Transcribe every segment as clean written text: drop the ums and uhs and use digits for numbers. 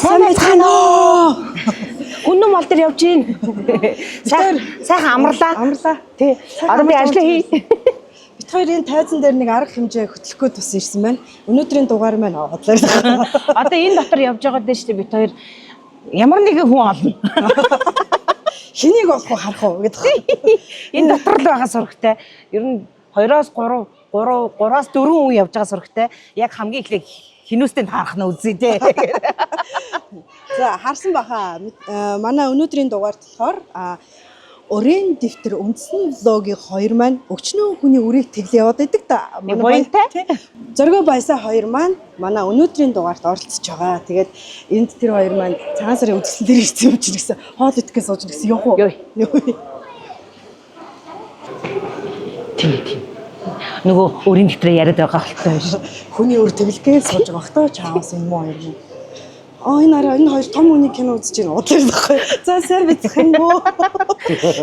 Сайн байна уу? Хүн мал дээр явж гин. Сайхан амарлаа. Тий. Одоо би ажлаа хий. Бид хоёрын тайзан дээр нэг арга хэмжээ хөтлөхөө тус ирсэн байна. Өнөөдрийн дугаар маань хотлоо. Одоо энэ дотор явж байгаа дээ шүү дээ бид хоёр ямар нэгэн хүн олно. Хэнийг олох вэ харах уу гэдэг. Энэ дотор л байгаа сурагтай. Ер нь 2-оос 3-аас 4 хүн явж байгаа сурагтай. Яг хамгийн ихлэ хинүүстэй таарах нь үзье дээ. За харсан баха. Манай өнөөдрийн дугаарт болохоор Өрийн дэвтэр үндсэн влогийн хоёр маань өчнөө хүний үрийг тэглээ яваад идэг та. Буянтай. Зоргоо баясаа хоёр маань манай өнөөдрийн дугаарт оролцож байгаа. Тэгээд энд тэр хоёр маань цагаан сарын үзэсгэлэн дээр ирсэн юм чинь гэсэн хоол идэхээс сууж гэсэн явах уу? Тийм. Нөгөө өрийн дэвтрээ яриад байгаа хэлтэй биш. Хүний өр тэглэхээс сууж байгаа хтоо чаамаас энэ муу юм. Энэ хоёр том хүний кино үзэж байна. Удлаа байхгүй. За сайн бицэх юм уу?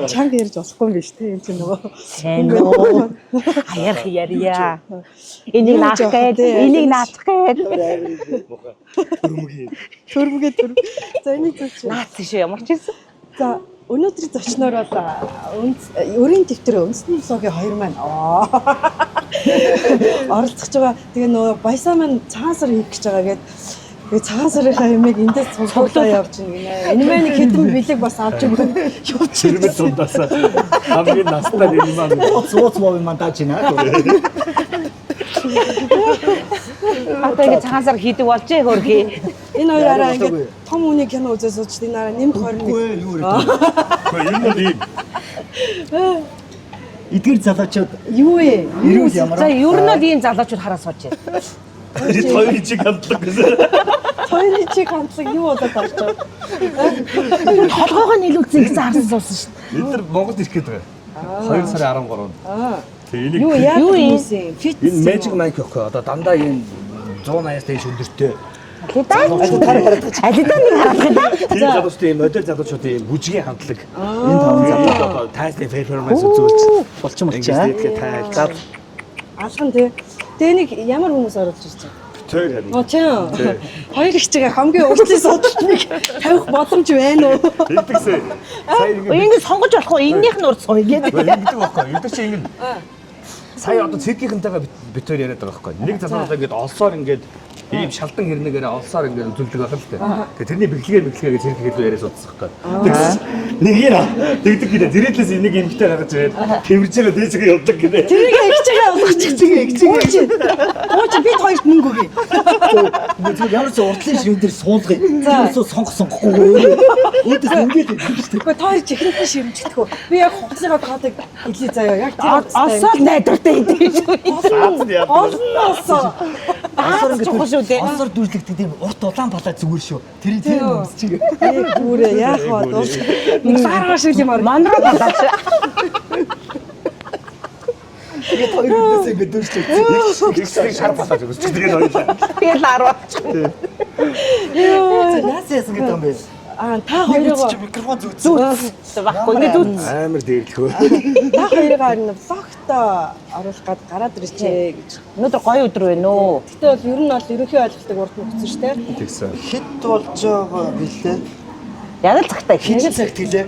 Чанга ярьж болохгүй юм биш те энэ чинь нөгөө. Сайн уу? Хаярх ярья. Энийг наах гээд, энийг наах гээд. Төрмөгээ. За энийг зөвч. Наац шүү ямар ч юм. За өнөөдрийн зочноор бол өрийн дэвтэр үндсэн влогийн хоёр маань оролцож байгаа. Тэгээ нөгөө баясаа маань цагаан сар хийх гэж байгаа гээд цагаан сарынхаа юмыг эндээс цуглуулаа явж байна гинэ. Энэ маань хэдэн бэлэг бас авч өгөн явж байна. Тундаас хамгийн настай юм маань цууц мов юм тааж байна. Одоо ингэ цагаан сар хийдэг болж хөрхий. Энэ хоёр араа ингэ том үний кино үзээс сууж энэ араа нэмэх 21. Юу вэ? Эдгэр залуучууд юу вэ? За ер нь л ийм залуучууд хараа сууж байна. Хоёрын чиг хамтлаг гэсэн. Хоёрын чиг хамтлаг юу болоод байна ч. Толгоогоо нийлүүлсэн гэсэн харсан суусан шүү дээ. Бид нар Монгол ирэх гээд байгаа. 2 сарын 13-нд. Тэгээ юу яа юм? Энэ Magic Mic өгөө. Одоо дандаа энэ 180-аас дээш өндөртэй. Алидаа нэг харах да. Тэр залуучдын модель залуучуудын бүжгийн хамтлаг. Энэ 5 залуу одоо тайлбар перформанс үзүүлж болчих юм байна. Тэгэхээр тайлбар. Алхан тий. Тэгээ нэг ямар хүмүүс оролцож ирж байгаа? Тэр харин. Тийм. Хоёр их чигээ хамгийн уртлын судалтыг тавих боломж байна уу? Тэгтгсээ. Сая ингэ сонгож болох уу? Эннийх нь урд сууя гэдэг. Ингэдэг байхгүй. Эдгээр чи ингэ сая одоо циркийнхэнтэйгээ бид хоёр яриад байгаа байхгүй. Нэг залуучаа ингэж олсоор ингэж ийм шалдан хэрнэгээр олсоор ингэж үзүүлдэг байх л дээ. Тэгээ тэрний бэглэгээ цирк хэлүү яриа суудсан байхгүй. Нэг яа. Тэгдэг гинэ. Зэрэглээс энийг эмгтэй гаргаж ирээд тэрж байгаа дээшгээ явдаг гинэ. Тэрийг эгчгээ болгочих. Ууч бид хоёрт мөнгө өгье. Зүгээр ямар ч уртлын ширүүн дээр суулгая. Тэрсээ сонгохгүй. Өөдөөс ингэж хэлдэг. Гэхдээ тоор чихрэнтэй ширэмждэх үү? Би яг хугацаагаа кодыг хэлье заяа. Яг тэр Осоо найдвартай идэв шүү. Олносоо. Асар чухал шүү дээ. Осоор дүрлэгдэг тийм урт улаан палаа зүгээр шүү. Тэр өмсчих. Бүрээ яах вэ? Нэг сарга шиг юм аа. Мандраа балаач. Тэгээд хоёрдоос ингэ дүрслээ. Их шар палаа өмсчих. Тэгээд хоёулаа. Тэгэл 10. Йоо. Яасан гэдэг юм бэ? Та хоёроо микрофон зүүц. Баггүй ингэ зүт. Амар дээрлэхөө. та хоёроо харин влогт оруулах гээд гараад ирчээ гэж. Өнөөдөр гоё өдөр байна уу? Гэтэ бол ер нь бол ерөнхий ойлголтыг урд нь өгсөн шүү дээ. Тэгсэн. Хэд болж байгаа бэлээ? Яг л цагтай. Хэд цагт гэлээ?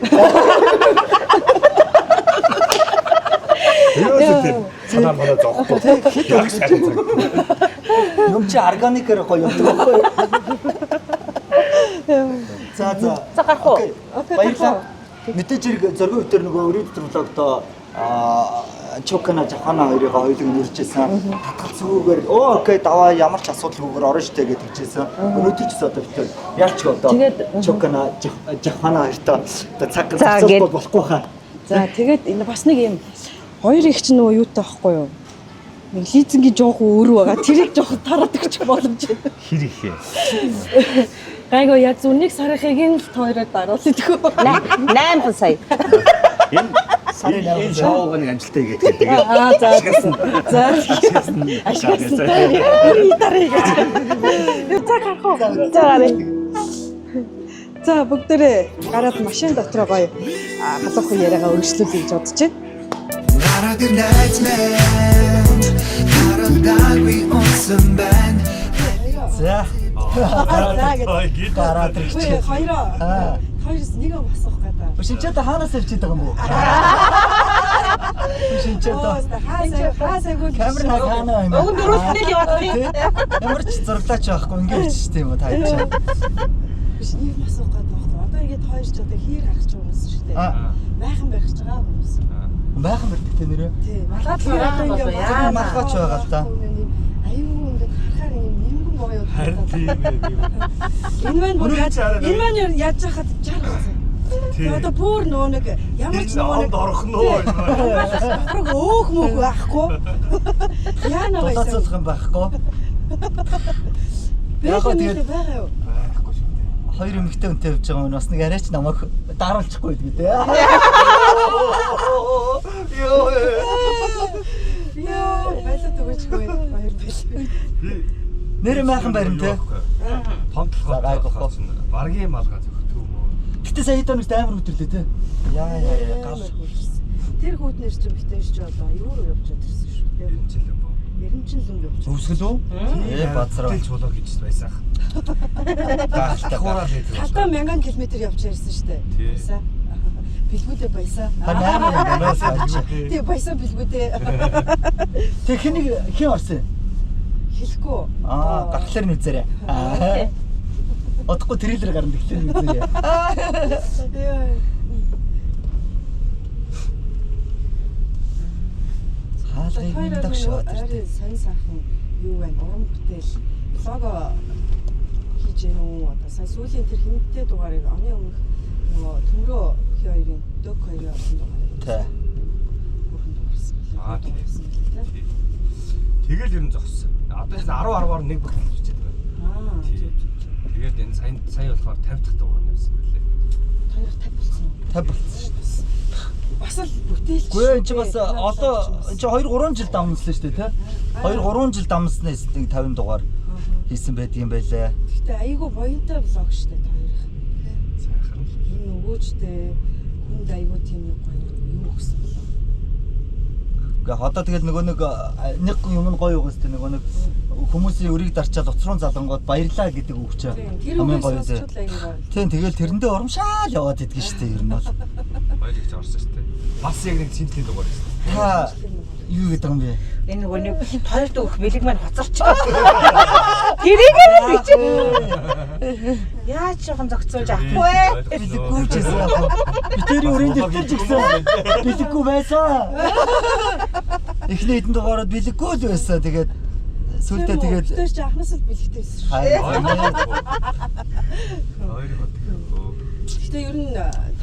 Юу тийм санаа манай зоохгүй. Яг сайн цаг. Юм чи органикээр гоё юм байхгүй. За. За гарах уу? Баярлалаа. Мэдээж хэрэг зоргоо өтер нөгөө өрийн дэвтэр влогдоо Чокана Жахана хоёрыг хоёулыг нэрчээсэн. Татгал зүгээр окей даваа ямар ч асуудалгүйгээр орно штэ гэж хэлжсэн. Өнөөдөр ч одоо битээ ялч одоо Чокана Жахана хоёртой одоо цаг зацуулбал болохгүй хаа. За тэгээд энэ бас нэг юм хоёр их ч нөгөө юутай байхгүй юу? Нэг лизингийн жоох өөр байгаа. Тэрийг жоох тараад өгчих боломж байна. Хэр ихээ. Гайгүй яг зөв нэг сарынхыг л тойроод даруулъя тэгвэл 8 сая. Энэ шоуг нэг амжилттай хийгээд тэгээд. За. Ашигласан. Дарыг гэж. Юу цаг харах уу? За гарыг. За бүгдээрээ гараад машин дотроо гоё халуухан яриагаа өргөжлүүлье гэж бодож байна. За За гэдэг. Гараад ирчих. Үгүй хоёроос нэг юм асуух гэдэг. Шинчээд хаанаас авчиж байгаа юм бэ? Шинчээд хаасайгүй камер хаана юм бэ? Өгөн дөрөвлөнийг яваад би. Ямар ч зурлаач байхгүй ингээд ч тийм үү та юм чинь. биш нэг юм асуух гэдэг байхгүй. Одоо ингээд хоёр ч одоо хээр гарах ч хүмүүс шүү дээ. Байхан байх ч байгаа хүмүүс. Байхан бэрдэх тэ нэрээ. Тий. Малгай одоо ингээд яа малгайч байгаа л та. Аюу ингээд харахаар юм нингэн гоё юу. Харин тийм ээ. Энэ маань яаж хахад жаргасан. Одоо бүр нөө нэг ямар ч нөө нэг орох нөө. Баг өөх мөөх байхгүй. Яана байсан. Тулаацуулах юм байхгүй. Яг тийм байгаа юу? Байхгүй шүү дээ. Хоёр эмэгтэй үнтэй явж байгаа юм бас нэг арайч намайг даруулчихгүй гэдэг. Яа, байлаа төгөжгүй хоёр биш. Нэр майхан барим те. Томтлохоо. Баргийн малгай зөвхөн мөө. Гэтэ сая хэд өнөрт амар хөтөрлөө те. Яа гал. Тэр хүүтнэр чинь битэн шүү одоо юу руу явж чадсан шүү те. 90 жил юм боо. 90 жил юм явж. Өвсгөл үү? Бацраа. Тэл чулуу гэж байсаах. Хахуураа л Хатаа 1000 км явж ярьсан шүү дээ. Баясаа. Билгүүдээ баясаа. Ханаа юм байна. Тий баясаа билгүүдээ. Тэг хин орсон. Хэлэхгүй. Гарахлаар нь үзээрэй. Одохгүй трейлер гарна тэгэхээр үзээрэй. Яа. Хаалгыг дагшаад ирдэ. Сайн сайхан юу вэ? Уран бүтээл лого хийж гэнэ үү? Одоо сая сүүлийн тэр хинттэй дугаарыг оны өмнөх нөгөө төмрөө хоёрын дөг хоёрын орсон дугаар. Тэ. Бүрхэн дугаарсан. Тийм. Тэгэл ер нь зогссон. Одоо 10 нэг багт хийчихэд байна. Тэгээд энэ сая болохоор 50 дахь дугаар явсан байлээ. 50 болсон. 50 болсон шүү дээ. Бас л бүтээлч. Гүй энэ чи бас одоо энэ чи 2-3 жил давмслаа шүү дээ тий. 2-3 жил давмснаас нэг 50 дугаар хийсэн байдгийн байлаа. Гэтэ айгүй буянтай блог шүү дээ хоёрын. Сайхан л. Энэ өгөөжтэй хүнд айгүй тийм нэг гоё юу гэсэн бэ? Гэхдээ одоо тэгэл нөгөө нэг юм нь гоё угаас тий нөгөө нэг хүмүүсийн өрийг дарчаад уцруу залангууд баярлаа гэдэг үг чаа. Хамгийн гоё дээ. Тийм тэгэл тэрэндээ урамшаал яваад идэгэн шүү дээ ер нь бол. Баяр их орсон шүү дээ. Бас яг нэг цэнтлийн дугаар гэсэн. Та юу гэдэг юм бэ? Энэ нөгөө нэг хоёр дүүх бэлэг маань хоцорчоо. Тэрийг нь би чи. Яаж жоохон зөгцүүлж авахгүй ээ. Бэлэггүй ч гэсэн яг. Битэрийн өрийн дэвтэр ч гэсэн бэлэггүй байсан. Эхний хэдэн дугаараад бэлэггүй л байсан. Тэгээд сүлдээ тэгээд Тэр чи анхнаас л бэлэгтэйсэн шүү. Хоёрыг бодгоо. Гэтэ ер нь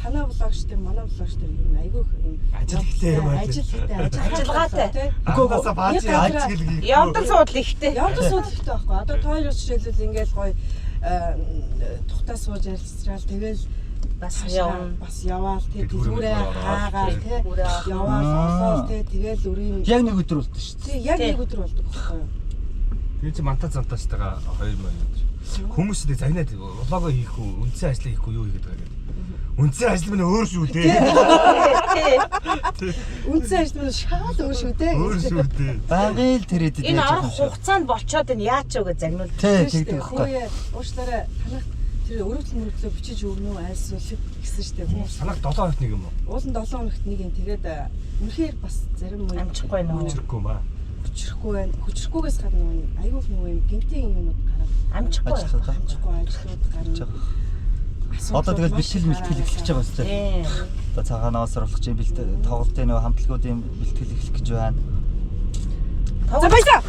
танаа блогчтой, манай блогчтой ер нь айгүй юм Ажил ихтэй юм аа. Ажиллагаатай. Агоогоосаа бааж ажиглыг. Явдал суудл ихтэй. Явдал сууд ихтэй байхгүй. Одоо тойлос жишээлбэл ингээл гоё тухтаа сууж ярилцраал тэгэл Бас явна. бас яваал тий дэлгүүрээ хаагаал тий яваал олоол тий тэгэл өрийн яг нэг өдөр болтой шүү дээ. тий яг нэг өдөр болдог байхгүй юу? Тэр чи манта зантаастайгаа 2 мөр. Хүмүүс дэ загнаад влого хийх үү, үндсэн ажил хийх үү юу хийгээд байгаа гэдэг. Үндсэн ажил минь өөр шүү дээ. Үндсэн ажил нь шал өөр шүү дээ. Өөр шүү дээ. Багын л тэрэд идэж Энэ байгаа арга юм шиг. хугацаанд болчоод энэ яач вэ гэж загнуул. Тий тэгдэг байхгүй. Уучлаарай танах тэр өрөвдөл мөрөдлөө бичиж өгнө үү айлсуулах гэсэн штеп. Санах 7 хоногт нэг юм уу? Уулын 7 хоногт нэг юм тэгээд үнэхээр бас зарим үе Амжихгүй нөө. Чирхгүй маа. хүчрэхгүй байна. Хүчрэхгүйгээс гадна айгүй юм гинтийн юмнууд гараад Амжихгүй. амжихгүй ажлууд гарна. Одоо тэгэл бэлтгэл эхлэж байгаа юм тест. Одоо цагаанаас оруулах чинь бэлтгэл тоглолтын нөгөө хамтлагуудын бэлтгэл эхлэх гэж байна. За баясаа.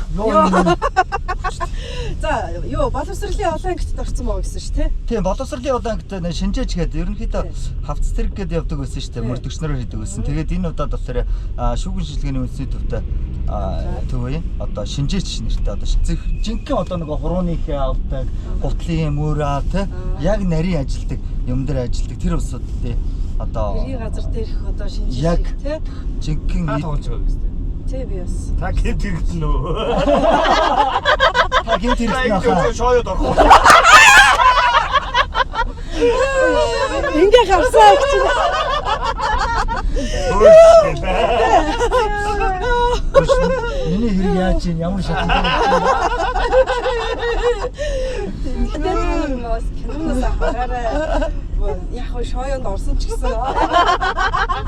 За юу боловсролын олон ангид орсон боо гэсэн шүү, тий? Тийм боловсролын олон ангид шинжээч гээд ерөнхийдөө хавц зэрэг гээд явдаг байсан шүү дээ. Мөрдөгчнөр хийдэг байсан. Тэгээд энэ удаад болохоор шүүгэн шилжгээний үндэсний төвтэй төвөө одоо шинжээч нэртэй одоо жинхэнэ одоо нөгөө хурууны ихээ авдаг, гутлын мөрөө тий яг нарийн ажилдаг, юм дээр ажилдаг тэр усуудын одоо Гэрийн газар дээрх одоо шинжээч, яг тий? жинхэнэ тоглож байгаа гэсэн. Тий би бас. Та гинт хэрэгтэн үү? та гинт ирсэн ахаа. Шоёд орох. Ингээ гарсаа гэж. Миний хэрэг яаж юм ямар шаттай. бас киноноос хараарай. Яг хоо шоёнд орсон ч гэсэн.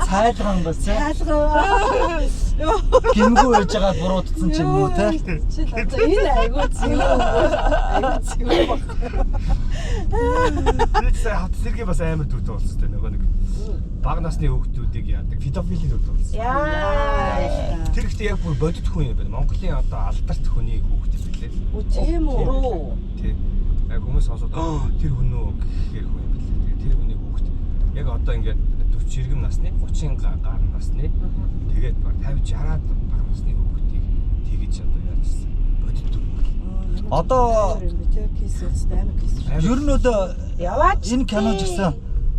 Цайлган бас Тайлгаа. гимгүү байж байгаа буруутсан ч юм уу те. Чи л одоо энэ айгуу зэвүү. Айгуу зэвүү баг. Тэгээд сая хат сэргээ бас амар дүүтэй болсон те нөгөө нэг бага насны хүүхдүүдийг яадаг педофилийн дүүтэй болсон. Яа. Тэр ихтэй яг бүр бодит хүн юм байна. Монголын одоо алдарт хүний хүүхд юм билээ. Үу тийм үү. Тий. Яг хүмүүс сонсоод тэр хүн үү гэхээр хүн юм билээ. Тэгээд тэр хүний хүүхд яг одоо ингээд 40 иргэм насны 30 гар насны тэгээд баг 50 60-аад бага насны хүүхдийг тэгэж одоо яажсан. Бодит дүр. Одоо кейс амар кейс. ер нь бол Яваач. энэ кино ч гэсэн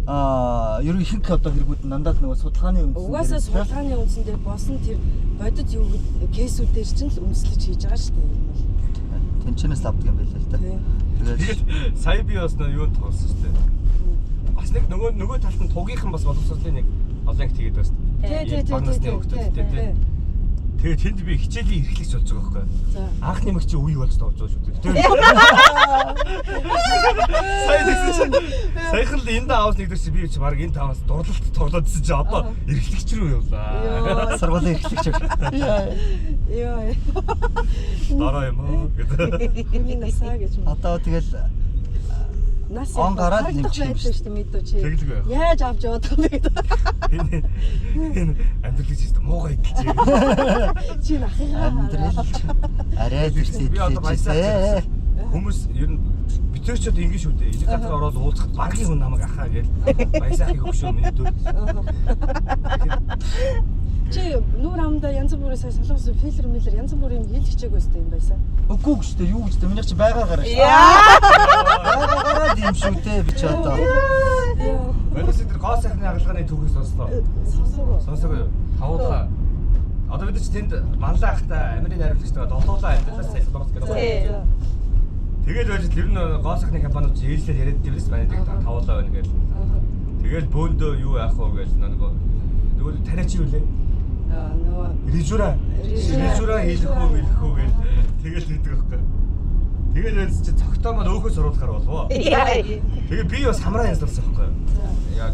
ер нь ихэнх одоо хэрэгүүд нь дандаа нөгөө судалгааны үндсэн. Угаасаа судалгааны үндсэндээ босон тэр бодит юу кейсүүдээр чинь л үндэслэж хийж байгаа шүү дээ. Тэнчнээс авдаг юм байлаа л да. Тэгээд Сая би бас юунд тоолсон шүү дээ. Бас нэг нөгөө талд нь тугийнхан бас боловсролын нэг олон их тэгээд бас. Тий. Тэгээд тэнд би хичээлийн эрхлэгч болж байгаа байхгүй. Анхны мэг чи үе болж тоолж байгаа шүү дээ. Саяхан л энд аавс нэгдэр чи би чи баг энэ таваас дурлалт тоглоодсэн чи одоо эрхлэгч рүү явлаа. сургуулийн эрхлэгч. Яа. Дараа юм уу гэдэг. Хүний насаа гэж. Одоо тэгэл Нас он гараад нэмчих юм шүү дээ мэдүү чи. Тэгэлгүй. Яаж авч яваад байгаа бэ? Энэ амьдралч шүү дээ муугаа идэлж. Чи нахаа. амьдрал арай л ирсэн. Би одоо баясаа хүмүүс ер нь битэрчүүд ингэ шүү дээ. Энийг гадар ороод уулзахад багийн хүн намайг ахаа гээл баясаахыг өгшөө миний дөр. Чи нүүр амда янз бүрийн сая солонгос филер мэлэр янз бүрийн хэл хичээг өстэй юм байсан. Үгүй шүү дээ. Юу гэж дээ. Миний чи байгаа гараа шүү. Байгаа юм шүү дээ би чи одоо. Өнөөс тэр гоо сайхны хагалгааны төгөөс сонслоо. Сонсоогүй юу? Тавуулаа. Одоо бид ч тэнд манлаа ахта Америкийн найруулагчтайгаа долуулаа амьдралаас сайхан дурс гэдэг байна. Тэгээд байж л ер нь гоо сайхны компаниуд ээлжлээд яриад дивэрс байна гэдэг тавуулаа байна гэж. Тэгээд бөөндөө юу яах вэ гэж нөгөө таниач юу лээ? Нөгөө Рижура хийх үү мэлэх үү гэж тэгэл хэлдэг байхгүй. Тэгээд байж чи цогтоо маань өөхөө суруулахаар болов. Тэгээд би бас хамраа янзлсан байхгүй. Яг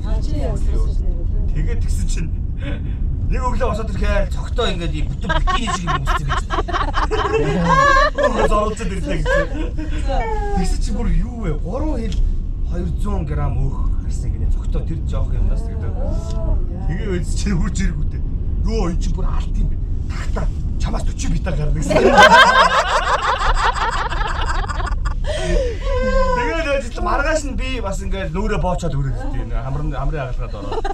тэгээд тэгсэн чинь нэг өглөө босоод ирэхээр цогтоо ингээд бүтэн бикини шиг юм үстэй гэж. Зоролцоод ирлээ гэсэн. Тэгсэн чинь бүр юу вэ? 3 хил 200 г өөх гэсэн гинэ цогтоо тэр жоох юмнаас гэдэг. Тэгээ үз чи хурж ирэнгүүтээ. Йоо энэ чи бүр алт юм бэ. Тахта чамаас 40 битаа гарна гэсэн. Тэгээд үз маргааш нь би бас ингээд нүрэ боочоод өргөдтэй хамрын хагалгаад ороод.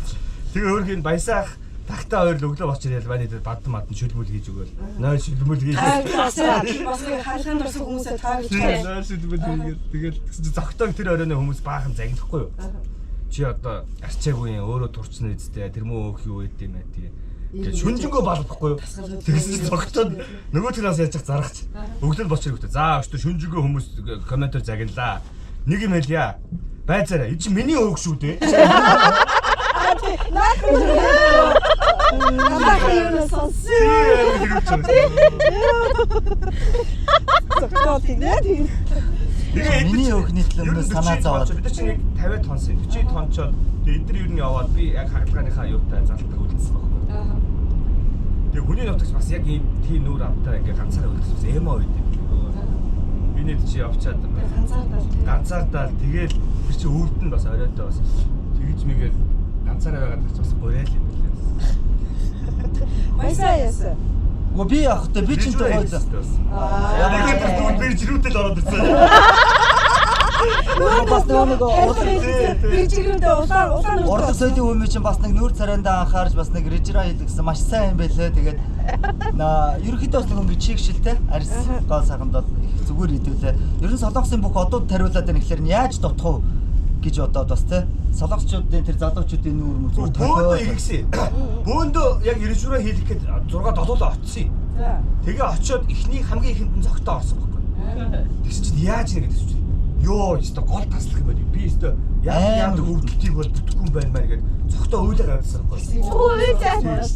Тэгээ өөрхийн баясаах тахта хоёр л өглөө бочир ял байна дээр баддан мадан шүлмөл хийж өгөөл. Нойр шүлмөл хийж. бас хаалганд орсон хүмүүсээ таарч байгаа. Нойр шүлмөл хийгээд тэгэл зогтойг тэр оройн хүмүүс баахан загнахгүй юу? Чи одоо арчаагүй юм өөрөө турчна үсттэй тэр мөө өөх юу гэдэг юм аа тий. Тэгээ шүнжэнгөө балбахгүй юу? Тэгсэн зогтоод нөгөө талаас яаж зарахч. Өглөө бочир өгдөө. За өстө шүнжэнгөө хүмүүс комментээр загналаа. Нэг юм хэлье. Байцаараа. Энэ чи миний өөх шүү дээ. Миний өөхний төлөв санаа зовоод бид чинь нэг 50 тонс юм. 40 тончоод тэгээ эдгээр юу нь яваад би яг хагалгааныхаа юутай залтаг үлдсэн байхгүй. Тэгээ хүний нутагч бас яг ийм тийм нүүр автай ингээ ганцаараа үлдсэн эмо үед юм. Би нэг чи явчаад ганцаардаа тэгэл тэр чи өвд нь бас оройтой бас тэгж мэгээл ганцаараа байгаад бас гурайл юм билээ. Баясаа яасан. би явах та би ч энэ Яг нэг бас би жирүүтэл ороод ирсэн. бас нэг Бижигрүүндээ улаан Ордог соёлын хүмүүс чинь бас нэг нүүр царайндаа анхаарч бас нэг режира хийлгсэн маш сайн юм байлээ. Тэгээд ерөнхийдөө бас нэг ингэ чигшилтэй арьс гол саганд бол их зүгээр идэвлээ. Ер нь солонгосын бүх одууд тариулаад байна гэхэлэр нь яаж дутах вэ гэж бодоод бас те солонгосчуудын тэр залуучуудын нүүр мөр зүгээр бөөндөө иргэсэн. Бөөндөө яг режира хийлгэх гээд 6 долуулаа очсон. Тэгээ очиод эхний хамгийн ихэнд нь цогтоо орсон байхгүй. Тэгсэн чинь яаж нэг гэдэг чинь ёо ёстой гол таслах юм байна. Би ёстой яг өвдөлтийг бол бүтэхгүй юм байна маа гэдэг цогтоо уйлаа гарсан байхгүй. уйлаа.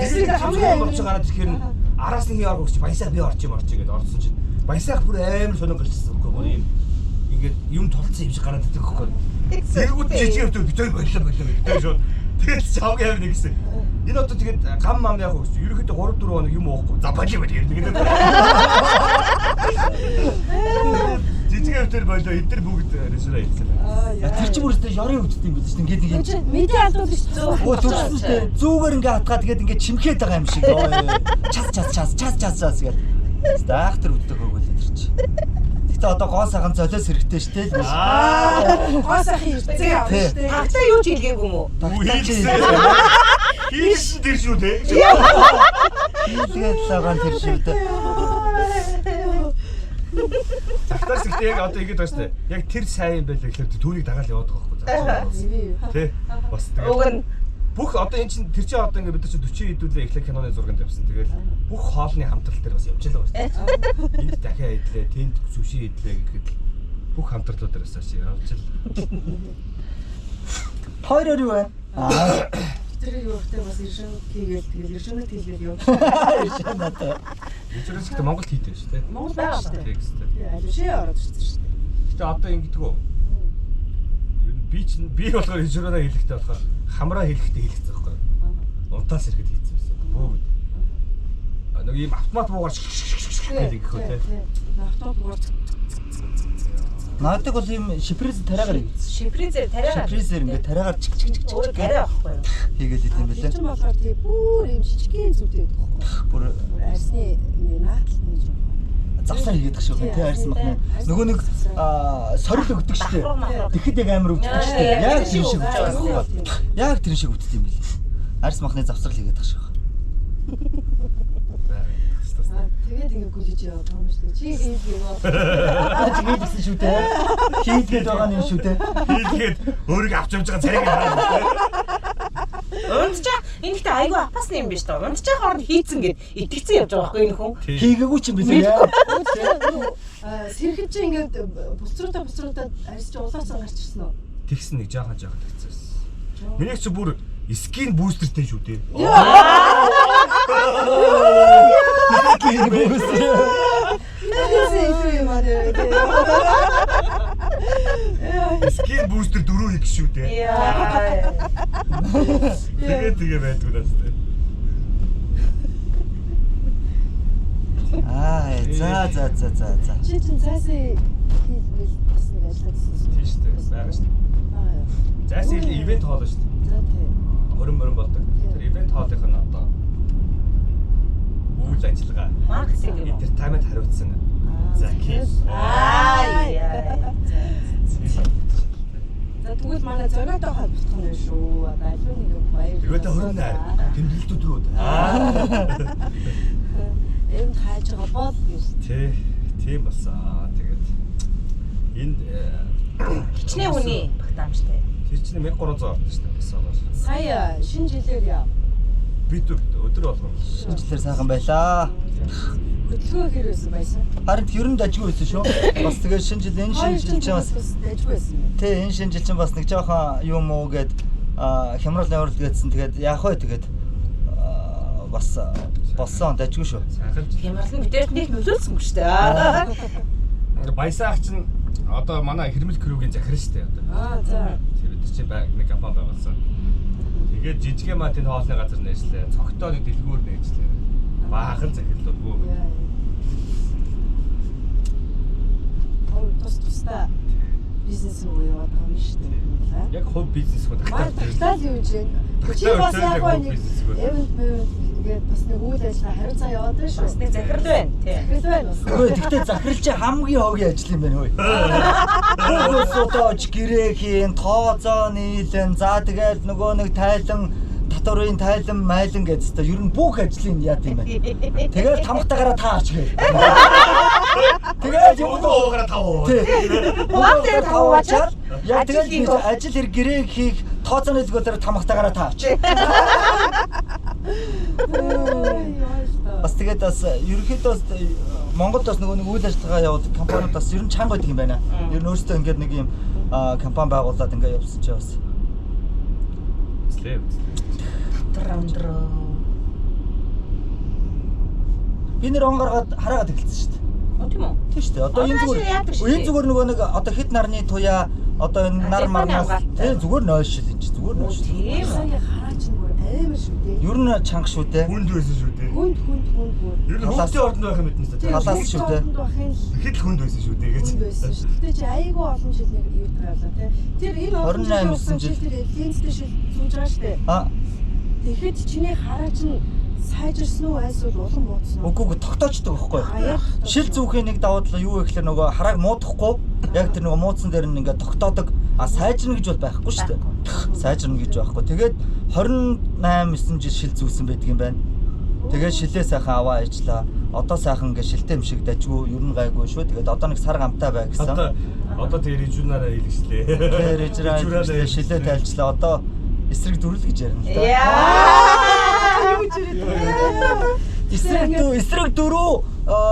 Тэгээд хамгийн болж гараад ирэхээр нь араас нэг яар өгч баясаа би орчих гэдээ орсон чинь баясаах бүр амар сонир гарчсан байхгүй. Бүр юм ингээд юм тулцсан юм шиг гараад идэх байхгүй. Зэрэгүүд жижиг өвтө битээр боллоо гэдэг шууд. Тэгээд чавгийн авна гэсэн. Энэ одоо тэгээд гам мам яг өгч. Ерөнхийдөө 3 4 хоног юм уухгүй. За болоо байт гэдэг. Жижиг өвтөр болоо эдгээр бүгд ресторан хийсэн. Тэр чинь бүрээс ёрын өвддөг юм биш үү? Ингээд нэг Мэдээ алдуулж шүү. Оо төрсөн шүү дээ. Зүүгээр ингээ хатгаад тэгээд ингээ чимхээд байгаа юм шиг. Час гэдэг. Стаахтар өвддөг хөөг л тэр чинь. Гэтэ одоо гоо сайхан золиос хэрэгтэй шүү дээ. Гоо сайхан ирцэг авах шүү дээ. Тагтаа юу ч хэлгээгүй юм уу? Хийсэн тэр шүү дээ. Тэгээд лаган тэр шүү дээ. Тагтаас ихтэй яг одоо ингэж байна шүү дээ. Яг тэр сайн юм байлаа гэхэлэр түүнийг дагаал яваад байгаа байхгүй. Тэ. Бас тэгээд бүх одоо эн чинь тэр чинь одоо ингэ бид нар чинь 40 хэдүүлээ эхлэх киноны зурганд явсан. Тэгээд бүх хоолны хамтрал дээр бас явж байгаа шүү дээ. Энд дахиад идлээ, тэнд сүши идлээ гэхэд бүх хамтрлууд дээр бас явж л. Хоёр юу вэ? Тэр юу ихтэй бас иршин хийгээл тэгэл иршинэд хийгээл явж. Иршин надаа. Эцэрээс ихтэй Монголд хийдэг шүү дээ. Монгол байгаа шүү дээ. Тэгстэй. Алишээ ороод ирсэн шүү дээ. Гэтэ одоо ингэдэг үү? Би болохоор инженераа хэлэхдээ болохоор хамраа хэлэхдээ хэлчихсэн байхгүй юу? Унтаас ирэхэд хийсэн байсан. Бөө. Нэг ийм автомат буугаар гэдэг их хөө те. Автомат буугаар. Наадаг бол ийм шипрез тариагаар хийсэн. Шипризээр тариагаар. Шипрезээр ингээ тариагаар чик Өөр тариа байхгүй юу? хийгээд идэм байлаа. Тэр болохоор тий бүр юм жижигхэн зүйтэй байдаг байхгүй. Бүр Арсны наатал нэг юм. завсар хийгээд шүү дээ. Тэ арьс махна. Нөгөө нэг сорил өгдөг шүү дээ. Тэгэхэд яг амар өгдөг шүү дээ. Яг тэр шиг өгдөг. Яг тэр шиг өгдөг юм билээ. Арьс махны завсрал хийгээд тах шүү. Тэгээд ингэ гүлж яваад байгаа юм шүү дээ. Чи хийх юм уу? Тэгээд гисэн шүү дээ. Хийгээд байгаа юм шүү дээ. Хийгээд өөрийгөө авч явж байгаа царайг хараад. Унтчаа энэ ихтэй айгүй апасны юм биш үү? Унтчаа хооронд хийцэн гэд итгэцэн явж байгаа байхгүй энэ хүн. Хийгээгүй ч юм билээ. Сэрхэд чи ингээд буцруудаа арьс чи улаасан гарч ирсэн үү? Тэгсэн нэг жаахан тэгсэн. Миний чи бүр скин бустертэй шүү дээ. Скин бустер. Скин бустер 4 их шүү дээ. Тэгээ байдгүй настай. За. Чи чин цаасаа хийлбэл бас нэг ажиллагдсан. Тийм шүү дээ. Байгаа шүү дээ. Зайсан ивент хоолоо шүү дээ. За тий. Мөрөн болдог. Тэр ивент хоолойх нь одоо үйл ажиллагаа. Маркетинг юм. Entertainment хариуцсан. За кейс. За тэгвэл манай зөрөөтэй холбогдох нь шүү. Одоо аливаа нэг юм баяр. Тэргүүтээ хөрнөр тэмдэглэлтүүд рүү. Энд хайж байгаа бол гэж. Тийм болсон. Тэгээд энд Хичнээн хүний багтаамжтай. тэр чинь 1300 орсон шүү дээ. Басаагаар. Сая шинэ жилээр яв. Бид өдөр болгоо. Шинжлэлээр сайхан байлаа. Хөдөлгөөн хэр байсан? Харин ер нь дажгүй байсан шүү. Бас тэгээ шинэ жил энэ шинэ жил чинь бас дажгүй байсан. Тэ энэ шинэ жил чинь бас нэг жоохон юм уу гэд хямрал наврал гэдсэн тэгээд яах вэ тэгээд бас болсон дажгүй шүү. Сайхан жил. Хямрал нь битэрт нэг нөлөөлсөн шүү дээ. Баясаах чинь одоо манай хэрмэл крүүгийн захирал шүү дээ одоо. За. Тэр бид чинь нэг компани байгуулсан. Тэгээд жижигэн матын хоолны газар нээжлээ. Цогтоо нэг дэлгүүр нээжлээ. Баахан захирлууд бүү. Тус-тустай бизнес руу яваад байгаа юм шүү дээ. Яг хувь бизнес хөө Тагтаал юу гэж байна? Чи бас яг нэг ингээд бас нэг үйл ажиллагаа хариуцаа яваад байна шүү. Бас нэг захирал байна. Тий. Захирал байна бас. Хөөе тэгтээ захирал чи хамгийн хогийн ажил юм байна хөөе. Бүгд суудаач гэрээ хийн, тооцоо нийлэн, за тэгээд нөгөө нэг тайлан татварын тайлан майлан гэдэг чинь ер нь бүх ажлын яат юм байна. Тэгээд тамхтаагаараа таарч гээ. Тэгээд юм уу уугараа тав. Угаатаа таваачаар яг тэгээд ажил хэрэг гэрээ хийх тооцооны зөвлөөр тамхтаагаараа таарч. Бас тэгээд бас ерөнхийдөө Монголд бас нөгөө нэг үйл ажиллагаа явуулдаг компаниуд бас ер нь чанга байдаг юм байна. Ер нь өөрсдөө ингээд нэг юм компани байгуулад ингээд явсан ч бас. Слэв. Би нэр он гаргаад хараагаад эхэлсэн шүү дээ. Тийм үү? Тийм шүү дээ. Одоо энэ зүгээр нөгөө нэг одоо хэд нарны туяа одоо энэ нар марнаас тий зүгээр 0 шил энэ зүгээр 0 шил. Тийм. Хараач нь бүр амар шүү дээ. Ер нь чанга шүү дээ. Хүнд байсан шүү дээ. Хүнд. Ер нь хөлтийн ордонд байх юм мэднэ шүү дээ. Халаас шүү дээ. Ихэд л хүнд байсан шүү дээ гэж. Хүнд байсан шүү. Гэтэ чи айгүй олон жил нэг юу таалаа тий. Тэр энэ 28 жил тэр линзтэй шил сууж байгаа шүү дээ. Тэгэхэд чиний хараач нь сайжирсан уу эсвэл улам муудсан уу? Үгүй тогтоочдөг байхгүй юу? Шил зүүхийн нэг давуу тал юу вэ гэхээр нөгөө харааг муудахгүй яг тэр нөгөө муудсан дээр нь ингээд тогтоодог сайжирна гэж бол байхгүй шүү дээ. Сайжирна гэж байхгүй. Тэгээд 28 9 жил шил зүүсэн байдаг юм байна. Тэгээд шилээ сайхан аваа ижлаа. Одоо сайхан ингээд шилтэй юм шиг дажгүй ер нь гайгүй шүү. Тэгээд одоо нэг сар гамтай бай гэсэн. Одоо тэр ижүүнаараа хэлчихлээ. Тэр ижүүнаараа шилээ тайлчлаа. Одоо эсрэг дүрэл гэж ярина л да. Эсрэг дөрөв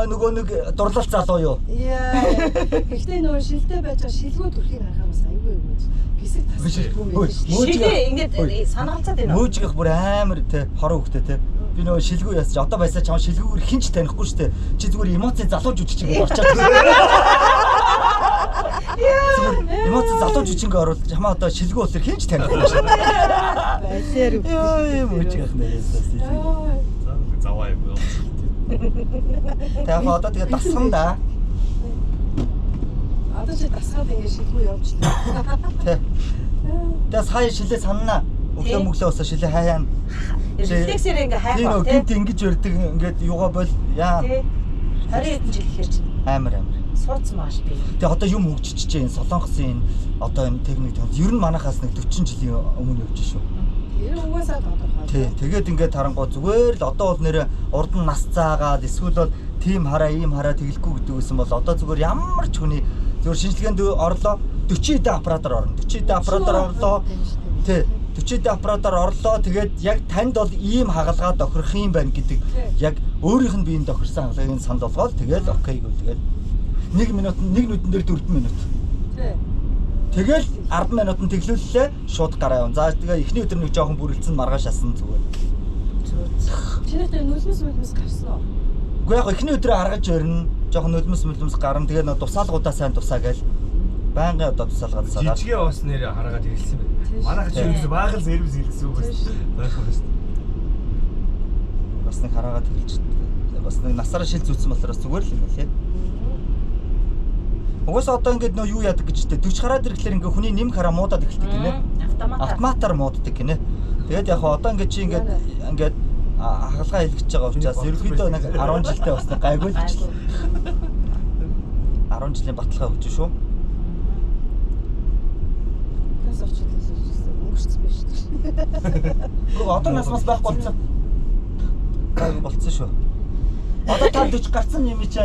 нөгөө нэг дурлалт залуу юу? Гэхдээ нөгөө шилтэй байж байгаа шилгүү төрхийг харахаар бас айгүй юм гэж. Гисэг тасчихгүй юм. Шилээ ингээд санагалцаад байна. Мөөжгөх бүр амар те хорон хөхтэй те. Би нөгөө шилгүү ясч одоо байсаа чам шилгүүгээр хинч танихгүй шүү дээ. Чи зүгээр эмоци залуу жүжигчинг орчаад. Эмоци залуу жүжигчинг оруулж хамаа одоо шилгүү бол хинч танихгүй шүү. Баясаар үү. Мөөжгөх нэрээс. Заваа юм уу? Тэгээ одоо тэгээ дассан да. Одоо чи дасгаад ингэ шилгүү явуулчихлаа. Тэ. Тэгээ сая шилээ санана. Өглөө мөглөө усаа шилээ хаяана. Рефлексээр ингээ хайх Тийм ба үү гинт ингэж өрдөг ингээд юугаа бол яа 20 жил гэхэр чинь амар. суудсан маш би. Тэгээ одоо юм хөгжиж чинь Солонгосын одоо энэ техник тань ер нь манахаас нэг 40 жилийн өмнө явж шүү. Тэр угаасаа тодорхой. Тий, тэгээд ингээд харангуй зүгээр л одоо бол нэр урд нь нас цаагаад эсвэл бол тийм хараа ийм хараа тэглэхгүй гэдэг байсан бол одоо зүгээр ямар ч хүний зүгээр шинжилгээнд орлоо 40 дэ аппаратаар орно. 40 дэ аппаратаар орлоо. Тий, 40 дэ аппаратаар орлоо. Тэгээд яг танд бол ийм хагалгаа тохирох юм байна гэдэг яг өөрийнх нь биеийн тохирсон хагалгааг нь санал болгоод тэгээд окей гэвэл тэгээд 1 минут нэг нүдэн дээр 4 минут. Тий. Тэгэл 10 минутанд тэглүүллээ шууд гараа явна. За тэгээ эхний өдөр нэг жоохон бүрэлдсэн маргааш асан зүгээр. Чиний тэр нүлмэс гарсан уу? Үгүй яг эхний өдрөө харгаж өрнө. Жоохон нүлмэс гарна. Тэгээ нөө тусаалгуудаа сайн тусаа гээл. Байнгын одоо тусаалгаад сагаад. Жижигэ бас нэр хараагаад хэлсэн байна. Манайх чи ерөөсөй баахан сервис хэлсэн үг байсан. Байх юм шүү. Бас нэг хараагаад хэлж. Бас нэг насаараа шил зүүцсэн болохоор зүгээр л юм лээ. Угаасаа одоо ингээд нөө юу яадаг гэж тэ 40 хараад ирэхлээр ингээ хүний нэмэх хараа муудаад эхэлдэг гинэ. Автоматар мууддаг гинэ. Тэгээд яг одоо ингээд чи ингээд хагалгаа хэлгэж байгаа учраас ерөөхдөө нэг 10 жилдээ бас гайгүй л гэж. 10 жилийн баталгаа өгч шүү. Тэс очилсан өнгөрсөн биш үү? Одоо нас байх болцсон. Гайгүй болцсон шүү. Одоо та 40 гарцсан юм чи.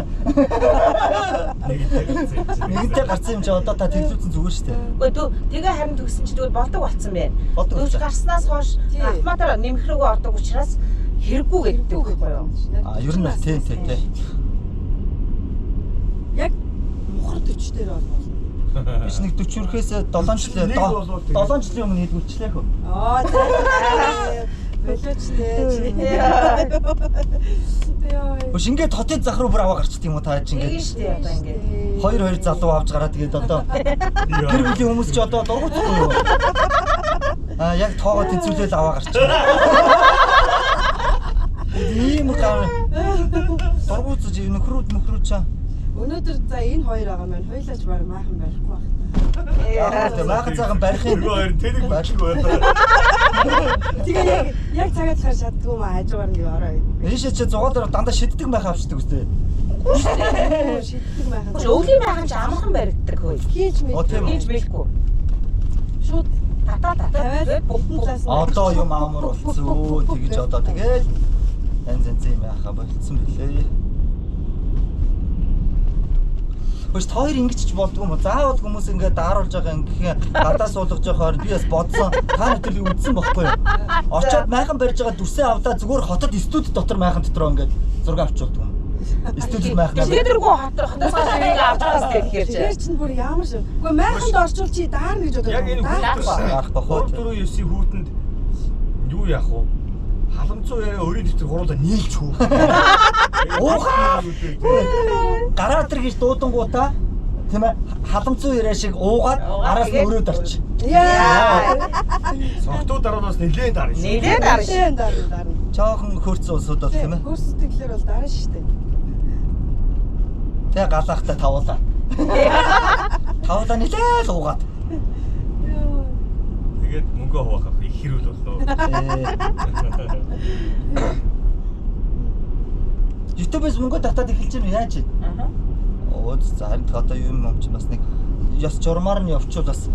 Нэгэнтээ гарцсан юм чи одоо та тэглүүлсэн зүгээр шүү дээ. Үгүй тэгээ харин төгсөн чи тэгвэл болдог болсон байна. Болдог 40 гарснаас хойш автоматар нэмэх рүүгээ ордог учраас хэрэггүй гэдэг байхгүй юу? Ер нь бол тийм. Яг мухар 40 дээр бол. Биш нэг 40 өрхөөс 7 жилийн өмнө хийдгүүлчлээ хөө. Болоочтэй. Биш ингээд хотод зах руу бүр аваа гарчт юм уу та чи Нэг ингээд. шүү дээ одоо ингээд. 2 залуу авч гараад тэгээд одоо гэр бүлийн хүмүүс ч одоо дургуцахгүй юу. Яг тоогоо тэнцүүлэл аваа гарчих. Ийм гар дургуцж нөхрүүд чаа. Өнөөдөр за энэ хоёр байгаа маань хоёлаач баг maaхан барихгүй байна. Тэгээд maaхан цагаан барихын хоёр тэнэг бачиг байна. Тэгээ яг цагаад хаар шатдгүй маа хажуугаар ингэ ороо. Ийшээ чи зугаалаар дандаа шиддэг байх авчдаг үстэй. Шиддэг maaхан. Өвлийн байхын чи амархан баригддаг хөөе. Хийж Хийж мэйхгүй. шууд Татаад тавиад бүгд талаас нь Одоо юм амар болцсон. Тэгэж одоо тэгэл янз юм яхаа болцсон билээ. Хөөс хоёр ингэж ч болдгоо юм. Заавал хүмүүс ингээд дааруулж байгаа ингээ гадаа суулгаж байхаар би бас бодсон. Та нар тэр үдсэн бохгүй юу? Очоод майхан барьж байгаа дүрсээ авлаа зүгээр хотод студ дотор майхан дотроо ингээд зураг авчулдаг юм. Студид майхан. Тэдэргүй хотоос ингээ авч байгаас тэгэхээр чи. Тэр чинь бүр ямар шүү. Гэхдээ майханд орчуул чи даарна гэж бодож Яг энэ Гарах бах. 3-4-9-ийн хүүтэнд юу яах вэ? Халамцуу яриа өрийн дэвтэр гуруула нийлж хүү. Уухаа. Гараа дээр гэж дуудангуудаа тийм ээ халамцуу яриа шиг уугаад араас нь өрөөд орч. Яа. Согтуу дараалаас нэлээд дарна шүү. Нэлээд дарна. Дарна. Жоохон хөрцөн усууд бол тийм ээ. Хөрсөлтөглөр бол дарна шүү дээ. Тэ галаахтай тавуулаа. Тавуулаа нэлээд уугаад. Тэгээд мөнгө хуваах их хэрүүл болно. YouTube-с мөнгө татаад эхэлж байна яаж вэ? Оо за харин одоо юм ч бас нэг яс журмаар нь явчвал бас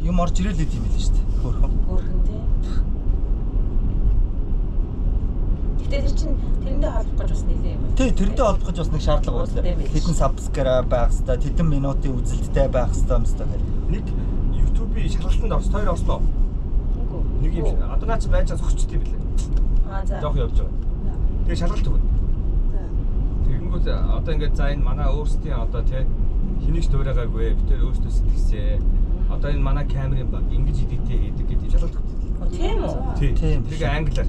юм орж ирэл идэм билээ шүү дээ. Хөөрхөн. Хөөрхөн тий. Гэтэ тэр чинь тэрэндээ холбох гэж бас нэлээ юм. Тий, тэрнтэй холбох гэж бас нэг шаардлага байна. Хэдэн сабскрайб байх хэвээр, хэдэн минутын үзэлттэй байх хэвээр юм шүү дээ. Нэг YouTube-ийн шалгалтанд орсон хоёр орсноо. Нэг юм одоо наач байж зогсчт юм билээ. За. Жоох явж байгаа. Тэгээ шалгалт өгнө. Тэгэнгүүт одоо ингээд за энэ манай өөрсдийн одоо тий хэнийг ч дуурайгаагүй бид тэр өөрсдөө сэтгэсээ. Одоо энэ манай камерын баг ингэж эдитээ хийдэг гэдэг шалгалт өгнө. Тийм үү? Тийм. Тэгээ англиар.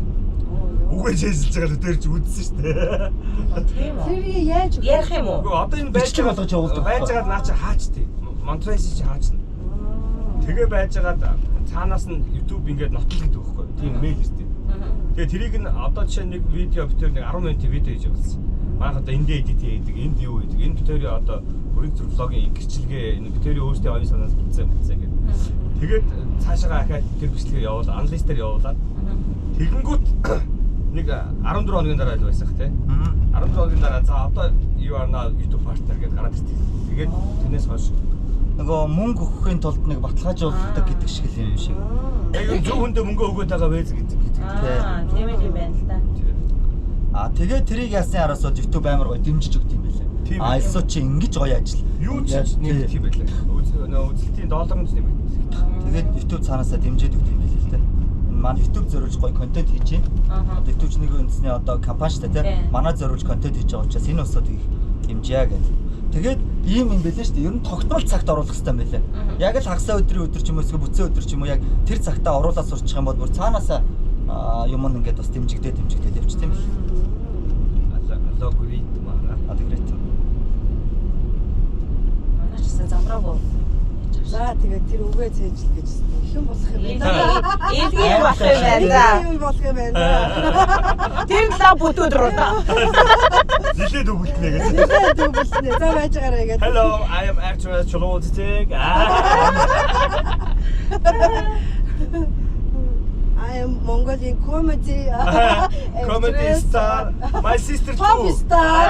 Үгүй чэйсэлж байгаа л дээр ч үзсэн шүү дээ. Тийм үү? Тэрийг яаж Ярих юм уу? Үгүй одоо энэ байж Бичлэг болгож явуулдаг. байж байгаа наа чи хаачтыг. Монтрейс чи хаачна. Тэгээ байж байгаа цаанаас нь YouTube ингээд нотлол гэдэг байхгүй. Тийм мэйл ирдэг. Тэгээ тэрийг нь одоо жишээ нэг видео битэр нэг 10 минутын видео хийж явуулсан. Манайх одоо энд эдит хийдэг, энд юу хийдэг, энэ битэрийн одоо бүрийн зүрх влогийн гэрчлэгээ энэ битэрийн өөрсдийн оюун санаас бүтсэн гэдэг. Тэгээд цаашаа ахаад тэр бичлэгээ явуул, анализ дээр явуулаад тэгэнгүүт нэг 14 хоногийн дараа л байсах тий. 14 хоногийн дараа за одоо you are now YouTube partner гэдэг гараад ирдэг. Тэгээд тэрнээс хойш Нөгөө мөнгө өгөхийн тулд нэг баталгаажуулдаг гэдэг шиг л юм шиг. яг зөв хүндээ мөнгө өгөөд байгаа байж гэдэг. Тийм ээ юм байна л да. Тэгээд тэрийг ясны араас бол YouTube амар гоё дэмжиж өгд юм байлаа. Альсуу чи ингэж гоё ажил. Юу ч нэг тийм байлаа. Үзэлтийн доллар нь нэмэгдсэн. Тэгээд YouTube цаанаасаа дэмжиж өгд юм байлаа л дээ. Манай YouTube зориулж гоё контент хийж байна. Одоо YouTube нэг үндэсний одоо компани шүү дээ тий. Манай зориулж контент хийж байгаа учраас энэ усод их дэмжээ гэдэг. Тэгээд ийм юм байлаа шүү дээ. Ер нь тогтмол цагт оруулах хэрэгтэй юм байлаа. Яг л хагасаа өдрийн өдөр ч юм уу эсвэл бүцэн өдөр ч юм уу яг тэр цагтаа оруулаад сурчих юм бол бүр цаанаасаа юм ингээд бас дэмжигдээд явчих тийм ээ. Алгоритм аа. Алгоритм. Манайч замраагүй. За тэгээд тэр үгээ цээжл гэж их юм болох юм байна. Илгийн болох юм байна. Юм болох юм байна. Тэр лав бүтүүд рүү та. Нилээд өгүүлтнэ гэж. Нилээд өгүүлтнэ. За байж байгаарай гэдэг. Hello, I am actor Cholodzig. I am Mongolian comedy star. My sister Pop too. star.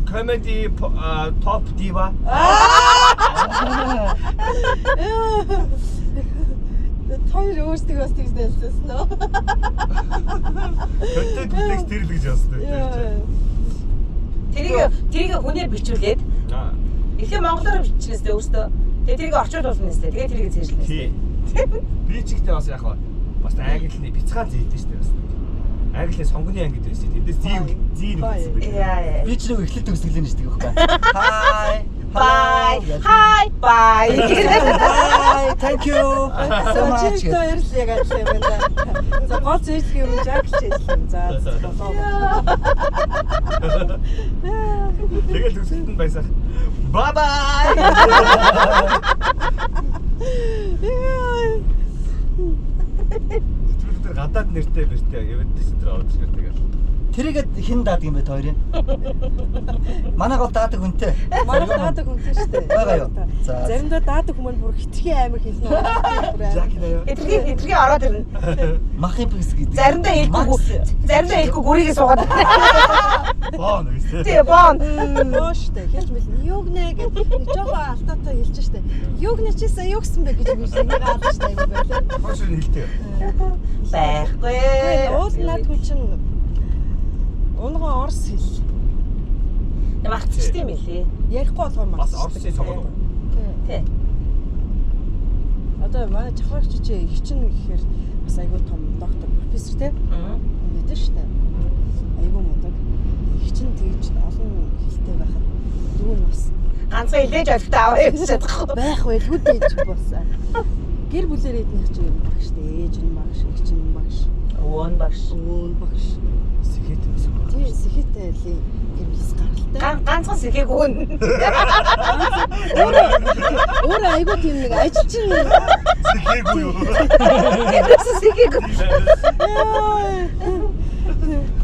Comedy top diva. Тэр өөрсдөө бас тэгж нэлсэн нөө. Контент текст тэр л гэж ясдаг. Тэрийг хүнээр бичүүлээд эхлээ монголоор бичнээс дээ өөртөө. Тэгээ тэрийг орчуулуулна нэстэ. Тэгээ тэрийг цээжлэнэ. Тийм. Би ч ихтэй бас яг бас англи бяцхан зээдэж штэ бас. Англи сонгоны анги гэдэг штэ. Тэндээс зийн үзсэн байх. Яа. Би ч нэг эхлэл төгсгөлийн нь шүү дээ байхгүй. Hi. Hi. Bye. Bye. Thank you. So much. Чи хоёр л яг адилхан юм байна. За гол зүйл юм жагч хэлсэн. За. Тэгэл төгсгөлд нь байсан. Bye bye. Тэр гадаад нэртэй бэртэй яваад тэр орж ирдэг. Тэрийгэд хин даадаг юм бэ хоёрын? Манай гол даадаг хүнтэй. Манай даадаг хүнтэй шүү дээ. Байгаа юу? За. Заримдаа даадаг хүмүүс бүр хитрхи амар хэлнэ. Эдгээр ороод ирнэ. Махын бис гэдэг. Заримдаа хэлэхгүй гүрийгээ суугаад. Боо нэг тийм. Тий, боо. Боо шүү дээ. Хэлж мэл юг нэ гэдэг нэг жоохон алтаатай хэлж штэ. Юг нэ чийсэн юу гэсэн бэ гэж нэг аалж штэ юм байна. Хоош нь хэлтэй. Байхгүй. Уул над хүн чинь унган орс хэл. Мартчихсан юм билий. Ярихгүй болохоор Бас мартчихсан. орсын сонгоно. Тий. Одоо манай чахрагч чи их чинь гэхээр бас айгүй том доктор профессор те. Мэдэн штэ. Айгүй мундаг. Их чинь тэгж олон хэлтэй байхад дүү нь бас ганцхан илээж олготой аваа явж чадахгүй. байх байлгүй дээж болсон. Гэр бүлэрээ эднийх чинь юм багш дээ. Ээж нь багш, эгч нь багш. Өвөн багш. Өвөн багш. Сэхэт байсан. Тий, сэхэтэй ли гэрээс гаралтай. Ганцхан сэхээгүй. Өөр айгуу тийм нэг ажилчин Сэхээгүй юу? Сэхээгүй.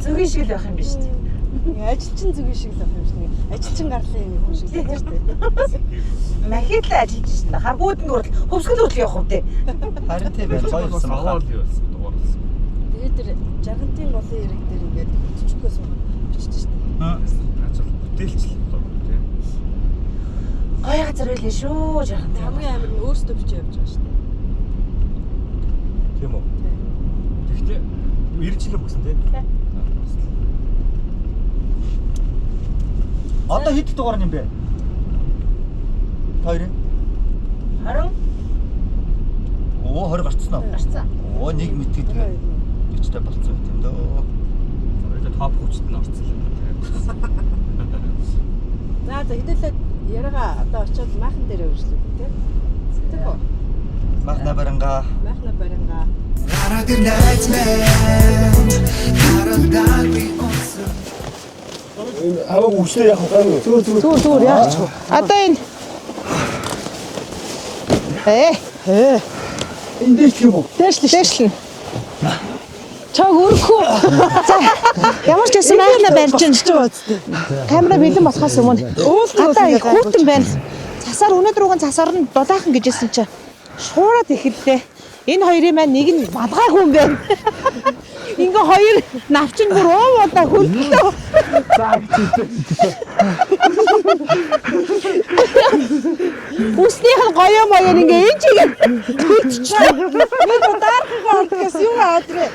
Зүгийн шиг л байх юм биш үү? ажилчин зүгийн шиг л байх юм шиг. Ажилчин гарлын юм хүн шиг л байна шүү дээ. Махид л ажиллаж шин. Харгууданд хүртэл хөвсгөл хүртэл явах уу те. Харин тийм байх гоё болсон байна. Аваад юу болсон дуурсан. Тэгээд тэр жаргантын голын ирэг дээр ингээд төчгөөс бичиж штэ. Ажил бүтээлчлэл гоё тийм. Гоё газар байлээ шүү жаахан. Хамгийн амар нь өөрсдөө бичиж явж байгаа штэ. Тийм үү? Тэгэхдээ 90 жил өгсөн тийм. Одоо хэд дугаар юм бэ? Хоёр. 20 Оо 20 гарцсан уу? гарцсан. Оо нэг мэдээ тэгээ бичтэй болцсон юм дөө. Өөрөөр топ хүчтэй нь орцсон юм тийм. За хэдүүлээд яриага одоо очиод майхан дээр өршлөө тий. Сэтгэв үү? Махна баранга. Майхна баринга. Аваа үстэй яах вэ? Зүгээр яах ч. Одоо энэ Энд дэвч юм уу? дээшлэн. Чаг өрөхгүй. За ямар ч байсан майхна барьж байна. Камера бэлэн болохоос өмнө гадаа их хүүтэн байна. Цасаар өнөөдөр угаан цасаар нь дулаахан гэжсэн чинь шуураад ихэдтэй. Энэ хоёрын маань нэг нь балгаагүй юм байна. Ингээ хоёр навчин бүр удаа хөлтөө. Үснийх нь гоё моё ингээ энэ чигээр хөлтчихлээ. Би дарахгаа олдгоос юу аадрээ.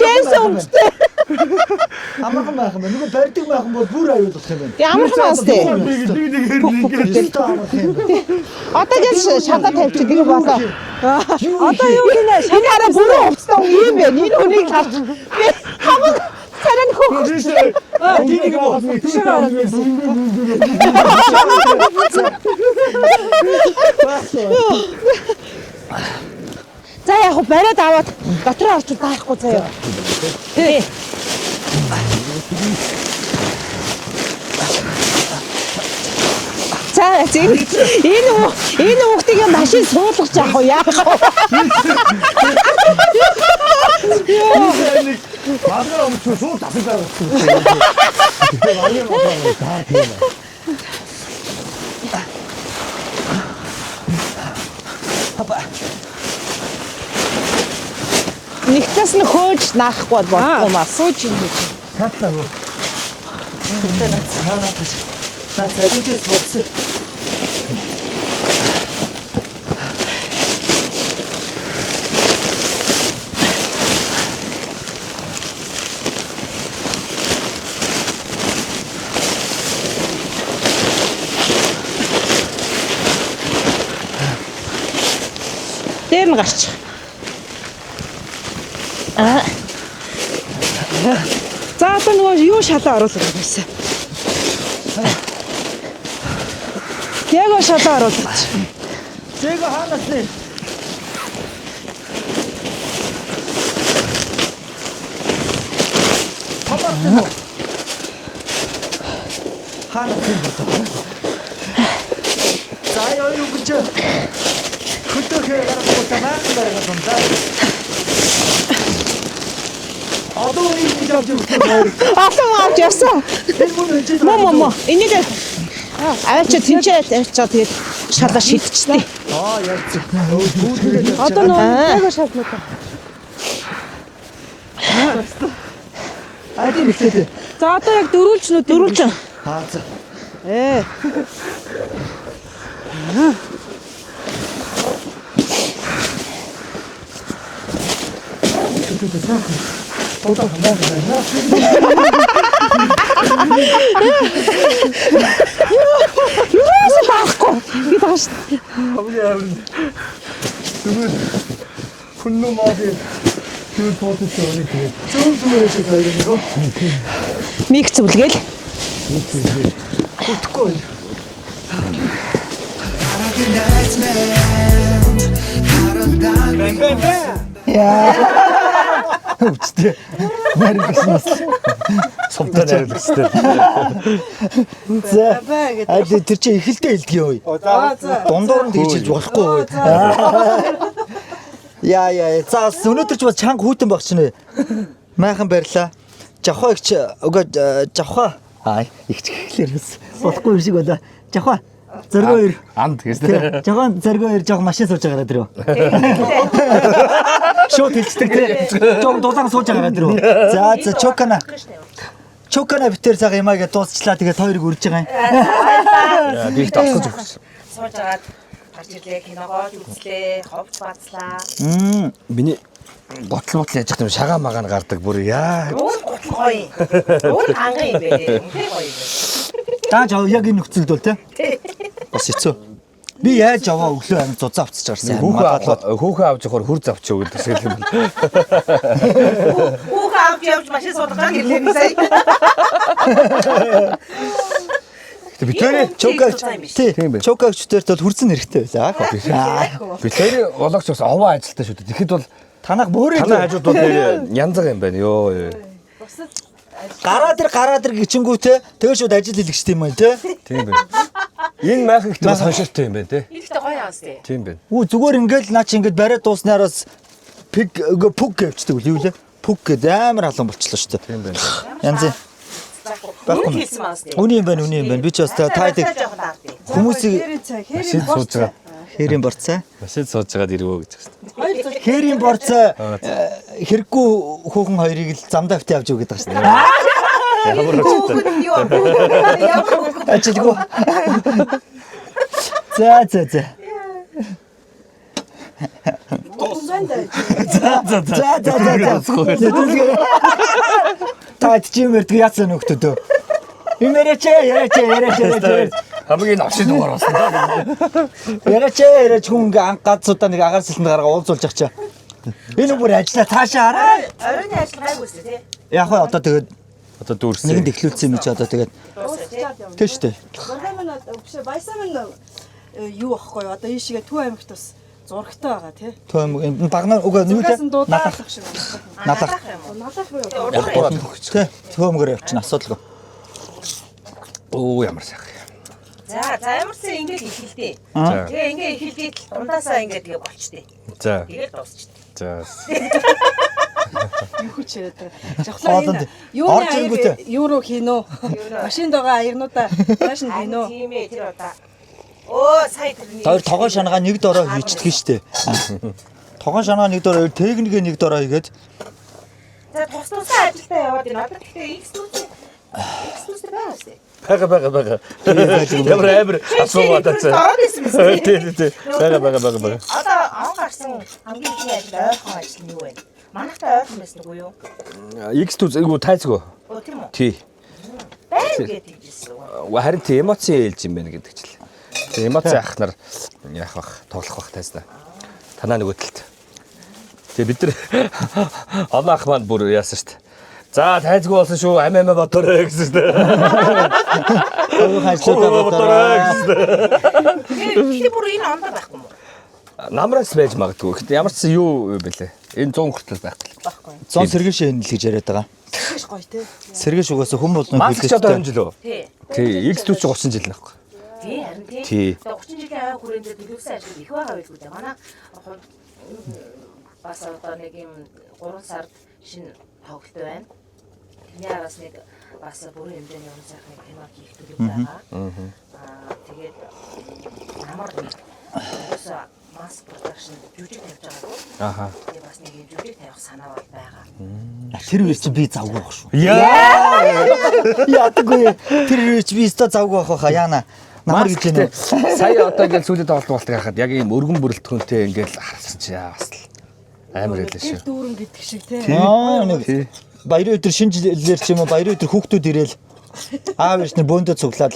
Жэнсэн өмчтэй. Амархан байх юм байна. Нөгөө барьдаг байх юм бол бүр аюулах юм байна. Ямархан аастай. Одоо гэж шалгаж тавьчих тийм болоо. Одоо юу гинэ шалгаараа бүрэн хувцтай юм бэ. Энэ хүнийг харж би хамаг царай хөөх. Энийг боос нэг За яг бариад аваад дотроо орчуул даахгүй заяа. Тий. За энэ хүүхдийг машин суулгаж яах вэ? Яах вэ? Мадгаа өмчөө шууд засаж байгаа. Нэгтээс нь хөөж наахгүй болохгүй маа. Сууж юм гэж. татлаа гоо. Наа цагаас бодсон. Дээр нь гарч. За одоо нөгөө юу шалаа оруулах юм байсан. Яг шалаа оруулах. Зээг хаанаас нэ? Хаанаас нэ? За яа юу гэж хөтөхөө гаргахгүй танаа гаргасан да. Одоо энэ жавж өгсөн. Олон авч явсан. Моо. Энийг аваач тэнцээ тавьчаа тэгээд шалаа шидчихтэй. Яац. Одоо нөгөө яг шалнаа. Ади ихтэй. За одоо яг дөрүүлч. За. Юусе таахгүй. Би тааш. Хүннүү маагийн тэр фотос өгөх. Зөв зөв хийж байгаа юм. Микс үлгээл. Хөтөхгүй. Үчтэй. Нарийнаас Сумтай найруулагчтай. За. Тэр чинь эхэлдээ хэлдэг юм. Дундуур нь тэгж хэлж болохгүй. Яа. За өнөөдөр ч бас чанга хүүтэн баг чинь. Майхан барьлаа. Жавхаа их угаа жавхаа. Их хэлээрээс болохгүй юм шиг байна. Жавхаа. Зоргоо 2. Анд гэж тэ. Жавхаа зоргоо 2 жавх машин сууж байгаа дөрөв. Шууд хэлцдэг те. Жоо дулаан сууж байгаа дөрөв. За чокана. Чокана битэр цаг ямаа гэж дуусчлаа. Тэгээд хоёрыг үрж байгаа юм. Би их тасгаж өгсөн. Сууж агаад гарч ирлээ, киногоо үзлээ, ховч бацлаа. Миний готл яж хат юм шагаа магаан гардаг бүр яа. Уул готл гоё. Уул ханган юм бэ. Үнэхээр гоё юм. Дааж яг энэ нөхцөлд бол те. Бас хэцүү. Би яаж аваа өглөө амин зузаа авчиж гарсан. Хүүхээ авч явахаар хүр завч өгöd гэсэн юм байна. Хүүхээ авч явж машин суудгаа гэрлээ би сая. Тэг битэрээ тийм бэ. Чокагчдэрт бол хүрцэн хэрэгтэй байлаа. Битэрээологч бас овоо ажилтаа шүү дээ. Тэгэхэд бол Танах бөөрэй. танай хажууд бол янз юм байна. Йоо. Гараа дэр гिचэнгүүтэй тэгээ шууд ажил хэлэгчтэй юм байна те. Тийм байна. Энэ майх ихтэй бас хоншилттой юм байна те. Ихтэй гоё аас тий. Тийм байна. Зүгээр ингээл наа чи ингээд бариад дууснаараас пуг гэвчдэг үл юу лээ. Пуг гэдэг амар халуун болчихлоо шүү дээ. Тийм байна. Янз. Байхгүй хэлсэн маас тий. Үний юм байна. Би ч бас таадаг хүмүүсийг Машин сууж байгаа. хэрийн борцоо. Машин сууж байгаад ирвөө гэж байна. Хэрийн борцоо хэрэггүй хүүхэн хоёрыг л замдаа битээ авч өгöd байгаа шүү дээ. Ямар хөчтэй. Ажилгүй. За. Таад чимэрд яасан нөхдөдөө. Имэрэж. Хамгийн навшид дугаар болсон. Яраач хүн ингээ анх гадсуудаа нэг агаар сэлтэнд гаргаа уулзуулж явах чаа. Энэ бүр ажиллаа таашаа хараа. Оройн ажил гайгүйс тий. Яг хаа одоо тэгээд Одоо дүүрсэн. нэгэнд эхлүүлсэн юм чи одоо тэгээд тийм шүү дээ. Манай өгшө баясаа минь юу ахгүй юу? Одоо ийшээ Төв аймагт бас зурагтай байгаа тий. Төм багнаа угаа нүдэ Налах шиг байна. налах. Налах юу? Тэ төмгөр явчихна асуудалгүй. Оо ямар сайхан. За ямарсан ингэж ихэлдэ. Тэгээ ингэ ихэлдээд дундаасаа ингэ тэгээ болчтой. За. Тэгээд дуусчихдээ. За. Юу ч яриад байгаа. Жохлоо энэ юуны аяг юуруу хийнө. Машинд байгаа аягнуудаа цааш нь хийнө. Тийм ээ тэр удаа. Оо сая тэрний. Тэр тогоо шангаа нэг дороо хийчихдэг штэ. Тогоо шангаа нэг дороо техникээ нэг дороо хийгээд За тусдаа ажилдаа яваад энэ одоо гэхдээ X төстэй байгаасэ. Бага. Ямар асуугаад атсан. Ороод исэн мэт. Тий. Бага. Одоо он гарсан хамгийн их ажил ойрхон ажил нь юу вэ? Манайхтай ойрхон байсан уу юу? X төс айгу тайцгүй. Оо тийм үү? Тий. Байр гэдэг хэлсэн. Харин тий эмоци ээлж юм байна гэдэг чил. Тий эмоци ахнаар яах бах, тоглох бах тайснаа. Танаа нөгөө талд. Тий бид нар оноо ах маань бүр яасан штт. За тайцгүй болсон шүү. Амиа бодорой гэсэн штт. хайшлуудаа бодорой. Тэгээ бүр энэ ондоо байхгүй юу? Намраас байж магадгүй. Гэхдээ ямар ч юу бэлээ. Энэ 100 хүртэл байхгүй. Байхгүй. 100 сэргээш энэ л гэж яриад байгаа. Тэгэж гоё тий. Сэргээш угаасаа хүн болно Маск ч одоо 20 жил үү? Тий. Тий, X төс 30 жил нахгүй. Тий харин тий. Тий. 30 жилийн аяа хүрээндээ төлөвсөн ажил их байгаа байлгүй дээ. Манай бас одоо нэг юм 3 сард шинэ тоглолт байна. Тэний араас нэг бас бүрэн хэмжээний уран сайхны кино хийх төлөв байгаа. Тэгээд намар маск продакшн жүжиг тавьж байгаагүй. Аха. Тэгээд бас нэг юм жүжиг тавих санаа бол байгаа. Тэр үеч би завгүй байх шүү. Яа. Яатгүй. Тэр үеч би өстө завгүй байх хаа яана. Намар гэж нэ. Сая одоо ингээл сүүлийн тоглолт харахад яг ийм өргөн бүрэлдэхүүнтэй ингээл харсан чи яа бас амар хэлээ шүү. Дүүрэн гэдэг шиг тий. Нэг баярын өдөр шинэ жилээр ч юм уу баярын өдөр хүүхдүүд ирээл аав ээж нар бөөндөө цуглаад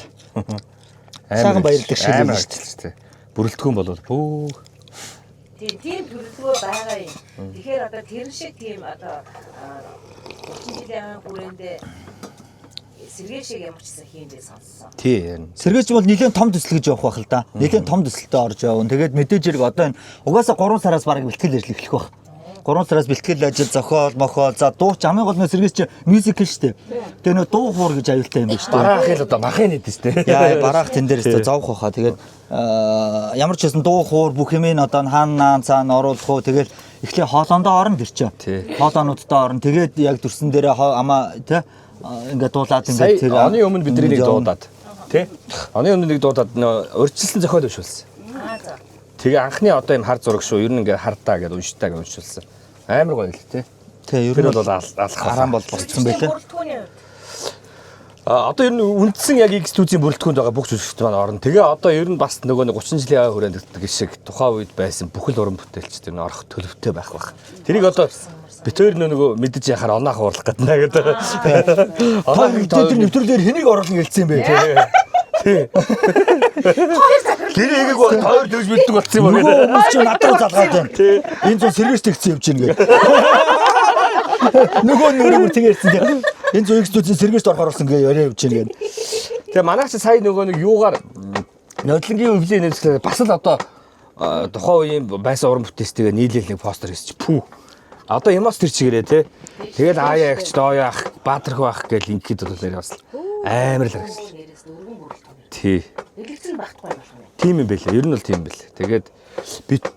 сайхан баярлах шиг юм шүү дээ. Бүрэлдэхүүн болвол пүү. Тийм төлөвлөгөө байгаа юм. Тэгэхээр одоо тэр шиг тийм одоо 30 жилийн хүрээндээ сэргээ шиг ямар ч гэсэн хийндээ сонссон. Тий. Сэргээч бол нэлээд том төсөл гэж явах байх л да. Нэлээд том төсөлтөд орж явна. Тэгээд мэдээж хэрэг одоо энэ угаасаа 3 сараас бараг бэлтгэл ажил эхлэх байх. 3 сараас бэлтгэл ажил зохиол, мохол, за дуу ч хамгийн гол нь сэргээч чи мюзикл шүү дээ. Тэгээ нөө дуу хуур гэж аюултай юм байна шүү дээ. Бараах л одоо махын нийт шүү дээ. Яа бараах тэн дээрээс тэ зовх байхаа. Тэгээд ямар ч байсан дуу хуур бүх юм одоо хаана цаана оруулах уу. Тэгээд эхлээ хоолоондоо орно тэр чинь. Хоолоонуудаа орно. Тэгээд яг дүрсэн дээрээ амаа тэ ингээд дуулаад ингээд тэр оны өмнө бидний нэг дуудаад тий. Оны өмнө нэг дуудаад урьдчилсан зохиол өвшүүлсэн. За. Тэгээ анхны одоо юм хар зураг шүү. Ер нь ингээд хардаа гэдээ унштаа гэж уншуулсан. Амар гоё л тий. Тий, ер нь бол алах арам бол босцсон байлээ. Бүрэлдэхүүний хувьд Одоо ер нь үндсэн яг X студийн бүрэлдэхүүнд байгаа бүх жүжигчд маань орно. Тэгээ одоо ер нь бас нөгөө 30 жилийн хүрээнд гэдэг шиг тухайн үед байсан бүхэл уран бүтээлчд ер нь орох төлөвтэй байх бах. Тэрийг одоо бит хоёр нөгөө мэдэж яхаар онаах уурлах гэднэ гэдэг. Онаах тэр нэвтрүүлгээр хэнийг оруулна гэлцсэн юм бэ? Тий. Тэр эгийг бол хоёр дэж бэлдэг болсон юм байна. Нөгөө хүмүүс чинь над руу залгаад байна. Энэ зөв сэргэж тэгсэн юм чинь гээд. Нөгөө нүрээр тэгээрсэн тийм. Энэ зөв X студийн сэргэж орохоор болсон гэж яриа явж байна гээд. Тэгээ манайх чи сая нөгөө нэг юугаар нодлонгийн өвлийн нэрсээ бас л одоо тухайн үеийн байсан уран бүтээлчтэйгээ нийлээл нэг постэр хийсч пүү. Одоо ямаас тэр чигээрээ те. Тэгэл ааяа ягч дооё ах баатарх байх гэж ингээд бол нэр бас амар л харагс. нэрээс өргөн бүрэлдэхүүн. Тий. Эгэлцэн багтахгүй болох юм. Тийм юм байлаа. Ер нь бол тийм байлаа. Тэгээд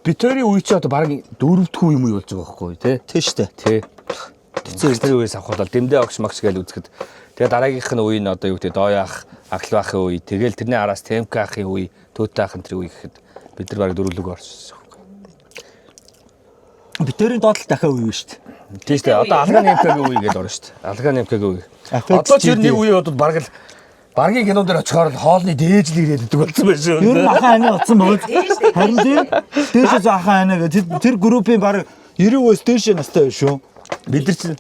битүүрийн үе чи одоо баг дөрөвдүгээр юм уу болж байгаа байхгүй те. Тий штэ. Тий. Тэцээ тэр үеэс авахудаа дэмдээ огш магш гэж үзэхэд тэгээ дараагийнх нь үе нь одоо юу гэдэг дооё ах агл бахын үе тэгэл тэрний араас темк ахын үе төөтэй ахын тэр үе гэхэд бид нар баг дөрвөлөг орсон байхгүй. Битэрийн доотлол дахиад үе шүү дээ. Тийм шүү дээ. Одоо алгаа немкагийн үе гэж орно шүү дээ. Алгаа немкагийн үе. Одоо ч нэг үе бодвол баг л багийн кинон дээр очихоор л хоолны дээжл ирээд идэг болсон байх шүү. Ер нь ахаа ани утсан бөгөөд харин тийм дээшээс ахаа ани гэдэг тэр группийн баг 90-өөс дээш настай байх шүү. Бид нар чинь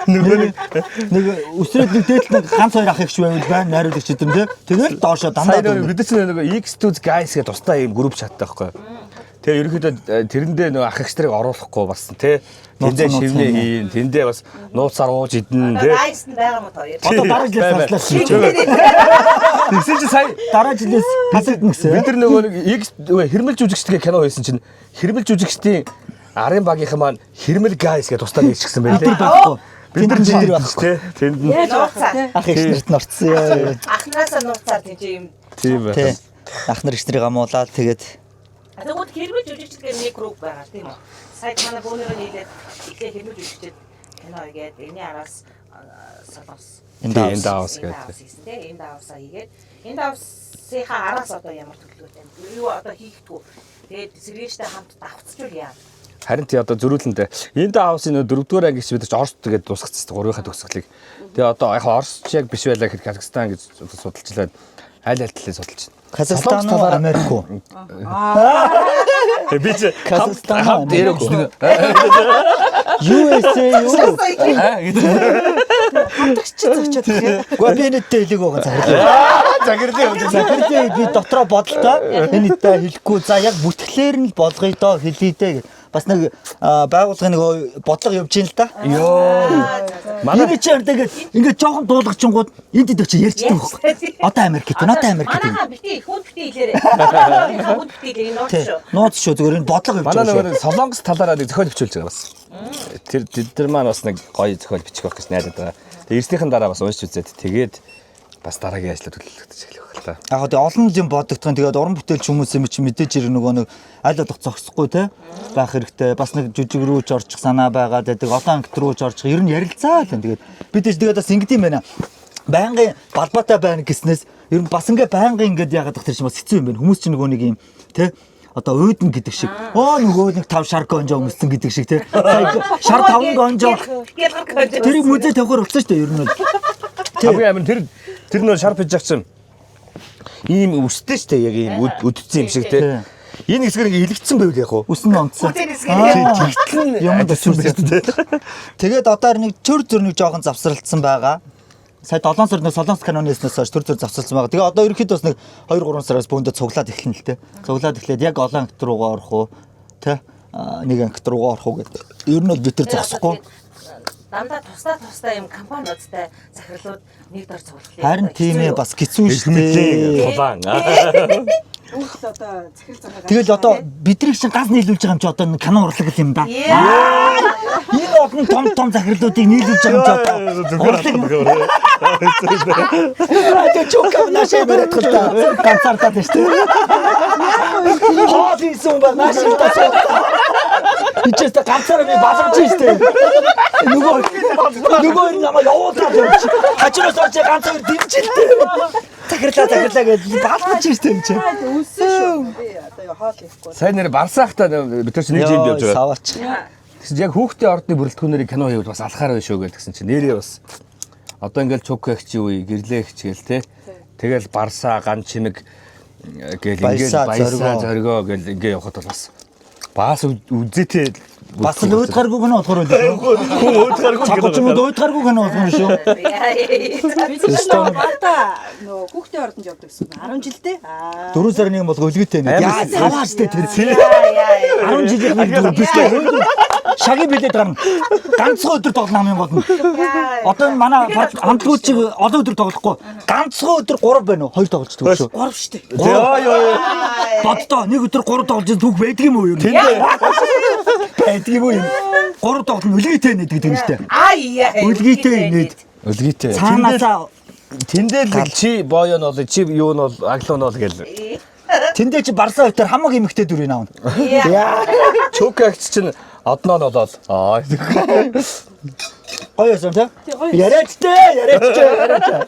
нэг өсрээд нэг дээдл нэг ганц хоёр ах ихч байвал байна найруулагч эдэн тийм. Тэгэл доошоо дандаа бид нар чинь нэг X2 guys гэдэг тустай юм групп чаттай байхгүй. Тэгээ ерөнхийдөө тэрэндээ нэг ах ихч нарыг оруулахгүй бас тий. Тэндээ шивнээ хийн, тэндээ бас нууцаар ууж идэн тий. Гайс нь байгаа мó хоёр. одоо дараа жилээс хаслаа шүү. Тэгсэн чинь сая Дараа жилээс хасагдна гэсэн. бид нар нөгөө нэг X хэрмэл жүжигчдгээ кино хийсэн чинь хэрмэл жүжигчдийн арын багийнхан маань хэрмэл guys гэдэг тусдаа нэрчгсэн байлээ. Бид нар жинэр байхгүй тий. Тэнд нь Яаж нууцаа. ах ихч нарт норцсон ёо. Ахнаасаа нууцаар тийж юм. тийм Тий. байна. Ах нар ихч нарыг амуулаад тэгээд Тэгвэл хэрвээ жүжигчдгээр нэг групп байгаа тийм үү? Сая манай бөөнөрөө нийлээд ихээ хэрвээ жүжигчд кино хийгээд энэ араас солонгос Энэ даус гэдэг. энэ даусаа хийгээд энэ даусынхаа араас одоо ямар төлөвлөгөөтэй юу одоо хийхдгүү. Тэгээд сэргээжтэй хамт давцчихвал яа. Харин тий одоо зөрүүлэндээ энэ даавсын нөө 4-р анги гэж бид ч Оросд тэгээд дуусгацсан 3-ийнхаа төгсгөлийг. Тэгээ одоо яг Оросч яг биш байлаа гэхэд Казахстан гэж судалчлаад аль талыг судалж байна. Казахстан уу Америк уу? Би ч Казахстан хамт дээр өгсөн. USA юу? Гэхдээ би нэгтэй хэлээг байгаа цаглаа. Загирлын юм. Захирлын би дотроо бодолтой энэ та хэлэхгүй за яг бүтгэлээр нь болгоё доо хэлээ дээ гэж. Бас нэг байгууллагын нэг бодлого явж ийн л да. Йоо. Манай чи тэгээд ингээд жоохон дуулгачингууд энд дэвч ярьчдаг байхгүй. Одоо Америк гэдэг. Одоо Америк гэдэг. Манайхаа бити хүнд бити хэлээрээ. Хүнд бити энэ нууц шүү. Нууц шүү зүгээр энэ бодлого явж Манай байгаа. нөгөө Солонгос талаараа нэг зохиол бичүүлж байгаа бас. Тэр маань бас нэг гоё зохиол бичих байх гэж найдаад байгаа. Тэгээ эрснийхэн дараа бас уншиж үзээд тэгээд бас дараагийн ажлууд төлөвлөгдөж эхлэх байх л та. Яг одоо олон юм бодогдох. Тэгээд уран бүтээлч хүмүүс юм чи мэдээж ирэх нөгөө нэг аль болох зогсохгүй те байх хэрэгтэй. Бас нэг жүжиг рүү ч орчих санаа байгаа. Тэгээд олон ангит руу ч орчих. Ер нь ярилцаа л энэ. Тэгээд бид тэгээд бас ингэдэм юм байна. Байнгын балбаатай байна гэснээс ер нь бас ингээ байнгын ингээд яагаад тэр чинь бас хэцүү юм байна. Хүмүүс чинь нөгөө нэг юм те одоо уйдэн гэдэг шиг. Нөгөө нэг 5 шар гонжоо өмссөн гэдэг шиг те. Шар 5 гонжоо. Тэрийг музей тавихаар болсон шүү дээ ер нь бол. Хамгийн амин тэр нөө шар пижак чинь ийм өстэй шүү дээ яг ийм өдцсөн юм шиг те. Энэ хэсгээр ингээ хилэгдсэн байвал яг уу. Үсэн онцсон. Тэгтэл Юм дэвшүүлсэн. Тэгээд одоо нэг төр нэг жоохон завсралтсан байгаа. Сая 7 сард нэг Солонгос канонеснаас хойш төр завсралсан байгаа. Тэгээ одоо ерөөхдөө бас нэг 2-3 сараас бөөндө цуглаад эхэлнэ л те. Цуглаад эхлээд яг олон ангит руугаа орох уу те нэг ангит руугаа орох уу гэдэг. Ер нь бол бид тэр зогсохгүй. дандаа тусдаа юм компаниудтай захирлууд нэг дор цуглах. Харин тийм ээ бас хэцүү шүү дээ. Тулаан. Үйл одоо захирал цагаагаар. Тэгэл одоо бидрийг чинь газ нийлүүлж байгаа юм чи одоо нэг кино урлаг юм да. Энэ олон том захирлуудыг нийлүүлж байгаа юм чи одоо урлаг. Радио чокав нашаа бариад та ганцаардаа тийм шүү дээ. Хоол хийсэн ба нашаа тасаа. Ичээс та ганцаараа би балгаж шүү дээ. Нөгөө намайг явуулаад явчих. Хажуунаас орж ганцаар дэмжилтэй. Захирлаа гэж балгаж шүү дээ юм чи. Үлсэн шүү. Би одоо хоол хийхгүй. Сайн нэр барсаахтаа бид нар чинь нэг юм явж байгаа. Саваач. Тэгсэн яг хүүхдийн ордны бүрэлдэхүүнээр кино хийвэл бас алхаар байх шүү гэсэн чинь нэрээ бас одоо ингээл чукэгч үе гэрлээгч гээл те. Тэгэл барсаа ган чимэг гээл ингээл баясаа зоргоо гээл ингээ явахад бол бас үзээтэй Бас л өөдгааргүй кино болохоор үү? хүн өөдгааргүй Цаг ч юм уу өөдгааргүй кино болохоор шүү. Нөгөө хүүхдийн ордонд явдаг гэсэн 10 жилдээ. 4 сарын нэг бол өлгөөтэй нэ. Яа савааш дээ тэр. 10 жилийн өмнө бишээ. Шаги билет гарна. Ганцхан өдөр тоглоно хамгийн гол нь. Одоо манай хамтлагууд чиг олон өдөр тоглохгүй. Ганцхан өдөр 3 байна уу? 2 тоглож төгөө шүү. 3 шүү дээ. Яа. Боддоо нэг өдөр 3 тоглож түүх байдаг юм уу юу? Байдаг юм уу юм? 3 тоглоно өлгөөтэй нэ гэдэг юм шүү дээ. Өлгөөтэй нэ. Өлгийтэй. Цаанаасаа Тэндэл чи боё нь бол чи юу нь бол аглуу нь бол гээл. тэндээ чи барсаа өтер хамаг эмхтэй дүрийг аавна. Чукэгч чинь одноо нь болоод Гоё юм те. Яриач.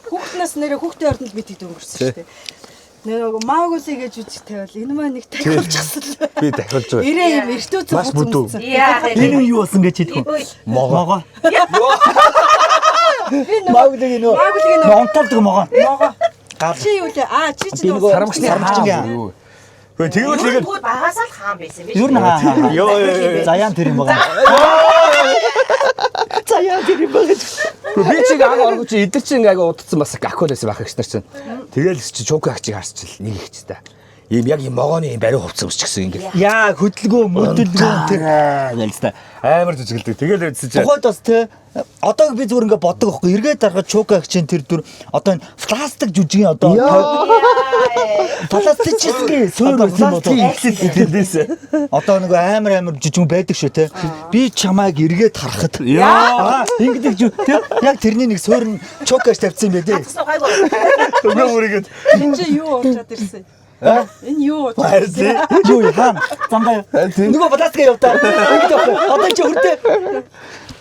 Хүүхднээс нэрээ хүүхдийн ордонд бид хэд өнгөрсөн шүү дээ. Нөгөө Маугуси гэж үжигтэй бол энэ маань нэг тахиулчихсан л. би дахиулж байгаа. Ирээ юм эртөө Маш бүдүү. зүгцсэн. Энэ нь юу болсон гэж хэлэх вэ? Могоо. Мауглиг нөө. Монталдаг могоо. Чи юу лээ? Чи ч нөгөө Сармагчны Сармагчны. Хөөе тэгвэл тэгээд багасаа л хаан байсан биш. Юу наа. ёо Заяан тэр юм байгаа. Заяан тэр юм байгаа. би чиг аг оргоч эдэр чинь аг удацсан бас акулээс байх гэж нар чинь. Тэгэл чи чукэгчийг харсчил нэг ихчтэй. Ийм яг юм могооны юм бариу хувцас өсчихсэн ингэ. Яа хөдөлгөө мөдөлгөө тэр Гэлтэй амар зүгэлдэг. Тэгэл үдсэж. тухайд бас те одоо би зүгээр ингээ боддог байхгүй эргээд дарахад чукагчийн тэр дүр одоо энэ пластик жүжигийн одоо пластический суур юм одоо Тэндээс. одоо нэг амар жүжиг байдаг шүү те би чамайг эргээд харахад ингэдэг те яг тэрний нэг суур нь чукагч тавьсан юм бэ те Өгөө үргээд. энэ чи юу уучаад ирсэн? Энэ юу уучаад ирсэн? юу хаана замбай нөгөө пластик явтаа ингэдэг байхгүй одоо чи хүрдээ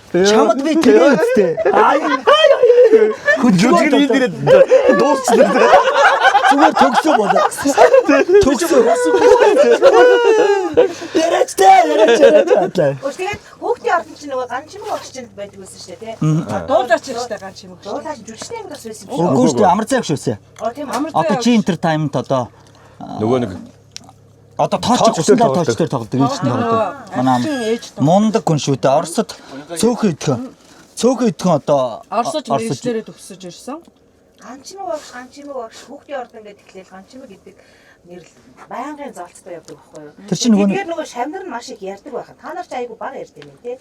чамд би тэр үстэй Жүжиг нь идэрээ дуусчихлаа. зүгээр төгсөө болоо төгсөө яриач. Тэгээд хүүхдийн ордон чинь нөгөө ганчмаг багш чинь байдаг байсан шүү дээ тий. Дуулаач шүү дээ ганч юм. Дуулаач жүжигчтэй ангиас байсан юм. Үгүй шүү дээ амар цай агш үсэ Тийм одоо чи entertainment одоо Нөгөө нэг одоо тооч усан тооч дээр тоглодог юм чинь тоглодог. Манай мундаг хүн шүү дээ. Оросд цөөхөн идэх одоо Орсож мэрэгчлэрээ төгсөж ирсэн. ганчмаг багш хүүхдийн ордон гэдэг тэгэхээр ганчмаг гэдэг нэр байнгын залцтай явдаг байхгүй юу? Тэр чинь нөгөө Тэгэхээр нөгөө шамнар нь маш их ярьдаг байхад та нар ч айгу бага ярьдаг юм тий.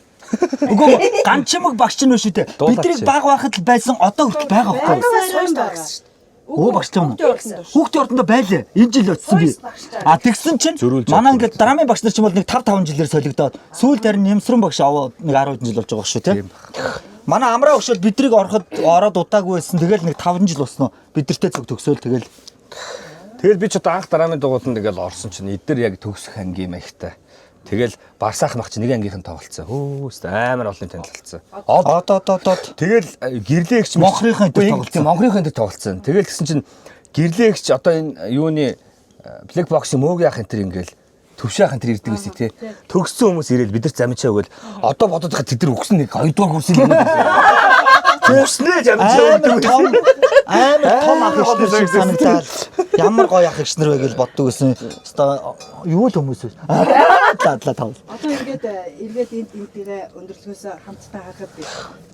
үгүй ганчмаг багш нь шүү дээ. Бидний баг байхад л байсан одоо хүртэл байгаа байхгүй. Сойс багш. Өө багш юм. Хүүхдийн ордонд. Хүүхдийн ордондоо байлаа. Энэ жил очсон би. А тэгсэн чинь манай ингээд драмын багш нар ч юм бол нэг 5 жилээр солигдоод сүүлд харин нэмсрэн багш аваа нэг 10 жил болж байгаа шүү тийм. Манай амраа багш бол бидрийг ороод удаагүй байсан. Тэгэл нэг 5 жил босноо. Бидэртэй цог төгсөөл тэгэл. тэгэл би ч одоо анх драмын дугуйланд ингээл орсон чинь эдгээр яг төгсөх ангийн маягтай. Тэгэл барсаах мах чи нэг ангийнхан тоглолцсон. Хөөс амар олон танилцсан. Одоо Тэгэл гэрлээгч Монхрынхын дээр тоглолцсон. Монхрынхын дээр тоглолцсон. Тэгэл гэсэн чинь гэрлээгч одоо энэ юуны black box-ийн мөөгийн ахын тэр ингээл төвшөөхөн тэр ирдэг гэсэн тий. Төгссөн хүмүүс ирээл бид нар замчаа өгөөл одоо бодоод байхад тэд нар өгсөн нэг 2 дугаар курсын юм байна. Төгснөө замчаа өгдөг. амар том ах ихнэр шиг санагдаад ямар гоё ах ихнэр вэ гэж боддог гэсэн. Оо юу л хүмүүс вэ? Дадлаа тав. Одоо ингээд эргээд энд дээрээ өндөрлөхөөс хамтдаа харахад би.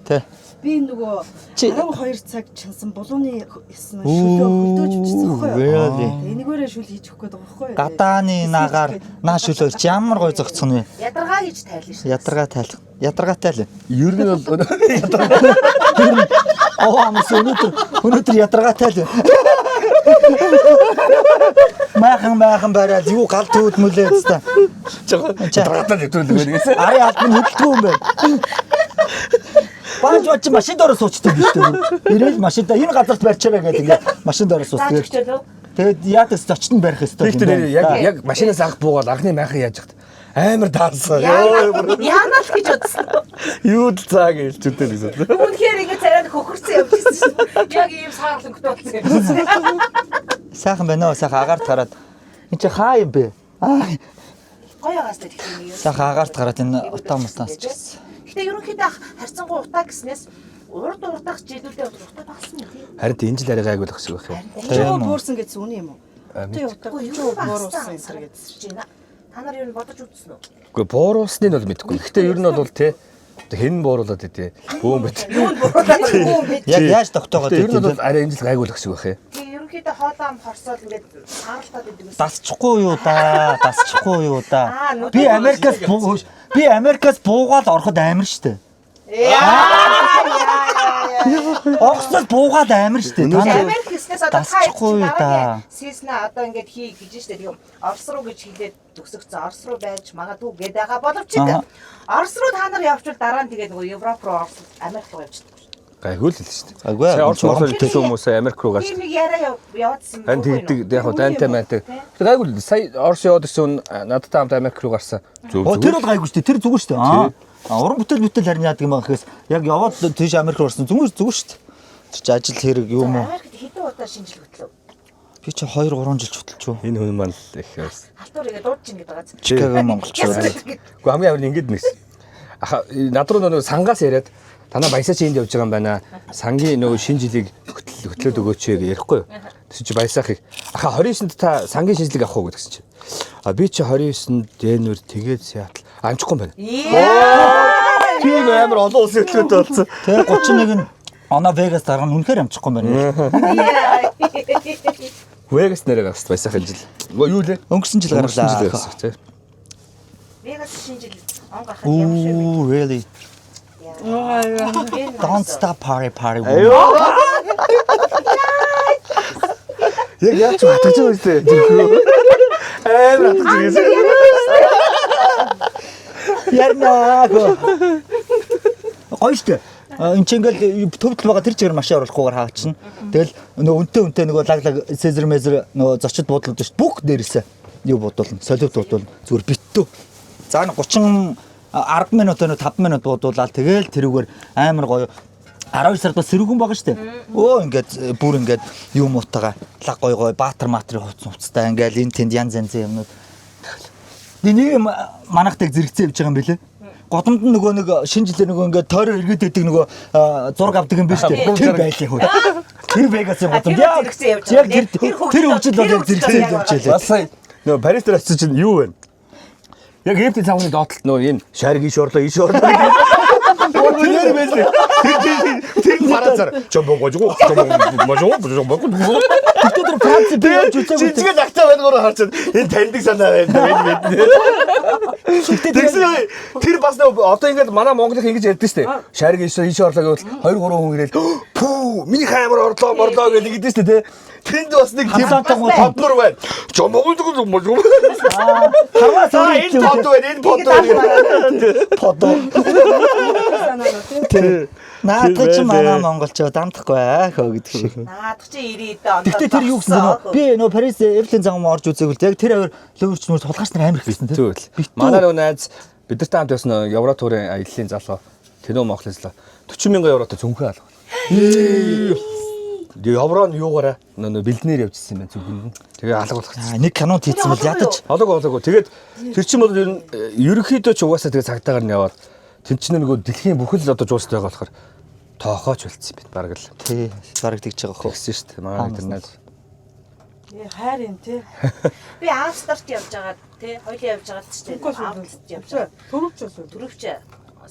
Тэ. Би нөгөө 12 цаг чансан булууны ясна шүлөө хөлдөөж үжсэн байхгүй юу? Энэгээрээ шүл хийж өгөх гээд байгаа байхгүй юу? Гадааны нагаар наа шүлөөлч ямар гоё зогцсон вэ? Ядаргаа гэж тайлна шүү. Ядаргаа тайлах. ядаргаатай л. Ер нь бол Амс өнөөдөр ядаргаатай л. Махан бараад юу гал төвд мүлээ хэвээр. ядаргаатай нэвтрүүлэг байна гэсэн. Ари албан хөдөлгөө юм байна. Бааж бач машин дээрээ суучдаг биш үү? Ирээл машинда энэ газарт барьчаарай гэдэг ингээд машин дээрээ суучдаг. Тэгээд яадас зочд нь барих ёстой. Тэр яг машинаас анх буугаад анхны майхан яаж яхад амар даалсан. Яанаас гэж бодсон. Юу л цаа гэж үдэл гэсэн. Үнэхээр ингэ царайд хөхөрсөн явчихсан шүү. Яг ийм саарлангт болсон юм. Сайхан байна уу? Сайхан агаарт гараад. Энд чи хаа юм бэ? Гоё агаас тэгэх юм юу? Сайхан агаарт гараад энэ утаа муснаас ч гэсэн. Гэтэ ерөнхийдөө харьцангуй утаа гэснээс урд урдах жилүүдээ утаа багсан юм тийм. Харин энэ жил арай гайгүй л ахшиг байх юм. Чөө буурсан гэж үний юм уу? Тэ утаа Юу чөө буурсан энэ гэж. байна. Та нар юу бодож үзсэн үү? Гэхдээ бууруулсныг нь бол мэдэхгүй. Гэхдээ ер нь бол те хэн бууруулад идэв. Бөөм бит. Юу бодлоо. Яг яаж тогтоогоод Ер нь бол байдгийг арай энэ жил гайгүй л ахшиг байх юм. Тэгээ ерөнхийдөө хоолоом хорсоод ингээд сааралтаад идэг гэсэн. дасчихгүй юу да? Дасчихгүй юу да? Аа, Би Америкаас буугаад ороход амар штэ. Огсол буугаад амар штэ. Та нар Америк гэснээс одоо та дасчихгүй юу да? сиснаа одоо ингээд хий гэж штэ тийм Орос руу гэж хэлээд төгсөгцөн Орос руу байж магадгүй гээд байгаа боловч Орос руу та нар явчихвал дараа нь тэгээд нөгөө Европ руу Орос Америк руу явчихдаг. Гайгүй л шүү дээ. Агүй Орос хэлсэн хүмүүс Америк руу гаш. Тийм нэг яриа яваадсан юм. Хан тэгдэг яг хоо дантай маяг. Гайгүй л сая Орос яваад ирсэн надтай хамт Америк руу гарсан. Тэр бол гайгүй штэ. Тэр зүгээр штэ. Уран бүтээл харин яадаг юм аа гэхээс яг яваад тийш Америк руу орсон зүгээр штэ. Тэр чи ажил хэрэг юм уу? Америкт хэдэн удаа шинжил хөтлөв. Би чи 2-3 жил хөтлөж Энэ хүн маань л их байсан. Халтуур игээд дуудаж ингэж байгаа. Чикаго монголчууд. Гэхдээ хамгийн амар ингэж нэгсэн. Аха над руу нөгөө сангаас яриад танаа баясаа чи энд явж байгаа юм байна. Сангийн нөгөө шинэ жилийг хөтлөөд өгөөч гэж ярихгүй юу? Тэс чи баясаахыг аха 29-нд та сангийн шинжилгээ авах уу гэдгсэн чи. Би чи 29-нд Денвер тэгээд Сиэтл амжихгүй юм байна. Тийм амар олон улсын хөтлөөд болсон. Тэгээ 31 нь оноо Вегас дарга нь үнэхээр амжихгүй юм байна. Вегас нэрээ гарсан баясаахын жил. Юу лээ? Өнгөрсөн жил гарлаа. Вегас шинжил он гарахад ямар шиг вэ? Ooh, really? Don't stop party. Яг хатаж байгаа үстэй. Амар хатаж байгаа. Ярнаа. Гоё штэ. Энд чинь ингээл төвдөл байгаа тэр чигээр машин оруулахгүйгээр хаагачна. Тэгэл нөгөө үнтэй нөгөө лаглаг Цезар Мезер нөгөө зочид буудлууд шүү. Бүх дээрээсээ юу буудуулна. Солиод буудуулна. Зүгээр биттүү. За 30 10 минут өнө 5 минут буудуулаад тэгэл тэрүүгээр амар гоё 12 сард бас сэрүүхэн байгаа штэ. Ингээд бүр ингээд юм уутаага лаг гоё баатар матрын хувцтай ингээл энэ тэнд янз янзын юмнууд. Нэг манахтайг зэрэгцээ явж байгаа юм билэ. Годомд нөгөө нэг шинэ жилээр нөгөө ингээд тойроо эргээд идэг нөгөө зураг авдаг юм биш үү? Тэр байлаа хөө. Тэр Вегасын годомд яг тэр хөвжил бол яг зэрэгцээ явж байлаа. Бас сая нөгөө Парис дээр очиж чинь юу вэ? Яг Эфтийн цааны доотлолт нөгөө энэ шариг иш орлоо. Тэр байлээ. Тэр паразар. Жомбогожгүй. Тэр Франц би явж үзээгүй. Жижигэл агтаа байдгаар харж энэ таньдаг санаа байна. Тэр бас одоо ингээд манай Монголын ингэж ярьдаг шүү дээ. Шариг иш орлоо гэвэл 2 3 хүн ирэл пүү миний хаймар орлоо гэж ингэдэж шүү дээ. Тэнд бас нэг тийм тоднор байна. Жомбогожгүй. Харваа сар Энэ подо. Наадах чи манай монголчууд амтахгүй хөө гэдэг шиг. Наадах чи 90 дэ. Гэтэ тэр юу гэсэн бэ? Би нөө Парис Эфлийн загам орж үзээгэл яг тэр хоёр лөвөрчнүүд тулгаарч нар амар их байсан тийм. Манай нөгөө найз бидэртэй хамт байсан Евротурын аяллаа залуу Тэнөө Монголын 40 мянган евротой цүнхээ алга. Евро нь юугаараа нөө бэлднээр явжсэн юм байна зүгэн. Тэгээ алга болгочихсон. Нэг канон хийцэн бол ядаж. Олоогүй. Тэгээд тэр чинь бол ерөнхийдөө ч угаасаа тэгээ цагтаагаар нь яваад тэр чинь нөгөө дэлхийн бүхэл одоо жуустай байгаа болохоор тоохооч болцсон юм байна. Бараг л. Тий, бараг тэгж байгаа хөө. Тэгсэн шүү дээ. Манай тэр найз. Хайр юм тий. Би Амстерт явж байгаа тий. Хоёлын явж байгаа ч тийм Амстерт явж байгаа. Төрөвч Төрөвч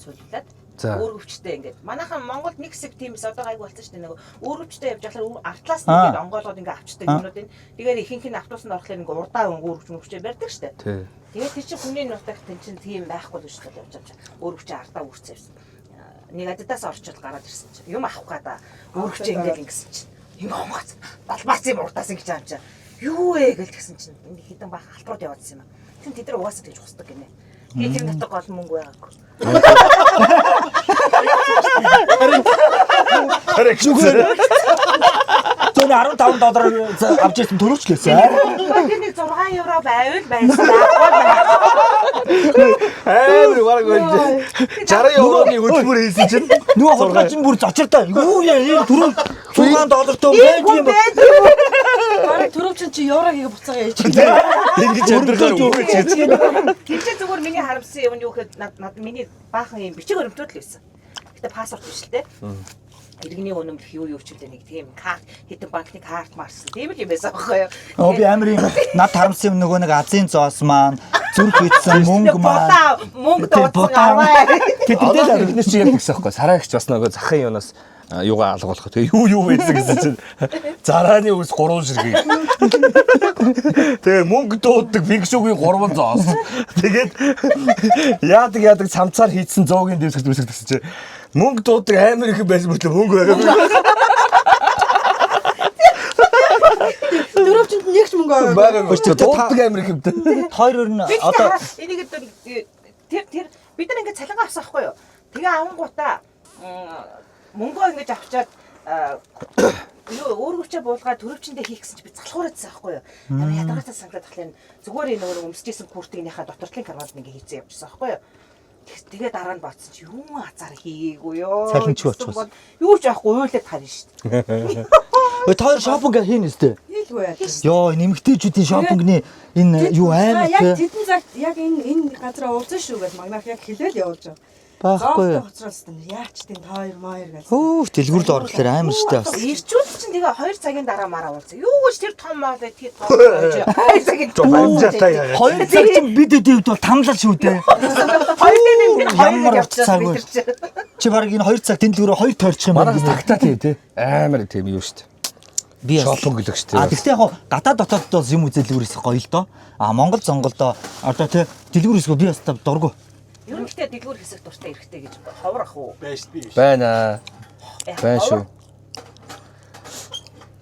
суулгаад За. Өөрөвчтэй ингээд. Манайхан Монголд нэг хэсэг тийм эс одоо гайгүй болсон шүү дээ. Нөгөө өөрөвчтэй явж байхлаар артлаас нь ингээд онгоолгоод ингээд авчдаг юмнуудын. Тэгээд ихэнх нь автобусанд орохдоо ингээд урдаа өөрөвчтэй барьдаг шүү дээ. Тий. Тэгээд тэр чинь хүний нутагт чинь тийм байхгүй л шүү дээ явж авч. Өөрөвчөө ардаа үрцээ явсан. Нэг адидаас орчод гараад ирсэн чинь юм авах гада өөрөвчөө ингээд ингэсэн чинь. Ингээ хонгоц. Далбаац юм урдаас ингэж аав чинь. Юу вэ гэж тэгсэн чинь энэ хитэн бах алтрууд яваадсан юм аа. Тэгсэн тэд нар угаасаа тэгж хусдаг гинэ. Тэгээд тэр дотор гол мөнгө байгаагүй. Харин зүгээр. Зөвхөн $15 авч ирсэн төрөвч лээсээ. Тэр нэг 6 евро байвал байсан. Бараг 60 евроны хөтөлбөр хийсэн чинь Нөгөө хулгай чинь бүр зочиртай. Юу яа энэ түрүү $6 байдаг юм. Бараг төрөвчин чи еврогийг буцаага ялж байна. ингэж амьдрахаар үгүй ч гэж. Тэр чинь зүгээр миний харамсан юм юу гэхэд над миний баахан юм бичиг баримтууд л байсан. Гэтэ паспорт биш л те. Иргэний үнэмлэх юу ч үлээ нэг тийм карт хэдэн банкны карт марсан. Тийм л юм байсан аахгүй юу? Би амирын над харамсан юм нөгөө нэг Азийн зоос маань зүрх хийсэн мөнгө маань мөнгө дуудсан аваа. Одоо биднес чи яг гэсэн байхгүй. Сараагч бас нөгөө захын юунаас юугаа алгуулах. Тэгээ юу байсан гэсэн чинь зарааны үс 3 ширхий. Тэгээ мөнгө дууддаг бигшүүгийн 300. Тэгээд яадаг цамцаар хийцэн 100-ийн дэвсгэж гэсэн чинь мөнгө дууддаг амар их байсан мөртлөө мөнгө байгаа. Төрөвчөнд нэгч мөнгө Бага дууддаг амар их юм. хоёр нь одоо энийг тэр бид нар ингээд цалингаа авсан байхгүй юу? Тэгээ авангуудаа мөнгөө ингэж авчаад юу өөргөвчөө буулгаад төрөвчөндөө хийх гэсэн чи би залхуураадсан байхгүй юу? Амар ядаргаатай санагдаад тахлаа зүгээр энэ нөгөө өмсөжсэн күртгийнхаа доктортлын карманд ингээ хийцэн явчихсан байхгүй юу? Тэгээ дараа нь бацсан чи юу азар хийгээгүй ёо. Цалин ч очихсон. Юу ч авахгүй уйлаад харна шүү дээ. хоёр шопинг хийн өстэй. хийлгүй. Йоо нэмэгтэйчүүдийн шопингны энэ юу амар Яг те. тэдэн цагт яг энэ газараа уулзсан шүү гэж магнах яг хэлээл явуулж байгаа. Баахгүй. Хоцролстой яач тийм тойр маяр гэж. Хөө дэлгүүрд орлохлоор амар штэ бас. Ирчүүд чинь тэгээ 2 цагийн дараа мараа уулзсан. Юу гэж тэр том маа тэр том 2 цагийн Амжаатай яа. 2 цаг чинь бид дэвд бол тамлал шүү дээ. 2 нэг Ямар явчихсан цаг бид нар чинь. Чи баг энэ 2 цаг тэнэлгүүрээ 2 тойрчих юм Манайс тагтаа тийм те. Амар тийм юу штэ. Би Шопинг гэдэг штэ. Гэхдээ яг гадаад дотоодд бас юм үзэлгүүрээс гоё л доо. Монгол зонголдоо одоо те дэлгүүрээс би бас дургу. Ерөнхийдөө дэлгүүр хэсэг дуртай эрэхтэй гэж ховор ах уу? Байна. Байна шүү.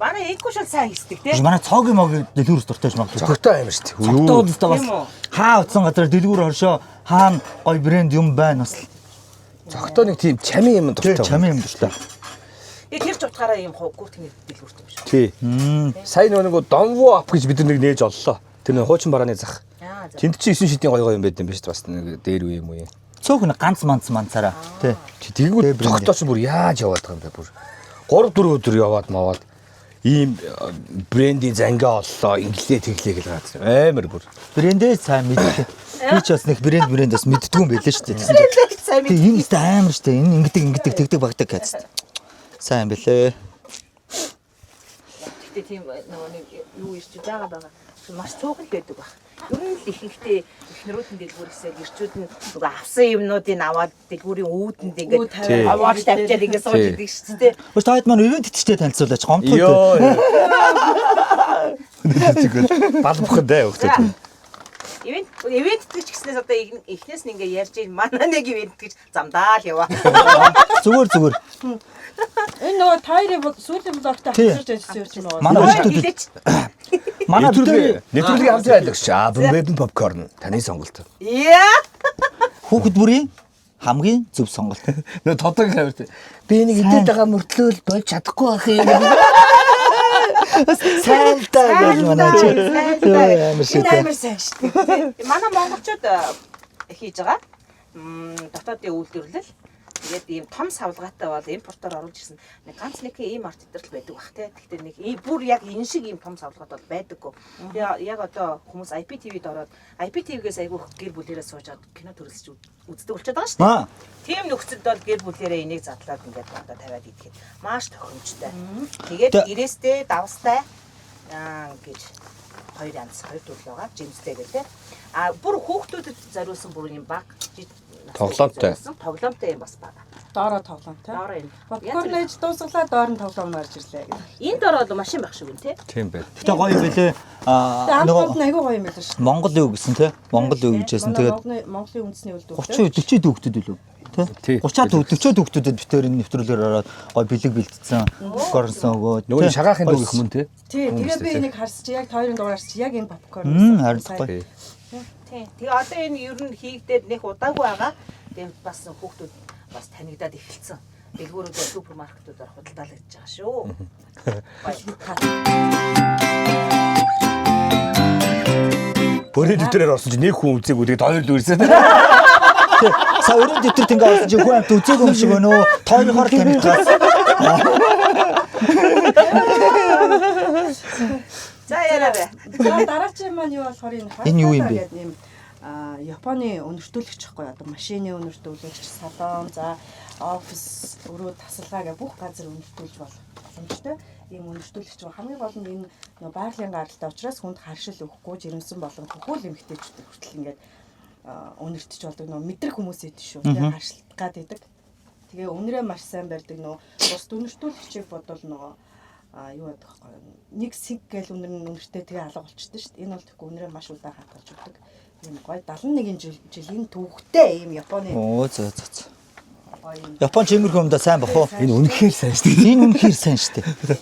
Манай ээдгүй шал сайн хийсдэг те. Манай цоогийн мог дэлгүүрээс дуртай юм байна. Цогтой амар штэ. Цогтоод бас Тийм үү? хаа утсан газар дэлгүүр оршоо хаана гоё брэнд юм байна бас. Цогтой нэг тийм чамин юм дуртай. Чамын юм дуртай. Тэр ч утгаараа юм гүртний дэлгүүртэй биш. Тий. Сайн нөгөө Donwo app гэж бид нэг нээж оллоо. Тэр нэг хуучин барааны зах. Аа за. Тэнд чи 9 шидийн гоё юм байд юм биш бас нэг дээр үе юм уу юм. Цөөхөн ганц манцаараа тий. Тэгвэл цогтой ч бүр яаж яваад байгаа юм бэ бүр. 3-4 өдөр яваад маваад ийм брендийн зангаа оллоо инглээ тэглээ гэж гацсан. Амар бүр. Брэндээ сайн мэдээ. Би ч бас нэг брэндээс мэддгүй юм байлээ шүү дээ. Тэгсэн чинь Сайн тий энэ ихтэй амар шүү дээ. Энэ ингэдэг тэгдэг багдаг гэсэн. Сайн байлээ. Гэтэ тийм нөгөө нэг юу ирчүүд байгаа. Маш цууган л байдаг баг. Ер нь л ихэнхдээ эхнэрүүдэн дэлгүүрээсээ ирчүүд нь нөгөө авсан юмнуудыг аваад дэлгүүрийн үүдэнд ингээд аваад тавьчаад ингээд сууж идэг шүү дээ. Өөс таад маань ивент ичтэй танилцуулаач гомдгүй. Йоо. Тэгвэл балбах дээ өгтөж. Ивент гэж гиснээс одоо эхнээс нь ингээ ярьж ийн манай нэг ивент гэж замдаа л яваа. Зүгээр. Энэ нөгөө тайрыг сүүлийн блогтой хавчирч ажилласан юм байна. Манай өчтөд Хилээч. манай өчтөд Нэвтрүүлгийн хамт байдаг ш. Web popcorn таны сонголт. Яа. хүүхэд бүрийн хамгийн зөв сонголт. Нөө тодог хавирт. Би нэг идээд байгаа мөртлөө л болж чадахгүй байх юм. Сайлтаа гэж манай чи. Амар шийдэ. Амар сайн шүү дээ. Манай монголчууд хийж байгаа. Дотоодын үйлдвэрлэл. Тэгээд ийм том савлгаатай бол импортоор оруулж ирсэн. Нэг ганц нэг ийм арт итерл байдаг бах те. Гэхдээ нэг бүр яг энэ шиг ийм том савлгаад бол байдаггүй. Яг одоо хүмүүс IPTV-д ороод IPTV-гээс айгүй гэр бүлээрээ суужаад кино төрөлсөж үздэг болчиход байгаа шүү дээ. Тийм нөхцөлд бол гэр бүлээрээ энийг задлаад ингээд одоо тавиад идэхэд маш тохиромжтой. Тэгээд ирээстэй давстай гэж хоёр янз хоёр төрөл байгаа. Жимстэй гэдэг. А бүр хүүхдүүдэд зориулсан бүр юм баг Тоглоомтой. Тоглоомтой юм бас байгаа. Доороо тоглоомтой. Доороо энэ. Попкорн ээж дуусглаа доор нь тоглоом орж ирлээ гэх. Энэ дороо бол машин байх шиг үн тий. Тийм байл. Гэтэ гоё юм бэлээ. Нөгөө айгүй гоё юм байлаа шүү. Монгол юу гэсэн те? Монгол юу гэжсэн. Тэгээд Монголын үндэсний үйл 30 40 хүүхдүүд үлээ. Тэ? 30-аад 40 хүүхдүүдэд битээр энэ нэвтрүүлгээр ороод гоё бэлэг бэлдсэн, попкорнсон өгөө. Нөгөө шагаахын дүү гэх мөн тий. Тий, тэгээ би энийг харсч яг тойрон дугаарч яг энэ попкорн. Харин гоё. Тий. Тэгээ одоо энэ ер нь хийгдээд нэх удаагүй байгаа. Тэгээ бас хүүхдүүд бас танигдаад эхэлсэн. Дэлгүүрүүдээр супермаркетуудаар худалдаалагдаж байгаа шүү. Бүрээ дэвтрээр орсон чи нэг хүн үзээгүй тэгээд хоёр л үрсэн. Са өрөө дэвтэрт ингээ орсон чи хүн амт үзээгүй юм шиг өнөө тооёхоор танигдаас. За яраарэ. За дараагийн маань юу болохоор Энэ юу юм бэ? гэдэг юм Японы өнөртүүлэгч байхгүй одоо машины өнөртүүлэгч, салон, за офис, өрөө тасалгаа гэх бүх газар өнөртүүлж боломжтой. Ийм өнөртүүлэгч хамгийн гол нь энэ байгалийн гаралтай учраас хүнд харшил өгөхгүй жирэмсэн болон хөхүүл эмгтээчүүд хүртэл ингээд өнөртөж болдог мэдрэг хүмүүс идэв шүү. Тэгээ харшилт гад идэг. Тэгээ өнөрөө маш сайн барьдаг бус өнөртүүлэгчийг бодвол юу гэдэг вэ? Нэг синк гэл өнөртэй тэгээ алга болчихдээ шүү дээ. Энэ бол тэгэхгүй өнөрөө маш удаан хатгалж өгдөг. Ийм гоё 71 жилийн түүхтэй ийм Японы. Оо зөө. Япон ч иймэрхүү юмдаа сайн бах уу? Энэ үнэхээр сайн шүү дээ. Энэ үнэхээр сайн шүү дээ.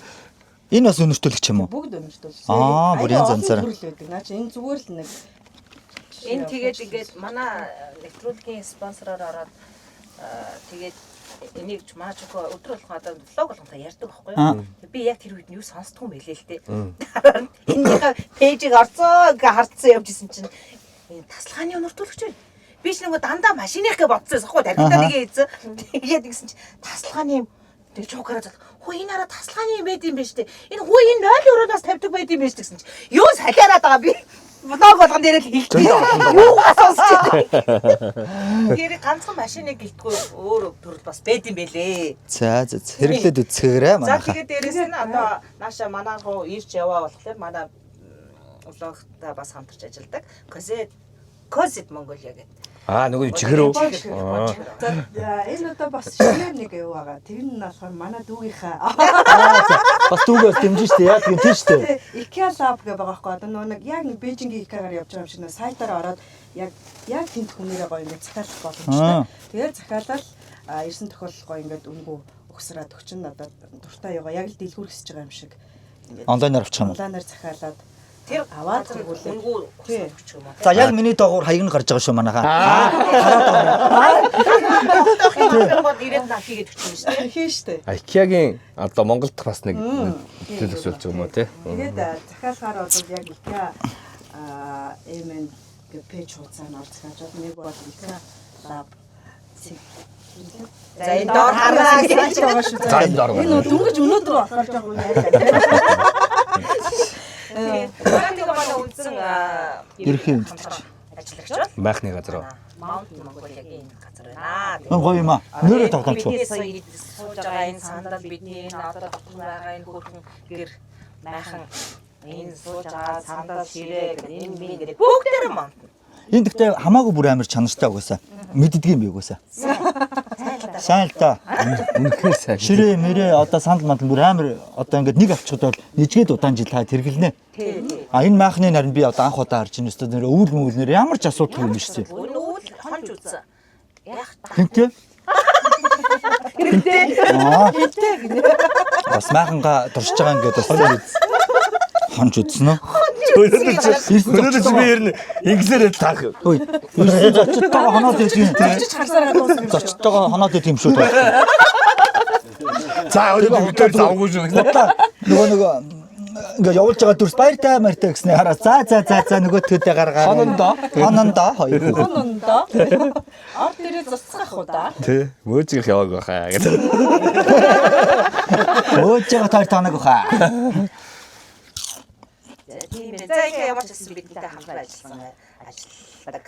Энэ бас өнөртүүлэгч юм уу? Бүгд өнөртүүлж. Бүр янз янзаар. Наа чи энэ зүгээр л нэг Энэ тэгээд ингээд манай нэвтрүүлгийн спонсороор ороод тэгээд энийг ч маш их өдөр болгоо одоо влог болгонтой ярьдаг байхгүй юу? Би яг тэр үед нь юу сонсдгүй юм байлээ л дээ. Энийхээ пэйжийг орцоо ингээ хардсан явж исэн чинь энэ таслаханы өнөртүүлэгч байна. Би ч нөгөө дандаа машиныхгээ бодсон байхгүй тархиндаа нэгээ ийзэн. Тэгээд гэсэн чинь таслаханы юм тэг чокороо зал. Хөө энэ араа таслаханы юм байд юм байна штэ. Энэ хөө энэ 0 евроноос тавьдаг байд юм байна штэ гэсэн чинь юу салиараад байгаа би. Влог болгон дээр л хэлчихсэн. Юугаа сонсч байна. Тэр ганцхан машиныг гэлтгүй өөр төрөл бас байд юм бэлээ. За хэрэглээд үзэхээрээ За манайха. тэгээд дээрээс нь одоо нааша манайх руу ирж яваа болохоор манай влогта бас хамтарч ажилладаг. Козит Монголиа гэдэг. Нөгөө чихрүү. За энэ одоо бас шинээр нэг юу байгаа. Тэр нь болохоор манай дүүгийнхаа Бас дүүгээс дэмжин штэ яа тийм штэ. IKEA Lab гэх байгаа байхгүй. Одоо нэг яг нэг Бээжингийн IKEA-гаар явж байгаа юм шиг сайтаар ороод яг тэнд хүнээрээ гоё ингээд захиалах боломжтой. Тэгээд захиалал ирсэн тохиолдол гоё ингээд өнгөө өгсраад өгчин одоо дуртай яваа яг л дэлгүүр хэсэж байгаа юм шиг. Онлайнаар авчих юм уу? Онлайнаар захиалаад Тэр аваад өнгөө өгвөл өгч юм уу? За яг миний доогуур хаяг нь гарч байгаа шүү манайхаа. Ирээд наа хийгээд өгч юм шүү дээ. хийн штэ. IKEA-гийн одоо Монголд бас нэг төлөвлөж байгаа юм уу те. Тэгээд захиалахаар бол яг IKEA эмэн гэ пэйж хуудасаар орж захиалж нэг бол IKEA Lab За энэ доор хараа гэж байгаа шүү. За энэ доор Энэ дөнгөж өнөөдөр болохоор жоохон яриа. тэгээд манай үндсэн Ерхий мэдчих. ажиллагч байна. Байхны газар. Mountain Mongolia-гийн энэ газар байна. Гоё юм аа. Нөрөө тоглоомч. Сууж байгаа энэ сандал бидний энэ одоо дотор байгаа энэ хөрхөн гэр майхан энэ сууж байгаа сандал ширээ гэдэг энэ би гэдэг бүгдээр Mountain. Энэ гэхдээ хамаагүй бүр амар чанартай угаасаа. Мэддэг юм би угаасаа. Сайн л та. Үнэхээр сайн. Ширээ мэрээ одоо сандал мандал бүр амар одоо ингээд нэг авчихад бол нэжгээд удаан жил хаа тэргэлнэ. Энэ маахны нарийн би одоо анх удаа харж байна. Өстө нэр өвөл мөвлнэр ямар ч асуудал юм биш үү. Өвөл хонж үзсэн. Яг Тэнтэй. хэрэгтэй. Бас мааханга дурсж байгаа ингээд бас хонж үзсэн үү? Өнөөдөр чи би ер нь инглисээр таах. Ой. Ерөөсөө зочид байгаа хоноод ирсэн. Харсараа дуусна. Зочид байгаа хоноод ирсэн юм шүү дээ. За өнөөдөр бид завгүй шүү. Нөгөө ингээ явуулж байгаа дүрс баяртай мартай гэснээр хараа. За нөгөө төдөө гаргаа. Хонондоо хоёр хүн. Хонондоо. Ор дээрээ зоцсах уу да. Тэ мөөжих яваагүй хаа гэдэг. Өөж байгаа таар танаг хаа. Тийм ээ. За их ямар ч гэсэн бидэнтэй хамтран ажилладаг.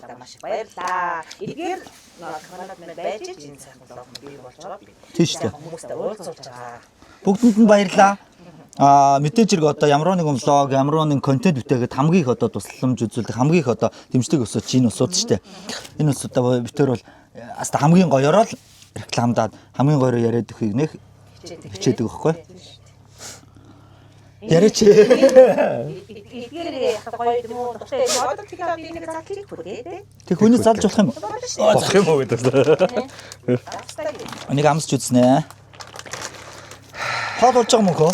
Одоо маш их баярлаа. Эдгээр камерад мэн байж энэ сайхан блог бий болж байгаа. Тийм шүү дээ. Хүмүүстэй уулзуулж байгаа. Бүгдэнд нь баярлаа. мэдээж хэрэг одоо ямар нэгэн влог, ямар нэгэн контент бүтээгээд хамгийн их одоо тусламж үзүүлдэг, хамгийн их одоо дэмждэг усуд чинь усуд шүү дээ. Энэ усудаа битээр бол хамгийн гоёроо л рекламдаад хамгийн гоёроо яриад өгөхийг нэх хичээдэг байхгүй. Яриач. Эдгээр яг гоё юм уу? Тэгтээ одоо тэгээд энийг залхийг хүрээ. Тэг хүний залж болох юм. Болох юм уу гэдэг. Энийг амсч үзнэ. Хол болж байгаа мөн хөө?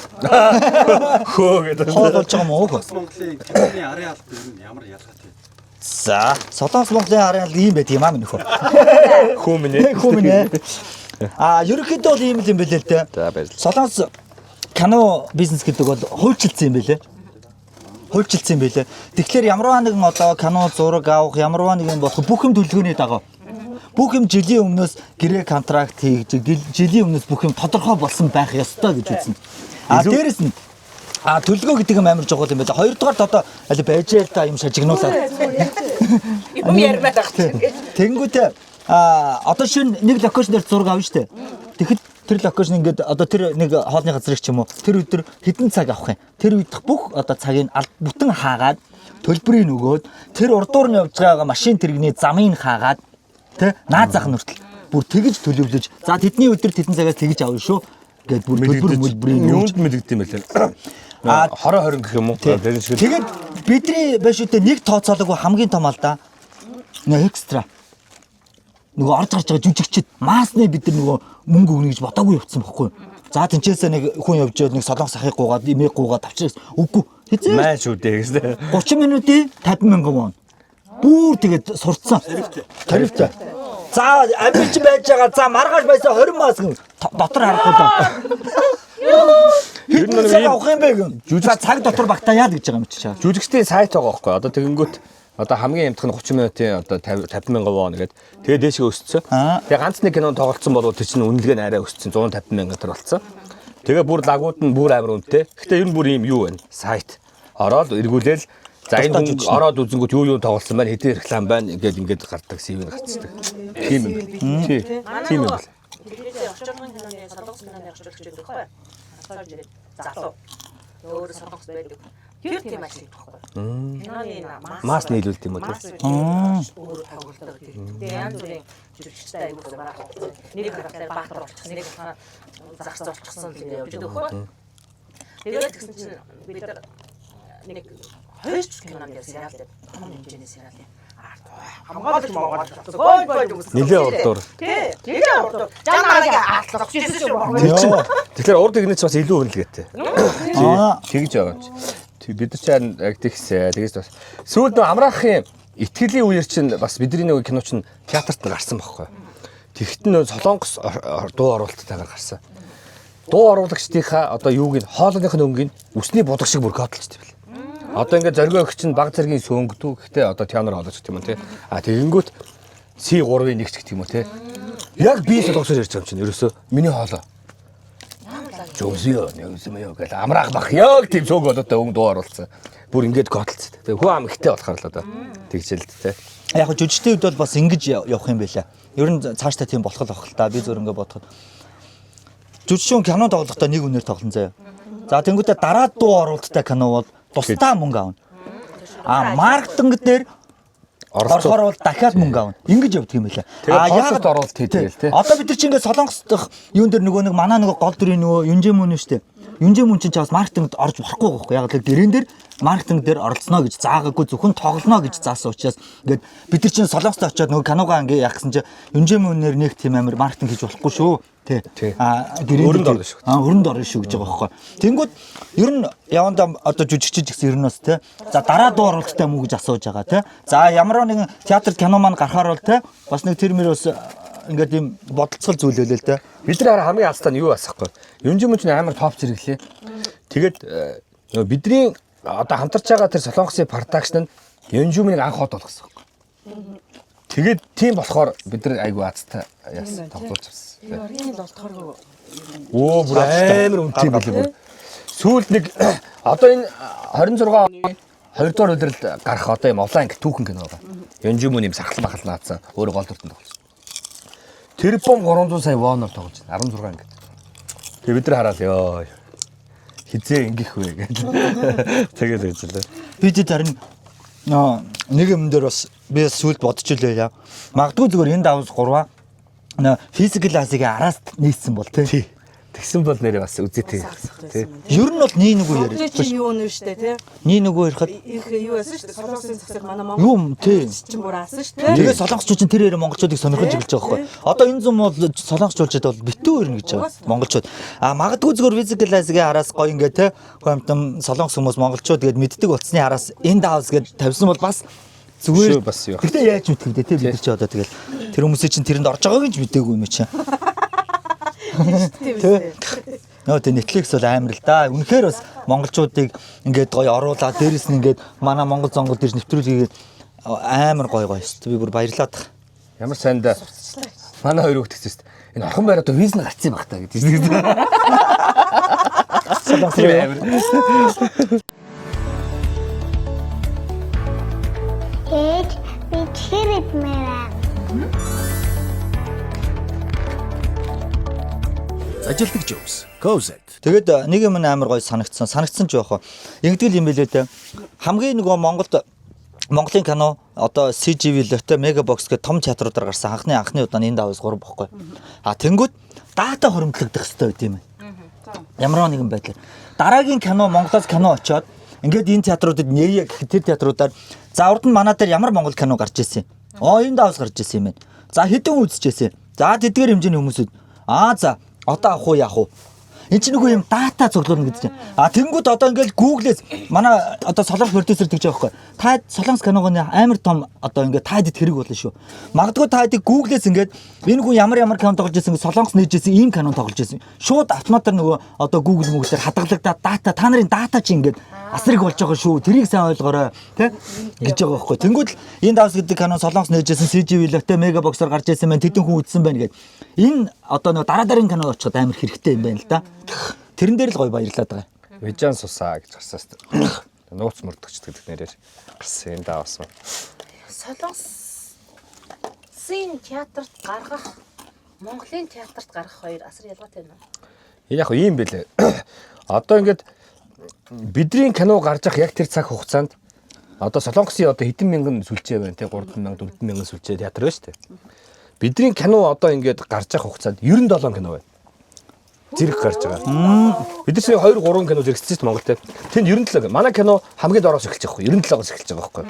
Хөө гэдэг. Хол болж байгаа мөн хөө? Монголын киноны арын албан ер нь ямар ялгаатай? За, Солонгос Монголын арын албан ийм байт юм аа минь хөө. Хөө минь. Хөө минь. Ерөнхийдөө бол ийм л юм бэлээ л дээ. За баярлалаа. Солонгос кино бизнес гэдэг бол хуульчилсан юм байлээ. Хуульчилсан юм байлээ. Тэгэхээр ямарваа нэгэн одоо кино зураг авах, ямарваа нэгэн болох бүх юм төлөвлөгөөний дагав. Бүх юм жилийн өмнөөс гэрээ контракт хийж, жилийн өмнөөс бүх юм тодорхой болсон байх ёстой гэж үзнэ. Дээрэс нь төлөвлөгөө гэдэг юм амар жоо юм байлаа. Хоёрдугаар одоо аль байж л та юм шажигнуулаад. Юм ярмаар байх. Тэнгүүтээ одоо шинэ нэг локейшн дээр зураг авна штэ. Тэгэхэд тэр локейшн ингээд одоо тэр нэг хоолны газрыг ч юм уу тэр өдөр хэдэн цаг авах юм. Тэр үед бүх одоо цагийг бүтэн хаагаад төлбөрийг өгөөд тэр урдуур нь явж байгаа машин тэрэгний замыг хаагаад тэ наад зах нь хүртэл бүр тэгж төлөвлөж за тэдний өдөр тэдэн цагаас тэгж авна шүү гэд бүр төлбөр мөлбөрийн юунд мэдэгдэв юм байлаа. Хороо 20 гэх юм уу? Тэгээд бидний байшуутай нэг тооцоолоогүй хамгийн том алдаа нэг экстра нөгөө орж гарч байгаа жүжигчд маасны бид нар нөгөө мөнгө өгнө гэж бодоогүй явцсан байхгүй. За тэнцээсээ нэг хүн явж байвал нэг солонгос ахыг гуугаад имийг гуугаад авчирс үгүй. Хэзээ Маа шүү дээ гэсэн. 30 минутын 50,000 вон. Бүр тэгээд сурцсан. Тарифтай. За амжилт байж байгаа. За маргааш байсан 20 мас дотор харахгүй даа. Юу нэг авах юм бэ гэн. За цаг дотор багтааяа л гэж байгаа юм чи чаа. Жүжигчдийн сайт байгаа байхгүй. Одоо тэгэнгүүт одоо хамгийн ямтх нь 30 минутын одоо 50,000 вон гэдэг. Тэгээд дээшээ өссөн. Тэгээ ганц нэг кино тоглолцсон бол тэр чинь үнэлгээ нь арай өссөн. 150,000 төр болсон. Тэгээ бүр лагууд нь бүр амар үнэтэй. Гэхдээ ер нь бүр ийм юу вэ? Сайт. Ороод эргүүлээл за энэ хүн ороод үзэнгүүт юу тоглолцсон байна, хэдийн реклам байна ингээд гардаг CV-г гацдаг. Тийм юм. Тийм юм байна. Тэгээд очиргын киноны солонгос киноны очирч байдаг байхгүй. Асуулж ирээд залуу. Өөр солонгос байдаг. Тэр тийм ажил байхгүй. Киноны Мас нийлүүлдэг юм уу? өөр тоглолтоор тэгээд янз бүрийн жүжигчтэй аягүй байгаа. Нэг харахтай баатар болчихсон, нэг загас болчихсон тэгээд явж байгаа байхгүй. Тэгээд тэгсэн чинь бид нар нэг 2 киноны сериал дээр том хэмжээний сериал юм. Хамгаалж гой Нилээ урдуур. Тий. Нилээ урдуур. Жанаагийн аатлах гэсэн ч юм уу. Тэгэхээр урд игнэч бас илүү үнэлгээтэй. Тэгж байгаа юм чи. Бид нар ч яг тэгсээ. Тэгээс бас сүүлд амраахын итгэлийн үеэр чинь бас бидний нэг кино чинь театрт гарсан байхгүй. Тэгт нь солонгос дуу оруулалттайгаар гарсан. Дуу оруулагчдынхаа одоо юуг нь хоолойных нь өнгөний үсний будаг шиг бүр кодлцдаг байл. Одоо ингээд зоргоо өгч чинь баг зэргийн сөнгөдүү гэхдээ одоо теанер хоолойч гэх юм тий. Тэгэнгүүт C3-ын нэгч гэх юм уу тий. Яг би солонгосоор ярьж байгаа юм чинь ерөөсөө миний хоолой. Жөөсөө нэг гэл амраах бах яг тийм цог болоод өнгө дуу оруулсан. Бүр ингээд кодлцдаг. Тэгээ хүү ам ихтэй болохоор л одоо тэгжэл тий. Яг хөө жүжигчдийн үед бол бас ингэж явах юм байлаа. Ер нь цаашдаа тийм болох л байх л та. Би зөв ингээд бодоход. Жүжигчин кино тоглохдоо нэг үнээр тоглон заяа. За тэнгуүтээ дараа дуу оруулалттай кино бол тусдаа мөнгө авна. Маркетинг дээр орохоор бол дахиад мөнгө авна. Ингэж явдаг юм байлаа. Яг оруулалт хийдэг л тий. Одоо бид нар чинь ингээд солонгос дах юун дээр нөгөө нэг манаа нөгөө гол дүрийн нөгөө Юнжэмүн нь штэ. Юнжэмүн чинь чаас маркетингд орж болохгүй байхгүй. Яг л гэрэн дээр маркетинг дээр оролцоно гэж заагаагүй зөвхөн тоглоно гэж заасан учраас ингээд бид нар чинь солонгост очиод нөгөө киногоо ингээ яах гэсэн чинь Юнжэмүнээр нэг тийм амир маркетинг хийж болохгүй шүү. Тий. Өрөнд орно шүү. Өрөнд орно шүү гэж байгаа байхгүй. Тэнгүүд ер нь явандаа одоо жүжигчиж гэсэн ер нь бас тий. За дараа дуу оруулалттай мүү гэж асууж байгаа тий. За ямар нэгэн театр кино маань гарахаар бол тий бас нэг тэр мөр бас ингээд юм бодолцол зүйл байлээ л тий. Бид нар хамгийн алстаа нь юу асахгүй. Юнжимч амар топ зэрэглээ. Тэгээд бидний одоо хамтарч байгаа тэр солонгосын продакшн нь Юнжимыг анх хот болгосон байхгүй. Тэгээд тийм болохоор бид нар айгүй азтай яасан тоглож авсан. Энэ л болтохоор Оо бүр амар үнэтэй билээ бүр. Сүүлд нэг одоо энэ 26 оны 2 дугаар улиралд гарах одоо юм онлайн түүхэн кино байгаа. Юнжимүн юм сахал махал наацсан өөрөө гол дүртэнд тоглосон. Тэр бом 300 сая воноор тоглож байна. 16 ингээд. Тэгээ бид нар хараал ёо. хизээ ингэх вэ гэж. Тэгээд ажиллаа. бид харин нэг юм дээр бас би сүйд бодож илээ. Магадгүй зүгээр энэ давс 3 физикал классыг араас нийцсэн бол тий. Тэгсэн бол нэрээ бас үзээтэй. Тий. Ер нь бол нэг үгээр Монголын чинь юу нэ штэ тий. нэг ирэхэд Их юу байсан штэ. Солонгосын засаг манай Монгол юм тий. чинь бүр аасан штэ. Тэгээ солонгосчууд чинь тэр ярэ монголчуудыг сонирхож эхэлж байгаа байхгүй. Одоо энэ зам бол солонгосчууд бол битүү ирнэ гэж байгаа. Монголчууд. Магадгүй зүгээр физикал классыг араас гоё ингээ те. Гомтом солонгос хүмүүс монголчууд гээд мэддэг болцсны араас энэ даус гээд тавьсан бол бас зүгээр бас юу. Гэтэ яаж мэдэх вэ те бид нар чи одоо тэгэл тэр хүмүүсийн чинь тэрэнд орж байгааг нь ч мэдээгүй юм чи. Нөө тэ Netflix бол амар л да. Үнэхээр бас монголчуудыг ингээд гоё оруулаад дээрэс нь ингээд манай монгол зонгол дээрс нэвтрүүлгийг амар гоё гоё шүү дээ. Би бүр баярлаад байна. Ямар сайн да. Манай хоёр хөлтгсөн шүү дээ. Энэ орхон байр одоо виз нь гарцсан баг та гэж. Солонгос амар. Ээж би чирэд мэрэ. Ажилтг Жобс. Cozet. Тэгээд нэг юм амар гоё санагдсан. Санагдсан ч яах вэ? Ингэдэл юм билээ те. Хамгийн нөгөө Монголын кино одоо CGV Lotte Megabox гэх том театруудаар гарсан анхны удаа энэ давс 3 бохгүй. Тэнгүүд дата хоримтлагдах хэрэгтэй байт юм байна. Ямар нэгэн байдлаар дараагийн кино Монголоос кино очоод ингээд энэ театруудад нээе гэх тэр театруудаар за урд нь манай дээр ямар монгол кино гарч ирсэн. Энэ давс гарч ирсэн юм байна. За хэдэн үзчихсэн. За тэдгээр хэмжээний хүмүүсүүд за одоо авах уу яах уу? Энд чинь нөгөө юм дата цуглуулна гэдэг чинь. Тэнгүүд одоо ингээл Google-ээс манай одоо солонгос продюсер тэгж байгаа байхгүй. Та солонгос киногоны амар том одоо ингээд таад хэрэг болно шүү. Магадгүй та хэдийг Google-ээс ингээд энэ хүн ямар кино тоглож ирсэн солонгос нээжсэн ийм кино тоглож ирсэн. Шууд автоматар нөгөө одоо Google мөгөөр хадгалагдаад дата та нарын дата чи ингээд асрыг болж байгаа шүү. Тэрийг сайн ойлгоорой тий гэж байгаа байхгүй. Тэнгүүд л энэ давс гэдэг кино солонгос нээжсэн CGV Lotte Megabox-оор гарч ирсэн байна. Тэдэн хүн үзсэн байна гэд. Энэ одоо нөгөө дараа кино очиход амар хэрэгтэй юм байна л да. Тэрэн дээр л гоё баярлаад байгаа. Вижан сусаа гэж гарсан шүү дээ. Нууц мөрдөгч гэдэг нэрээр гарсан энэ давс. Солонгосын театрт гаргах Монголын театрт гаргах хоёр асар ялгаатай байна. Энэ яг ийм байлээ. Одоо ингээд бидний кино гарч ах яг тэр цаг хугацаанд одоо солонгосын одоо хэдэн мянган сүлжээ байна те 3,000 4,000 сүлжээ театр байна шүү дээ. Бидний кино одоо ингээд гарч ах хугацаанд 97 кино байна. Зэрэг гарч байгаа. Бид нар 2-3 кино зэрэгцсэн шүү дээ Монголд. Тэнд 97. Манай кино хамгийн дороос эхэлж байгаа байхгүй. 97-оос эхэлж байгаа байхгүй.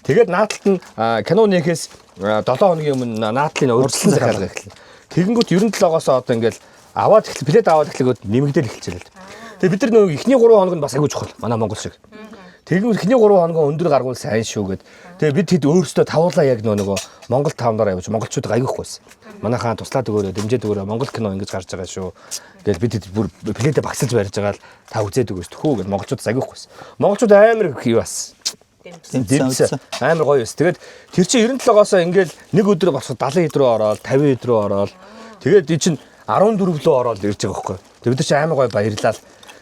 Тэгээд наадталт нь кино нэхээс 7 хоногийн өмнө наадталын урьдчилан захиалга эхэлнэ. Тэгэнгүүт 97-оос одоо ингээд аваад эхлэх билет аваад эхлэхэд нэмэгдэл эхэлчихлээ. Тэгээд бид нар нөгөө эхний 3 хоног нь бас аягүй чухал. Манай Монгол шиг. Тэгэнгүүт эхний 3 хоногоо өндөр гаргуул сайн шүү гэд. Тэгээд бид хэд өөрсдөө тавуулаа яг нөгөө Монгол таамнаар явж монголчуудыг аягүйх байсан. Манайхаа туслаад өгөөрэй, дэмжээд өгөөрэй. Монгол кино ингэж гарч байгаа шүү. Тэгэл бид бүр пледэ багсалж барьж байгаа л та үзээд өгөөс төхөө гэд монголчууд аягүйх байсан. Монголчууд амар юу бас. Дэмжсэн. Амар гоё байсан. Тэгээд тэр чинь 97-оос ингээл нэг өдөр босоход 70 хэд рүү ороод 50 хэд рүү ороод тэгээд ий чинь 14 лөө ороод ирж байгаа байхгүй. Тэгээд бид чинь амар гоё баярлал.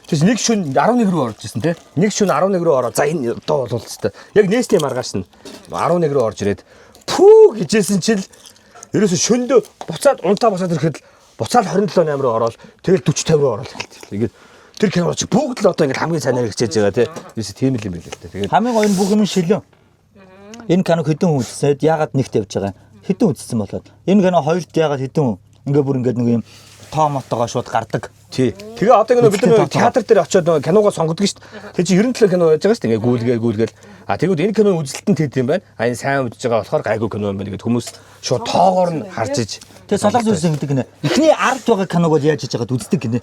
Тэгээс нэг шүн 11 рүү орж ирсэн те. Нэг шүн 11 рүү ороод за энэ доо бололцтой. Яг нээсний маргааш нь 11 рүү орж ирээд пүү гэжсэн чил ерөөсө шөндөө буцаад унтаа босоод ирэхэд буцаад 27 8 руу ороод тэгэл 40 50 руу ороод эхэлсэн. Ингээд тэр кино чи бүгд л одоо ингээд хамгийн сайнаар хичээж байгаа те. Ерөөсө тийм л юм байл л те. Тэгээд хамгийн гоё нь бүх юм шилэн. Энэ кино хэдэн хүн үзсээд яагаад нэгт явж байгаа? Хэдэн үзсэн болоод. Энэ кино хоёрт яагаад хэдэн хүн? Ингээ бүр ингээд нэг юм тоомотогоо шууд гардаг. Тий. Тэгээ одоо ингэ бид нар театр дээр очиод киногоо сонгодог шүү дээ. Тэгээ чи 97 кино байж байгаа шүү дээ. Ингээ гүйлгээл. Тэгвэл энэ киноны үзэлтэн тэт юм байна. Энэ сайн үзэж байгаа болохоор гайгүй кино юм байна гэдэг хүмүүс шууд тоогоор нь харж иж. Тэгээ солонгос үзсэн гэдэг гинэ. Эхний 10-т байгаа киног бол яаж хийж байгаад үздэг гинэ.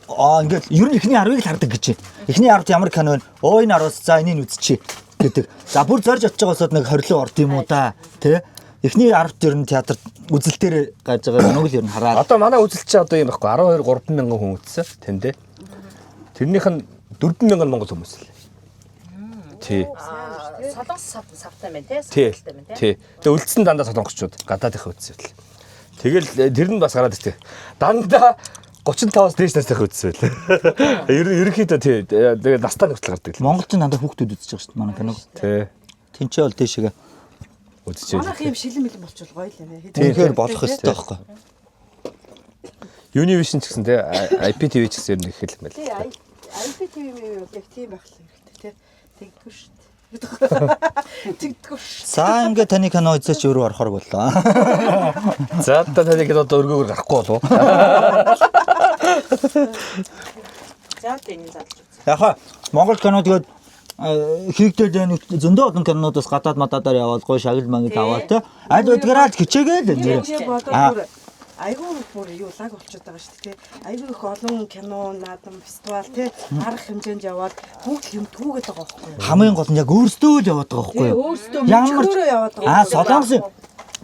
Ингээд ер нь эхний 10-ыг л хардаг гэж. Эхний 10-т ямар кино вэ? Энэ 10-аас за энийг үзчихье гэдэг. За бүр зорж очиж байгаасаад нэг 20 лөө орд юм уу да. Тэ? Эхний 10-т ер нь театрт үзэлтээр гаж байгаа киног л ер нь хараад. Одоо манай үзэлт чи одоо юм байхгүй 12 3,000 хүн үзсэн тэндээ. Тэрнийх нь 4,000 монгол хүмүүс л. Тий. Солонгос савтай байна те. Тий. Тэгээ үлдсэн дандаа солонгосчууд гадаадынхаа үзсэн байл. Тэгэл тэр нь бас гараад ирсэн. Дандаа 35-аас дээш настай үзсэн байл. Ерөнхийдөө тий. Тэгээ настаа нөхцөл гардаг. Монголчин дандаа хүүхдүүд үзэж байгаа шүү дээ манай киног. Тий. Тинчээ бол дэшегээ үзчихээ. Манайх юм шилэн мэлэн болчихвол гоё л юм. тэгэхээр болох ёстой байхгүй. Univision ч гэсэн тий IPTV ч гэсэн ер нь их хэл юм байл. Альби тийм юм яг тийм байх хэрэгтэй тий. Тэгдэггүй шүү дээ. Тэгдэггүй шүү. За ингээд таны кино үзээч өөрөө орохоор боллоо. За одоо таны кинод өргөөр гарахгүй болов. За тэний задлж. Яха Монгол кино тэгээд хийгдээд байна зөндөө олон кинонуудаас гадаад мададаар яваад гоё шагнал мангал аваад те. Аль удгаараа хичээгээл нэр. Айгуу бүр юу лаг болчиход байгаа шүү дээ. Айгуу их олон кино, наадам, фестивал тий арга хэмжээнд яваад бүгд юм түүгээд байгаа байхгүй юу? Хамгийн гол нь яг өөрсдөө л яваад байгаа байхгүй юу? Өөрсдөө мөчгөөрөө яваад байгаа. Солонгосын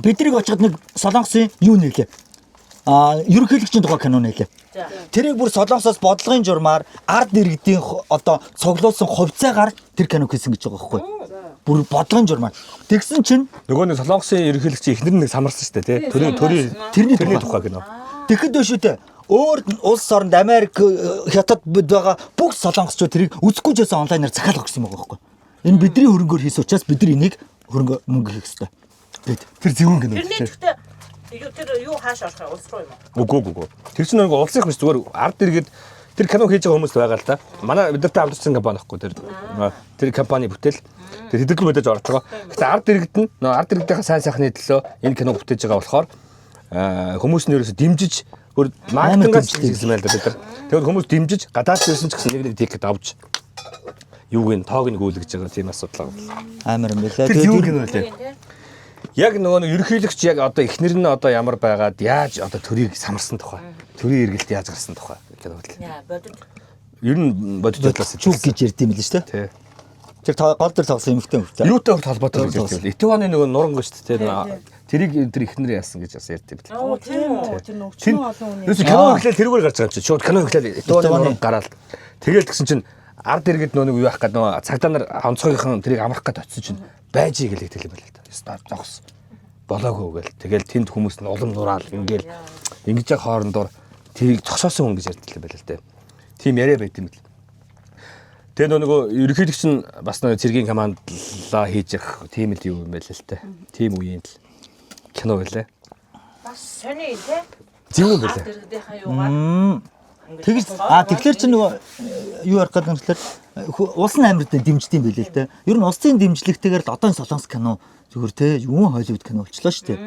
бидрийг очиход нэг солонгосын юу нэлээ. Ерөнхийлөгчийн тухай кино нэлээ. Тэрийг бүр солонгосоос бодлогын журмаар ард иргэдийн одоо цуглуулсан хувьцаагаар тэр кино хийсэн гэж байгаа байхгүй юу? Бүр бодлогын журмаар. Тэгсэн чинь Нөгөө нэг солонгосын ерөнхийлөгч ихнэр нэг самарсан шүү дээ тий. Тэрний тухай кино. тэгэхэд биш үү те. Өөр улс оронд Америк, Хятад байгаа бүх солонгосчууд тэрийг үзэхгүй ч гэсэн онлайнаар захиалах гэсэн юм байгаа байхгүй юу? Энэ бидний хөрөнгөөр хийсэн учраас бид нар энийг хөрөнгө мөнгө хийх хэрэгтэй. Тэр зөвүүн кино. Тэрний гэхдээ тэр юу хааш орох улс руу юм уу? Үгүй. Тэр чинь нэг улсын хүмүүс зүгээр ард иргэд тэр кино хийж байгаа хүмүүс байгаа л да. Манай бидэртэй хамтарсан компани байхгүй тэр компани бүтээл тэр хэдүүлэн мэдээж орж байгаа. Гэхдээ ард иргэд нь ард иргэдийн сайн сайхны төлөө энэ кино бүтээж байгаа болохоор хүмүүс нь ерөөсө дэмжиж өөр маркетингаас хийсэн байл да бид нар. Тэгэхээр хүмүүс дэмжиж гадаад ирсэн ч гэсэн нэг тикет авч юуг нь тоог нь гүйлгэж байгаа тийм асуудал байгаа. Амар юм байлаа. Тэр юу кино вэ? Яг нөгөө ерөнхийлөгч яг одоо эхнэр нь одоо ямар байгаад яаж одоо төрийг самарсан тухай. Төрийн эргэлт яаж гарсан тухай кино л. Яа, бодит. Ер нь бодит талаас чүг гэж ярьд юм л шүү дээ. Тий. Тэр гол дээр тоглосон эмэгтэй хөвтэй. Юутай холбоотой гэж ярьдаг. Итваны нөгөө нуранг шүү дээ. Тэрийг тэр эхнэр яасан гэж бас ярьд юм бэл. Оо тийм үү. Тэр нөхцөл олон үний. Юусе кино ихлээл тэрүүгээр гарч байгаа юм чи. Шууд кино ихлээл Итваны нуранг гараад. Тэгэл тэгсэн чинь ард иргэд нөгөө юу яах гээд нөгөө цагдаа нар онцгойгийнхан тэрийг амрах гээд очсон чинь байж гэлээ хэлээ байл л да. Стар зогс. Болоогүй гээл. Тэгэл тэнд хүмүүс нь улам нураал ингээл ингэж яг хоорондоор тэрийг зогсоосон хүн гэж ярьдаг байл л да. Тим яриа байт юм л. Тэгээ нөгөө ерөнхийлөгч нь бас нөгөө цэргийн командлаа хийж явах тийм л юу юм байл л та. Тийм үеийн л кино байлаа. Бас сони тий. Зөв байлаа. Тэрдийнхаа юугаар Тэгж тэгэхээр чи нөгөө юу ярих гэдэг юм гэхээр улсын амьд дэмждэг юм билээ л те. Ер нь улсын дэмжлэгтэйгээр л одоо энэ солонгос кино зүгээр те юу Холливуд кино болчлоо шүү дээ.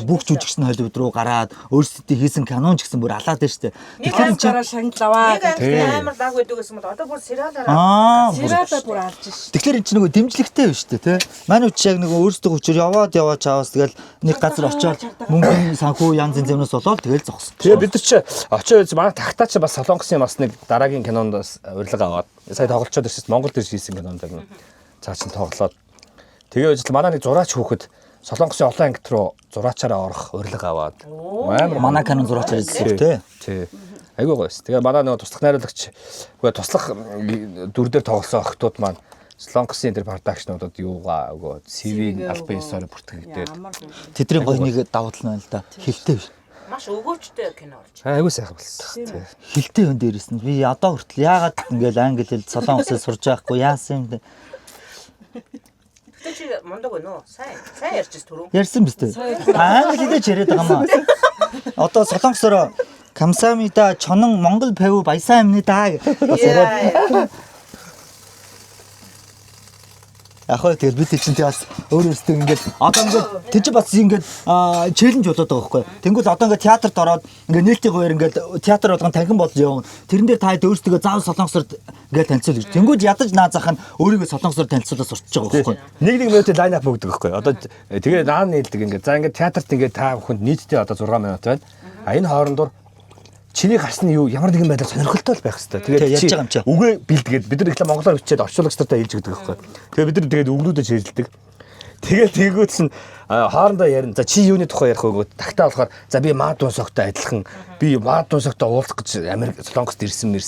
Бүх жүжигч нь Холливуд руу гараад өөрсдөө хийсэн кинон ч гэсэн бүр алаад байна шүү дээ. Тэгэхээр энэ дараа шагнал аваад амар лаг байдаг гэсэн бол одоо бүр сериалаараа сериалаа бүр алж ш. Тэгэхээр энэ чинь нөгөө дэмжлэгтэй байна шүү дээ те. Манай үчиг яг нөгөө өөрсдөө хүчээр яваад чаавас тэгэл нэг газар очиод мөнгөний санхүү янз янзээс болоод тэгэл зогсон. Тэгээ бид нар чи очиод манай тагтаа чи бас солонгосын бас нэг дараагийн кинонд бас урилга аваад сая тоглолцоод ирсэн Монголд ирж хийсэн кинонд яг цаа чин тоглоод тэгээ ажил манай нэг зураач хүүхэд солонгосын олон ангит руу зураачаараа орох урилга аваад амар манай канон зураачаар ирсэн тий. Тий. Айгуу гоёс. Тэгээ манай нэг туслах найруулагч үгүй туслах дүр дээр тоглосон охтууд маань солонгосын тэр продакшнуудад юугаа өгөө CV-г албан ёсоор бүртгэгдээд тэдний гоё нэг давуу тал байна л да. Хилтэй биш. маш өгөөчтэй кино болж. айгуу сайхан болсон. Тий. Хилтэй хүн дээрээс нь би одоо хүртэл яагаад ингээл англи хэл солонгосоор сурж байхгүй яасан юм бэ? Тэгтээ чи мундаг байна уу? Сайн ярьж түрүү. Ярьсан биз дээ. Англи хэлээр ч яриад байгаа маа. Одоо солонгосоор камсамида чонон Монгол пав баясан амны даа бас яриад. Ахаа тэгэл бид чинь бас өөрөөсөө ингээд одоо ингээд тийч бас ингээд челленж болоод байгаа байхгүй. Тэнгүүл одоо ингээд театрт ороод ингээд нээлтийн гоёр ингээд театр болгон танхим болж явна. Тэрэн дээр та өөрсдөө заав солонгосоор ингээд танилцуул гэж. Тэнгүүл ядаж наазах нь өөрийгөө солонгосоор танилцуулаад сурч байгаа байхгүй. Нэг минутын лайн ап өгдөг байхгүй. Одоо тэгээ наан нээлдэг ингээд за ингээд театрт ингээд та бүхэнд нийтдээ одоо 6 минут байна. А энэ хоорондоор чиний гарсны юу ямар нэгэн байдлаар сонирхолтой л байх хэрэгтэй. Тэгээд чи үгээ бэлдгээд бид нар ихлэ монголоор бичээд орчуулагч нартай хэлж өгдөг байхгүй. Тэгээд бид нар тэгээд үгнүүдээ ширэлдэг. Тэгээд тэгээгүүц нь хоорондоо ярина. За чи юуны тухай ярих вэ? Тагтаа болохоор за би Маадун согтой адилхан би Маадун согтой уулзах гэж Америк Солонгост ирсэн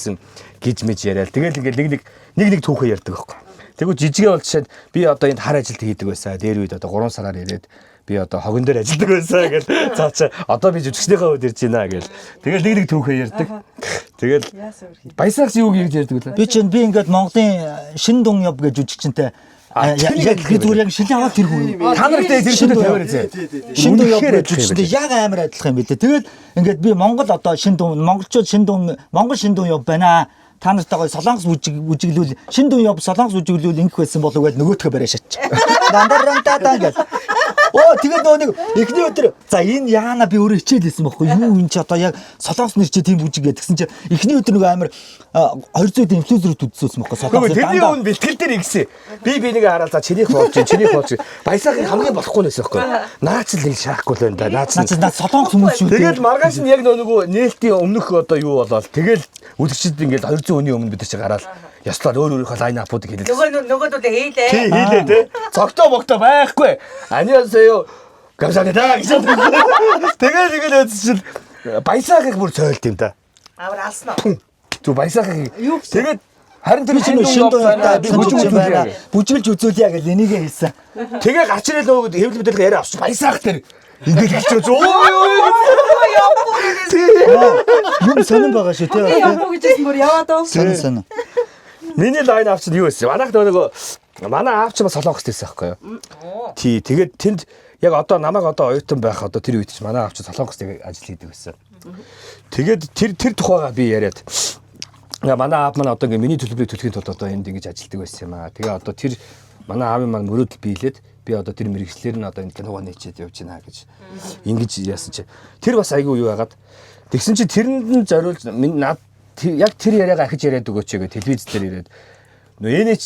гэж мэж яриад. Тэгээд ингээд нэг түүхээ ярьдаг байхгүй. Тэгвэл жижигээ бол жишээд би одоо энд хар ажилт хийдэг байсан. Дээр үед одоо 3 сараар ирээд би одоо хогон дээр ажилладаг байсан гэж цаачаа одоо би жүжигчнийхээ үед ирж байна гэж. Тэгэл нэг түүхээ ярьдаг. Тэгэл баясагч юу гэж ярьдаг вэ? Би ингээд Монголын Шин Дун яв гэж жүжигчтэй яг зүгээр яг шилэн аваад тэр хүн. Та нартай тэр шин тавиараа зэ. Шин Дун яв гэж жүжигчтэй яг амар адилхан юм билээ. Тэгэл ингээд би Монгол одоо Шин Дун монголчууд Шин Дун Монгол Шин Дун яв байна. та нартайгаа солонгос үжиглүүл шин дүн яв солонгос үжиглүүл ингэх байсан болов гэж нөгөөдхөө барай шатчих. Дандарантаа гэж. Оо тэгээд нөгөө нэг эхний өдөр за энэ яана би өөрөө хичээлсэн байхгүй юу энэ ч одоо яг солонгос нэр чи тийм үжиг гэдгсэн чи эхний өдөр нөгөө амар 200 инфлюенсерүүд үзсэн байхгүй солонгос. Тэрний өн бэлтгэл дээр игсэн. Би нэг хараад за чинийх болж баясаахыг хамгийн болохгүй нээсэн байхгүй. Наач л нэг шаахгүй л байна да. Наач солонгос хүмүүс шүү. Тэгээд маргааш нь яг нөгөө нээлтийн өмнөх одоо юу болоод тэгэл үлгчид ингээд 200 өний өмнө бид нар чи гараад яслаар өөрийнхөө лайн апуудыг хэлээ. Нөгөөдөө хийлээ. Тий хийлээ те. Цогтоо богтоо байхгүй. Аниасаа 감사합니다. Тэгээд чинь баясаахыг бүр цойлт юм да. Авар алснаа. Зү баясаахыг тэгээд харин тэр чинь шинэ дундаа би бүжиглж үзүүлье гэж энийгээ хэлсэн. Тэгээ гарч ирэл нөгөө хэвлэл мэдээлэл яриа авч баясаах тэр ингээд хэлчихэж юм сонирн байгаа шүү те. Яваа гэжсэн бүр яваад оо. Сонирн. Миний лайн авч нь юу вэ? Манайх нөгөө манай аав ч бас солонгост байсан байхгүй юу? Тий тэгээд тэнд яг одоо намайг одоо оюутан байх одоо тэр үед ч манай аав ч солонгост ажил хийдэг байсан. Тэгээд тэр тухайга би яриад манай аав маань одоо ингээ миний төлбөрийг төлөхийн тулд одоо энд ингэж ажилдаг байсан юм аа. Тэгээ одоо тэр манай аавын маань мөрөөдөл биелээд би одоо тэр мэрэгчлэр нь одоо энэ киногоо нээчээд явж байна гэж ингэж яасан чи тэр бас айгүй юу яагаад тэгсэн чи тэрэнд зориулж яг тэр яриагаа ахиж яриад өгөөч гэж телевиз дээр ирээд нөө энэч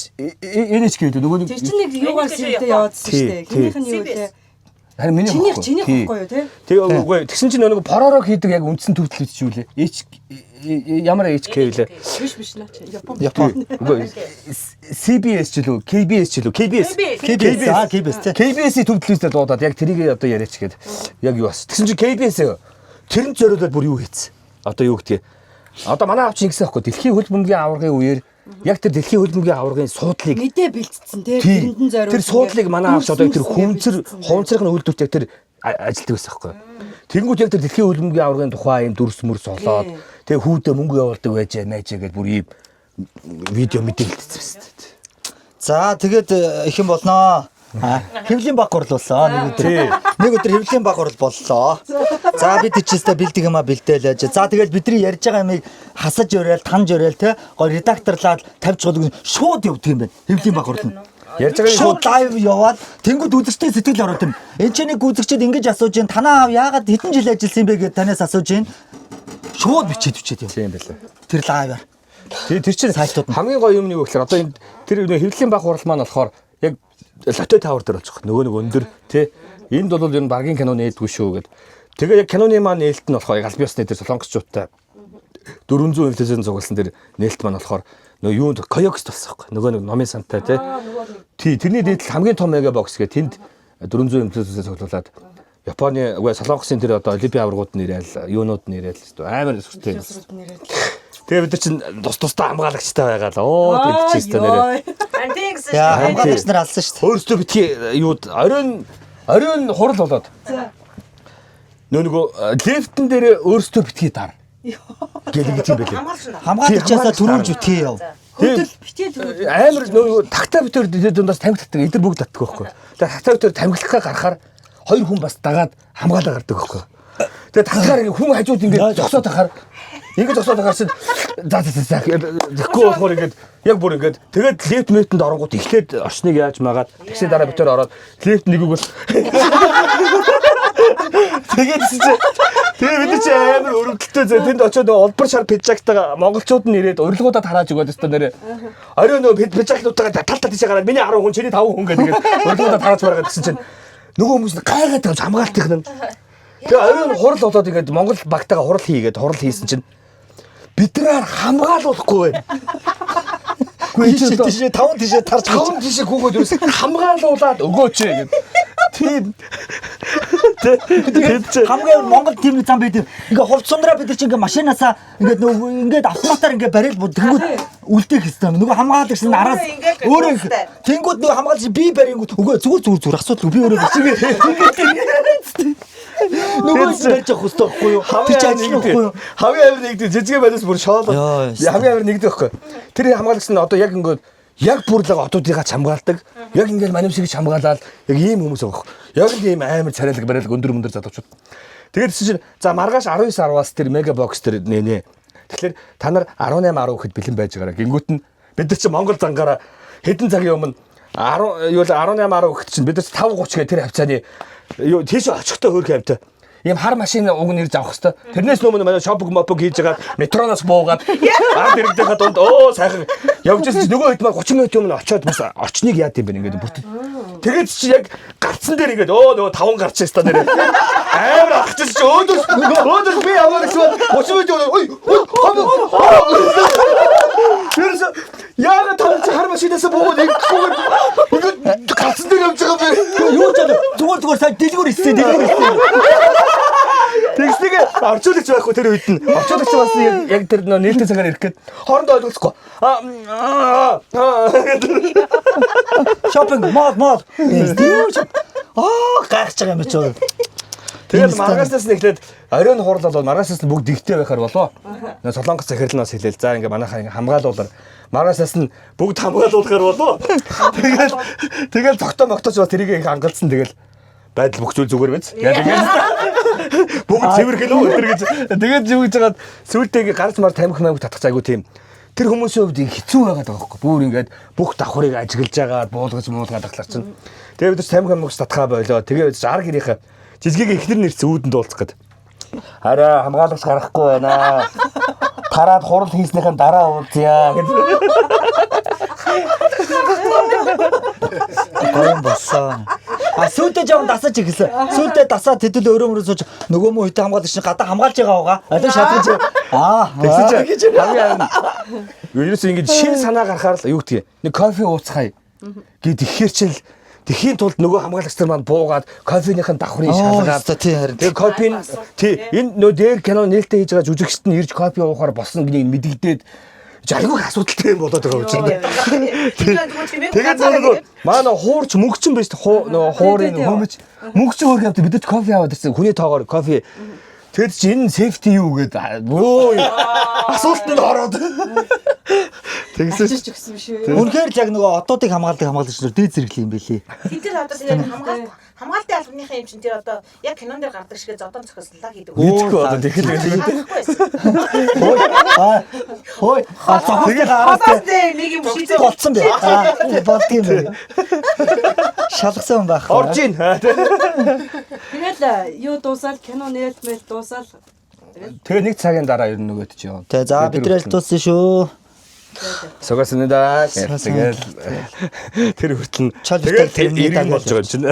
гэдэг нөгөө Тэр чинь нэг юугаар сэрдээ яваадсэн шүү дээ. Хинийх нь юу вэ? харин миний чинийх байхгүй юу те? Тэгээ үгүй тэгсэн чинь нөгөө поророо хийдэг яг үндсэн төвлөл хийчихвүлээ. Ямар HK вэ? Биш наа чи Япон. Үгүй CBS ч лөө KBS ч лөө KBS KBS-ийн төвлөлөөсөө дуудаад яг тэрийг одоо яриач гээд яг юу бас. Тэгсэн чинь KBS тэрэн зориулаад бүр юу хийцэн. Одоо юу гэдгийг одоо манай авч ингэсэн байхгүй дэлхийн хөл бөмбөгийн аваргын үеэр яг тэр дэлхийн хөл бөмбөгийн аваргын суудлыг мэдээ бэлтцсэн те тэрэндэн зориулсан. Тэр суудлыг манай авч одоо тэр хувцрын үйлдвэртэй тэр ажилтдаг байсан байхгүй. Тэнгүүд яг тэр дэлхийн хөл бөмбөгийн аваргын тухай юм дүрс мөрс олоод тэгээ хүүдээ мөнгө явуулдаг байж маяжээ гэж бүр ийм видео мэдээлэлтсэн байсан. За тэгээд их юм болноо. Хэвлийн баг орлуулсан нэг өдөр хэвлийн баг орл боллоо. За бид чистэ бэлдэг юма бэлдээлээж. За тэгээд бидний ярьж байгаа юмыг хасаж өрөөл, танж өрөөл те гоо редакторлаад тавьж байгаа шууд явдаг юм байна. Хэвлийн баг орлно. Ярьж байгаа шууд лайв яваад тэнгууд үзэгчдийн сэтгэл ороод юм. Энд чинь нэг үзэгчд ингэж асууж байна. Танаа аав яагаад хэдэн жил ажилласан юм бэ гэж танаас асууж байна. Шууд бичээд юм байлаа. Тэр лайваар. Тэр чинь сайтууд хамгийн гоё юм нэг вэ гэхээр одоо энэ тэр хэвлийн баг урал маань болохоор яг лото тавар дээр болчих. Нөгөө нэг өндөр тий. Энд бол ер нь багийн кино нээдгүй шүү гэд. Тэгээ яг киноны маань нээлт нь болохоор яг аль биесны дээр солонгосчуудтай 400 инфлюенсер зугаалсан тэр нээлт маань болохоор нөгөө юунд Коёкс болсон байхгүй. Нөгөө нэг номын сантай тий. Тий тэрний дээдл хамгийн том мегабокс гэх тэнд 400 инфлюенсер цуглуулад Японы үгүй солонгосын тэр одоо олимпийн аваргууд нэрэл юунууд нэрэл амар сүртэй. Тэгээ бид чинь тус-тустай хамгаалагчтай байгаа л. Оо тэд чи өстой нэрээ. Антикс шүү. Хамгаалагч нар алсан шүү. Өөрсдөө битгий юуд оройн хурал болоод. Нөгөө лефтэн дээр өөрсдөө битгий дар. Гэлэг юм байлээ. Хамгаалагчаасаа түрүүлж битгий яв. Хөдөл битгий түрүүлж. Амар нөгөө тагтаа битэр дундаас тамхитдаг эдэр бүгд татдаг байхгүй. Тэгээ тагтаа битэр тамхилахаа гарахаар хоёр хүн бас дагаад хамгаалаа гардаг байхгүй. Тэгээ тагтаар ингээ хүн хажууд ингээ зогсоод ахаар ингэж зогсоод ахаар чинь за тэгэхгүй болохоор ингээд яг бүр ингээд тэгээд лефт мэтэнд оронгууд эхлээд орчныг яаж магаад тэгсээ дараа битэр ороод лефт нэгийг бол тэгээд бид чи амар өрөвдөлтөө тэнд очиод олбор шар пижактайгаа монголчууд нь ирээд урилгуудад харааж өгөөд өстө нэрээ орой нөгөө пижактуудаа тал тийшээ гараад миний 10 хүн чиний 5 хүн гэдэг урилгуудад харааж бараад гэсэн чинь нөгөө хүмүүс гайгаад тавьж хамгаалтынх нь тэгээ орой хурал болоод ингээд монгол багтайгаа хурал хийсэн чинь бидрээр хамгаалуулахгүй байна. Гэхдээ тийшээ 5 тийшээ тарж 5 тийшээ гүгөөд ерөөс хамгаалуулаад өгөөч гэд. Тийм. Тэгээд хамгийн Монгол тийм зам байд. Ингээ хувц сундраа бид чинь ингээ машинаасаа ингээ нөгөө ингээ автоматар ингээ барил тэнгүүд үлдээх хэвээр. Нөгөө хамгаалагч нь араас өөрөө тэнгүүд нөгөө хамгаалагч би барингууд үгүй зүгээр асуудал би өөрөө бичиг. Нөгөө барьж авах хэрэгтэй байхгүй юу? Хамгийн амар нэгдээ жижиг байдлаас бүр шоолоо. Хамгийн амар нэгдээ байхгүй. Тэр хамгаалагч нь одоо яг ингээд яг бүр л одуудыгаа хамгаалдаг. Яг ингээд маним шиг хамгаалаад яг ийм хүмүүс байгаа. Яг л ийм амар царайлаг барайлаг өндөр залуучууд. Тэгээд чинь за маргааш 19:10-аас тэр мегабокс тэр нэнэ Тэгэхээр та нар 18:10 гэхэд бэлэн байж байгаараа. Гингүүт нь бид нар чи Монгол зангаараа хэдэн цагийн өмнө 18:10 гэхэд чинь бид нар 5:30 гэх тэр хавцааны юу тийш очихтой хөөрхөн хавтай. Ийм хар машин уг нь ирж авах хэвээр. Тэрнээс өмнө манай шопинг мопог хийж байгаа метроноос буугаад ард иргэдийнхээ дунд сайхан явж ирсэн чи нөгөө хэд маань 30 минут өмнө очиод бас орчныг яад юм бэ ингээд бүтэн. Тэгээд чи яг гарцсан дээр ингээд нөгөө 5 гарч ирсэн та нэрээ. Амар ахчихсан чи өөдөөс би яваад гэсэн 30 минут ой Тэрс яагаад тавч хар машинаас буугаад ингээд гарцсан дээр явж байгаа бэ? Юу ч зүгээр сайн дэлгүүр ирсэн. Тэгснийг орчуулагч байхгүй тэр үед нь. Орчуулагч бас яг тэр нээлттэй цагаар ирэх гээд хоорондоо ойлгохгүй. Шопинг мод. Гайхаж байгаа юм чи. Тэгээд маргаснаас нь эхлээд оройн хуурлал бол маргаснаас нь бүгд дэгтэй байхаар болоо. Солонгос захирлнаас хэлээл. За ингээ манайхаа хамгаалуулаар маргаснаас нь бүгд хамгаалуулахаар болоо. Тэгээд цогтой могточ бас тэрийг их ангалцсан. Тэгэл байдал бүх зүйл зүгээр биз. Яг ингээд бүгд цэвэрхэн өдөр гэж. Тэгээд юу гэж хагаад сүүлдээ гарч мар тамхи маяг татах айгу тийм. Тэр хүмүүсийн хувьд хэцүү байгаад байгаа байхгүй. Бүр ингээд бүх давхрыг ажиглаж байгаа, буулгаж муулгаад ахлах чинь. Тэгээд бид тамхи маяг татхаа болоо. Тэгээд арга гэрийнхээ жижигийг ихнэр нэрсэн үүдэн дуулцах гээд. Арай хамгаалагч гарахгүй байна. Тараад хурал хийснийхэн дараа уулзъя гэж. Гойн болсон. Сүүлдээ жоохон дасаж ирсэн. Сүүлдээ дасаад тэтэл өрөөмөрөө сууж нөгөө мөн хөтэ хамгаалагч гадаа хамгаалж байгаа. Алин шатлаж. Тэгсэн чинь хамгийн ерөөсөө ингэж шин санаа гарахаар л юу гэдгийг нэг кофе ууцгаая гэд ихээр чил тэхийн тулд нөгөө хамгаалагч нар маань буугаад кофеныхын давхрыг шалгаад тий харин. Тэгээ кофе тий энэ нөө дээр кино нээлттэй хийж байгаа жүжигчт нь ирж кофе уухаар болсон гэдгийг мэдэгдээд айгүй асуудалтай юм болоод байгаа учраас. Тэгээд нөгөө манай хуурч мөнгөчин байж нөгөө хуурын хөмөж мөнгөчин хөрх явдаг бидэд кофе аваад ирсэн. Хүний тоогоор кофе. Тэгэд чи энэ safety юу гэдэг асуулт нь ороод. Тэгсэн ч өгсөн шүү. Үнэхээр л яг нөгөө одоодыг хамгаалдаг хамгаалагч нар дээд зэрэглэх юм бэлээ. Тэр одоо тэгээд хамгаалтын албаныхаа юм чинь тэр одоо яг кинон дээр гардаг шиг зодон зохиослоо гэдэг. Мэдхгүй одоо тэгэхээр Хой тэгээд Одоо нэг юм шийдэл болцсон бэ. Болдгийм бэ. Шалгасан байх. орж ийн. Тэгэл юу дуусаад кино нээлтмэл дуусаад Тэгээ нэг цагийн дараа ер нь нөгөөд чи яваа. Тэгээ за бидрэл дууссан шүү. Сугасна. Тэгээд тэр хүртэл Чалбитай тэрний иргэн болж байгаа юм чинь.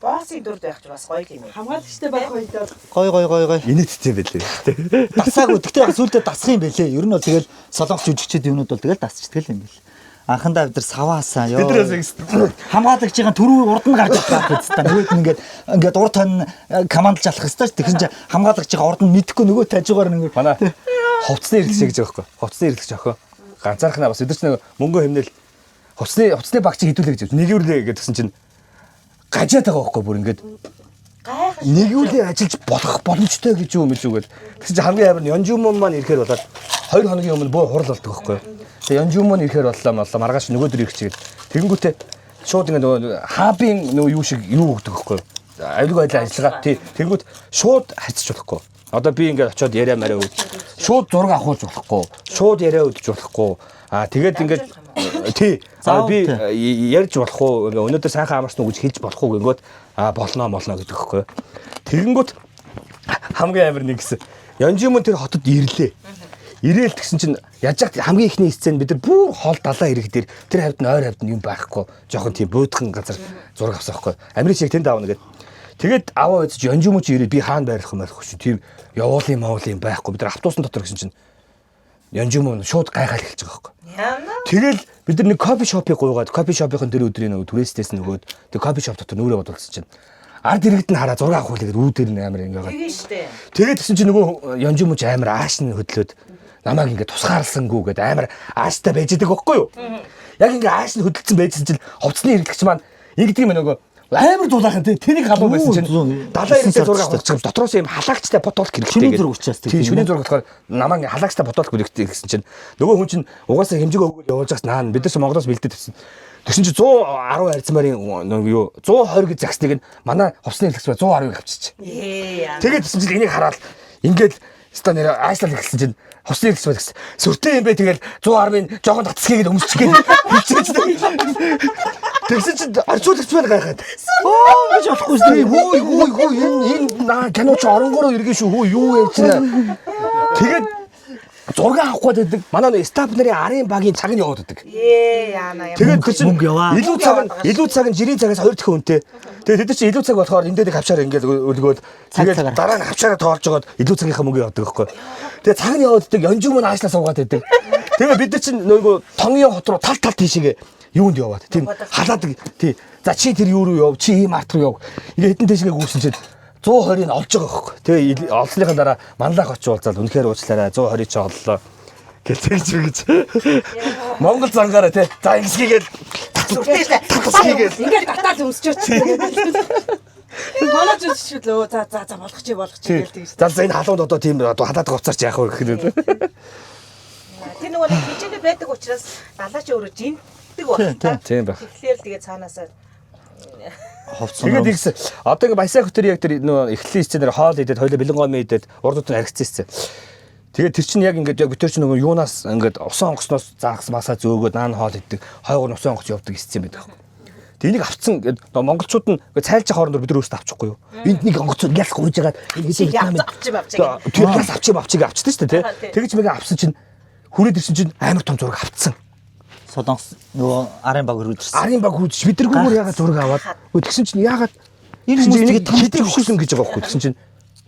боссын дүрд байх ч бас гоё юм. хамгаалагчтай байх үед Гой. Инээдтэй байлээ. Дасаагүй. Тэгтээ яг сүулдэ дасах юм бэлээ. Ер нь бол тэгэл солонгос жүжигчд юмнууд бол тэгэл дасчихдаг юм бэл. Анхандаа бид нар саваасаа ёо. Биднээс Хамгаалагчийн түрүү урд нь гарч байгаа биз та. Нөгөөд нь ингээд урд тань командж алах хэвээр. Тэгсэн чинь хамгаалагчийн урд нь мэдхгүй нөгөө тажигаар нэг манай хувцсны эргэлж гэж байгаа байхгүй. Хувцсны эргэлж охоо. Ганцаархнаа бас өдөрч нэг мөнгө хэмнэл хувцсны багч хэдүүлээ гэж нэгүүлээ гэдгсэн чинь гажаад байгаа байхгүй бүр ингээд нэгүүлээ ажиллаж болох боломжтой гэж юу мэж үгээл. Тэгсэн чинь хамгийн амар нь Ёнжумон маань ирэхээр болоод 2 хоногийн өмнө боо хурал болдог байхгүй. Тэгээ Ёнжумон ирэхээр боллоо маргааш нөгөөдөр ирэх чигээд тэгэнгүүтээ шууд ингээд нөгөө хабын нөгөө юу шиг юу өгдөг байхгүй. Аюулгүй байдлаа ажиллагаа. Тэгэнгүүт шууд хайцч болохгүй. Одоо би ингээд очиод яриа мараа өгч шууд зураг авахулж болохгүй. Шууд яриа өгч болохгүй. Тэгээд ингээд тий би ярьж болох уу өнөөдөр сайхан амарсан уу гэж хэлж болох уу гингөт болно гэдэг хэвгүй. Тэгэнгүүт хамгийн амар нэг гэсэн Ёнжумон тэр хотод ирлээ. Ирээл тэгсэн чинь яжгаад хамгийн ихний сцен бид нар бүр хоол далаа ирэх дээр тэр хавьд нь ойр хавьд нь юм байхгүй. Жохон тийм буудхан газар зураг авсан байхгүй. Америк шиг тэнд аавна гэдэг. Тэгээд аваа үзэж Ёнжумон чи ирээд би хаана байрлах юм байх шүү. Тийм явуулын маулын байхгүй. Бид нар автобусны дотор гэсэн чинь Ёнжумон шууд гайхаад эхэлж байгаа байхгүй. Тэгэл бид нар нэг кофе шопыг гуйгаад кофе шопын тэр өдрийн нөгөө түрээстээс нөгөөд тэг кофе шоп дотор нүрээ бодуулсан чинь ард иргэд нь хараа зураг авах үлээгээд үүдээр нь амар ингээ байгаа. Тэгээд тэгсэн чинь нөгөө Ёнжумон амар ааш нь хөдлөөд намайг ингээ тусгаарлсангүй гээд амар ааштай байж байгаа байхгүй юу? Яг ингээ ааш нь хөдөлсөн байжсэн чинь хувцсны хэрэглэгч маань ингэдэг юм нөгөө амар дулаахан тэнийг халуун байсан чинь далаа иргэдээ зураг авчих дотроос юм халагчтай потолк хэрэгтэй гэдэг. Тийм шүний зураг болохоор намаа ингээ халагчтай потолк бүлэгтэй гэсэн чинь нөгөө хүн чинь угаасаа хэмжээг өгөөл явуулж байгаас наана бид нар ч Монголоос бэлдээд тавьсан. Тэгсэн чинь 110 харьцмарын юу 120 гэж загсныг нь манай хувцсны хэрэглэгч 110-ыг авчиж. Тэгээд тэгсэн чинь энийг хараад ингээд ста нэр аашлал ихсэн чинь хувцсыг хэлсэн байсан. Сүртэй юм бэ тэгэл 110-ын жоохон татсгийг өмсчих гээд хэлчихсэн. Тэгсэн чинь арчуулагч байна гайхаад. Гэж болохгүй Хөө энэ кино ч оронгороо иргэн шүү. Хөө юу ярьж байна. Тэгээд зураг авахгүй байдаг. Манай стаф нарын арын багийн цаг нь яваад байдаг. Яана юм. Тэгээд тэр чинь мөнгө яваа. илүү цаг нь жирийн цагаас 2 дахин үнэтэй. Тэгээд тэд чинь илүү цаг болохоор эндээ хавчаар ингээд өлгөөд тэгээд дараа нь хавчаараа тоолж жагаад илүү цагийнхаа мөнгө яваад байгаа байхгүй. Тэгээд цаг нь яваад байдаг. Янжууг нь аашлаа суугаад байдаг. Тэгээд бид нар чинь нөгөө Тонгийн хот руу тал тийшээгээ юунд яваад. Тийм халаадаг. Тий. За чи тэр юу руу яв? Чи ийм арт руу яв. Ингээд хэдэн тийшээгээ гүйсэн чинь 120-ыг олж байгаа байхгүй. Тэгээ олсныхаа дараа манлах очиулзаад үнэхээр уучлаарай 120-ыг ч оллоо. Гэж. Монгол зангаараа тий. За ингэсгээд Ингээд татаад өмсчөөч. Манай ч шүү лөө. За болгоч гээл тэгж. За энэ халуунд одоо тийм одоо халаадаг уцаарч яах вэ гэхэд. Тэр нөгөө хичээндээ байдаг учраас далаач өөрөө жинтдэг байна. Тийм байх. Тэгэхээр тэгээ цаанаасаа Тэгээд ихсэн. Одоо ингээ баясаа хөтөр яг тэр нөө эхлэлийн сценаар хоол идээд хоёлоо бэлэнгомын идээд урд нь харигдчихсэн. Тэгээд тэр чинь яг ингээд яг битэр чинь нөгөө юунаас ингээд усан онгоцноос заагс масаа зөөгөөд наан хоол иддэг. Хойгоор усан онгоц явдаг сцен байдаг. Тэгээд энийг авцсан монголчууд нь цайлж хоорондоо бид өөрсдөө авчихгүй юу. Энд нэг онгоц ял гуйж байгаад авчиг авчдаг шүү дээ тий. Тэгэж мэгээ авсан чинь хүрээд ирсэн чинь амар том зураг авцсан. Солонгос нөгөө арын баг хөрвүүлсэн. Арын баг хөрвүүлж бид нар гүгээр ягаад зураг аваад тэгсэн чинь ягаад энэ хүмүүсийг хэдий өгсөн гэж байгаа байхгүй тэгсэн чинь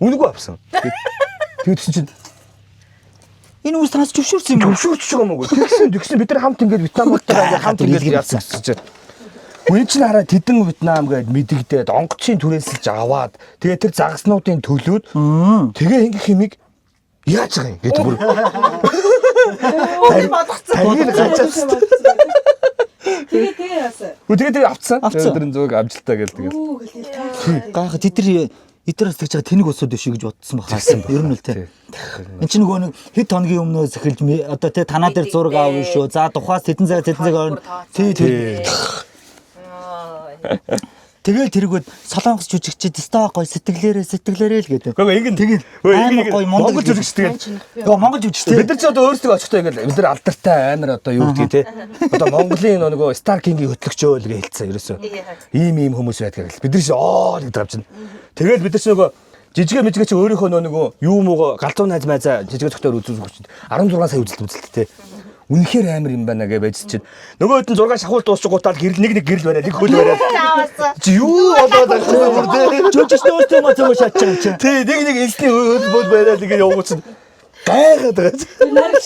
үнэгүй авсан. Тэгсэн чинь энэ хүмүүс танаас зөвшөөрсөн юм уу? Зөвшөөрч байгаа юм уу? Тэгсэн бид нар хамт ингээд Вьетнамтай ингээд хамт ингээд яасан гэж. Үний чинь хараа тэдэн Вьетнам гээд мэдэгдээд онгоцын түрээсэлж аваад тэгээ тэр загаснуудын төлөөд тэгээ ингэ хэмиг яаж байгаа юм гэдэг бүр тэгээд гацсан. тэгээ яасан. Тэгээд авцсан. Тэр зүг амжилтаа гээл тэгээд. Гайхаа эдгээрээс тэгж байгаа тэнэг усуд биш гэж бодсон бахаасан. Ер нь л тий. Энд чинь нөгөө нэг хэд хоногийн өмнөөс эхэлж одоо тий танаа дээр зураг аавна шүү. За тухаас хэдэн цаг орно. Тий. Тэгэл тэргүүд солонгос жүжигчид өстой гоё сэтгэлээрээ л гэдэг. Гэхдээ ингэ тэгээд гоё монгол жүжигчтэй. Монгол жүжигчтэй. Бид нар ч одоо өөрсдөө очихтой ингээл бид нар алдартай амар одоо юу гэдгийг те. Одоо Монголын нөгөө Star King-ийн хөтлөгчөө л гэж хэлсэн ерөөсөө. Ийм хүмүүс байдаг гэл. Бид нар ч гэдэг авчихна. Тэгэл бид нар ч нөгөө жижигэ чи өөрийнхөө нөгөө юу муугаа галзуу найз майзаа жижигэ цогтоор үзүүлж 16 сая үзэлт те. Үнэхээр амар юм байна гэж байж чинь. Нөгөөд нь 6 шахуул дуусчихгуутаад гэрэл нэг гэрэл бариад нэг хөл бариад. Чи юу болоод байгаа юм бэ? Жижигчтэй уулзсан юм цаа шатчих юм чи. Тий, нэг элсний хөл бол бариад ингэ явууч. Гайхаад байгаа. Нарийн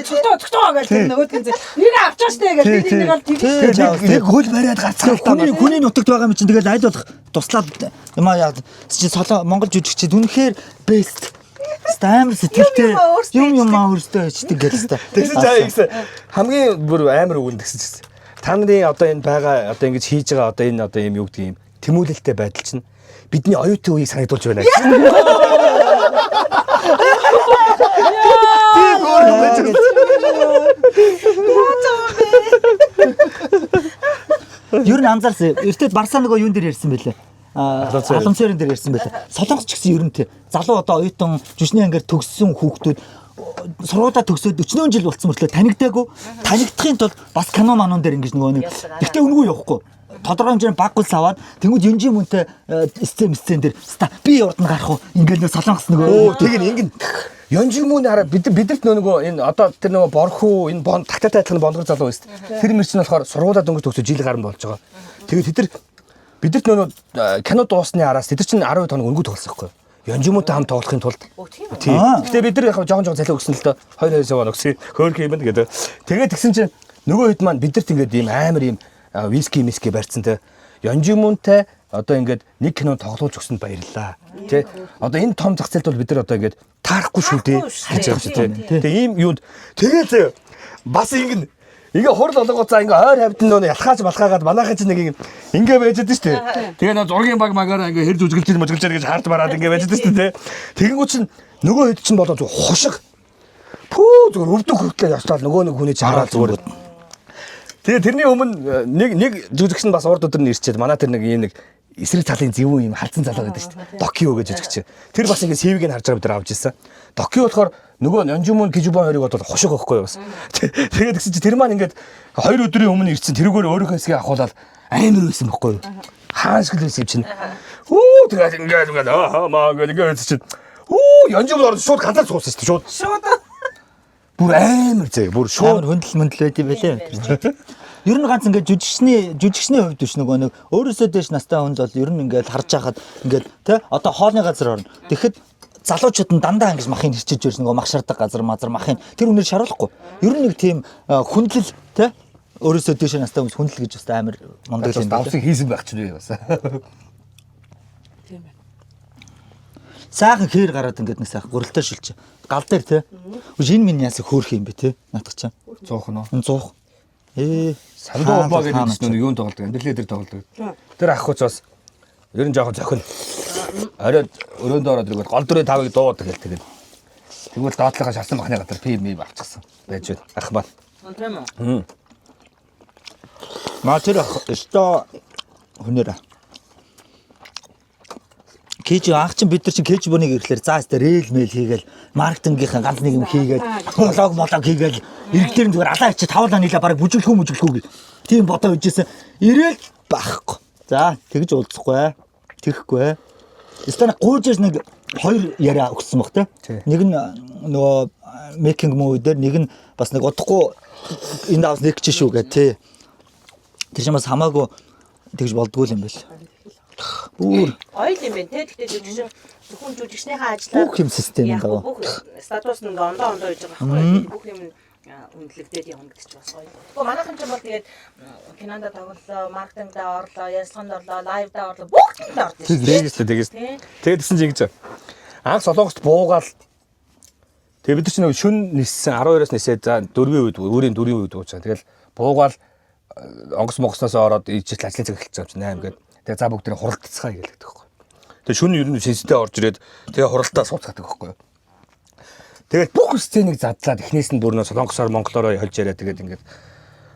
чинь цогтоо гэж тэр нөгөөд гинзээ. Нэг авчаач тээ гэж нэг бол тэгж. Нэг хөл бариад гарцгаа. Хүний нутагт байгаа юм чинь тэгэл аль болох туслаад юм аа чи солон монгол жүжигчид үнэхээр бест. Стамр сэтгэлтэй юм өөртөө хийдэг гэсэн. Тэгсэн цаа хамгийн бүр амар өгөн гэсэн. Та нарын одоо энэ байгаа одоо ингэж хийж байгаа одоо энэ одоо юм юу гэдэг юм тэмүүлэлтэй байдал чинь бидний оюутны үеийг санагдуулж байна. Юу н анзаарсан. Эртэд Барсаа нөгөө юун дээр ярьсан бэлээ. Аламцорын дээр ярьсан байлаа. Солонгос ч гэсэн ер нь тий. Залуу одоо оюутан жүжигний ангиар төгссөн хүүхдүүд сургуулаа төгсөөд 40 жил болсон мөртлөө танигдаагүй. Танигдахын тулд бас кино манон дээр ингэж нөгөө нэг гэхдээ үнгүй явахгүй. Тодорхой хэмжээний баг гүйлс аваад тэнгууд Юнжи мөнтэй сцен дээр би урд нь гарах уу? Ингээл нэг солонгос нөгөө тэг ингэн Юнжи мөн хараа бидэрт нөгөө энэ одоо тэр нөгөө борхуу энэ тагтаатай адилхан бонгор залуу байсан. Тэр мөрч нь болохоор сургуулаа дөнгөж төгсөж жил гарсан болж байгаа. Тэгээд бидэрт нөгөө кино дуусны араас тэд чинь 12 хоног өнгө тоглосон байхгүй юу? Янжимуутай хамт тоглохын тулд. Тийм. Гэтэ бид нар яг жоохон залуу өгсөн л доо 2 сая өгсөн. Хөөх юм гэдэг. Тэгээд тэгсэн чинь нөгөө хэд маань бидэрт ингээд ийм амар ийм виски барьцсан те. Янжимуутай одоо ингээд нэг кино тоглуулж өгсөнд баярлалаа. Тэ. Одоо энэ том зах зээлд бол бид нар одоо ингээд таарахгүй шүү дээ гэж байгаа шүү дээ. Тэгээ ийм юунд тэгээд бас ингэ хурл олгоцаа ингээ ойр хавьд нөө ялхаач балхаагаад манайхан ч нэг ингээ байж дэж штэ. Тэгээ нөө зургийн баг магаараа ингээ хэр зүжгэлж гэж хард бараад ингээ байж дэж штэ. Тэгэнгүүт чинь нөгөө хэд чинь болоо хушиг. Пүү зүгээр өвдөх хөртлөө ястаад нөгөө нэг хүний чараа зүгээр. Тэгээ тэрний өмнө нэг жүжигч нь бас урд өдөр нь ирчээд манай тэр нэг ийм нэг эсрэг талын зөвүүн юм халдсан залуу гэдэг шүү дээ. Докио гэж жижиг чинь. Тэр бас ингэ сэвийг нь харж байгаа бид нар авч ирсэн. Докио болохоор нөгөө Нёнжумон Кижубан хоёрыг бодвол хошиг байхгүй бас. Тэгээд гэсэн чи тэр маань ингээд 2 өдрийн өмнө ирсэн тэрүүгээр өөрийнхөө хэсгийг ахуулаад амар байсан байхгүй юу? Хааш гэл байсан юм чинь. Хөө тэгээд ингээд маа гэдэг чинь. Хөө Нёнжумон орж шууд ганцаар суусан шүү дээ. Шууд. Бүр амар зэ. Бүр шууд хөндлөл байд юм байлээ. Ер нь ганц ингээд жүжигчний хувьд биш нөгөө нэг өөрөөсөө дэш настай хүнд бол ер нь ингээд харж байхад ингээд тий одоо хоолны газар орно. Тэгэхэд залуучууд нь дандаа ингэж махын хэрчиж ирсэн нөгөө мах шардаг газар махын тэр үнээр шаруулахгүй. Ер нь нэг тийм хүндлэл тий өөрөөсөө дэш настай хүмүүс хүндлэл гэж бас амар мундаг юм байна. давсыг хийсэн байх ч нэ бас. Тийм ээ. Сайхан хээр гараад ингээд нэг сайхан гуралтай шилж. Гал дээр тий. Энэ минь ясаа хөөх юм бэ тий. Наадах чам. 100 нь. 100. Сандуу улмаа гэдэг нь юунд тоглодог, амьдралээ дээр тоглодог. Тэр ах хуц бас ер нь жоохон зохин. Оройд өрөөндөө ороод ирэхэд гол дүрээ 5-ыг дуудаг хэл тэгээд. Тэгвэл доотлохоо шарсан бахны газар пим авчихсан. Байж байна. Ах маань. Тийм үү? Матер өстө хүнээр. Кэж ах чинь бид нар чинь кэж боныг ирэхлээр заа өстө рейл мэйл хийгээл маркетингийнхэн ганц нэг юм хийгээл блог хийгээл иргэдээр зүгээр алаа ичээ тавлаа нийлээ бараг бүжиглэхүү гэл. Тийм бодоо үжсэн. Ирээл бахгүй. За тэгж уулзахгүй. Тэрэхгүй. Өстө гуйжээс нэг 2 яриа өгсөн баг те. Нэг нь нөгөө making movie дээр нэг нь бас нэг удахгүй энэ давс нэг ч шүү гэ тий. Тэр ч бас хамаагүй тэгж болдгоо юм байл. Бүр Ойл юм байна те. Тэгтээ жүжигчин зөвхөн жүжигчнийхээ ажлаар бүх юм систем байгаа. Бүх статус нь ондоо хийж байгаа байхгүй. Бүх юм үнэлэгдээд явна гэдэг чинь бас гоё. Гэхдээ манайхан ч бол тэгээд кинонд тоглолоо, маркетингд орлоо, ярилцлаганд орлоо, лайвд орлоо, бүгд л ордоо. Тэгээс. Тэгээд гэсэн чинь ингэж. Анх Солонгост буугаал. Тэгээд бид нар чинь шүн ниссэн 12-оос нисээд за 4-ийн үед өөрийн 4-ийн үед ууж байгаа. Тэгэл буугаал онгоц могсноос ороод ижил ажлын цаг эхэлж байгаа юм чинь 8 гээд. Тэгээ за бүгд тэрийг хуралдацгаа гэлээдэг байхгүй. Тэгээ шүн ер нь сэнстэй орж ирээд тэгээ хуралдаа сууцгаадаг байхгүй. Тэгээд бүх сценийг задлаад эхнээс нь бүр нөө солонгосоор монголоор хольж яриад тэгээд ингээд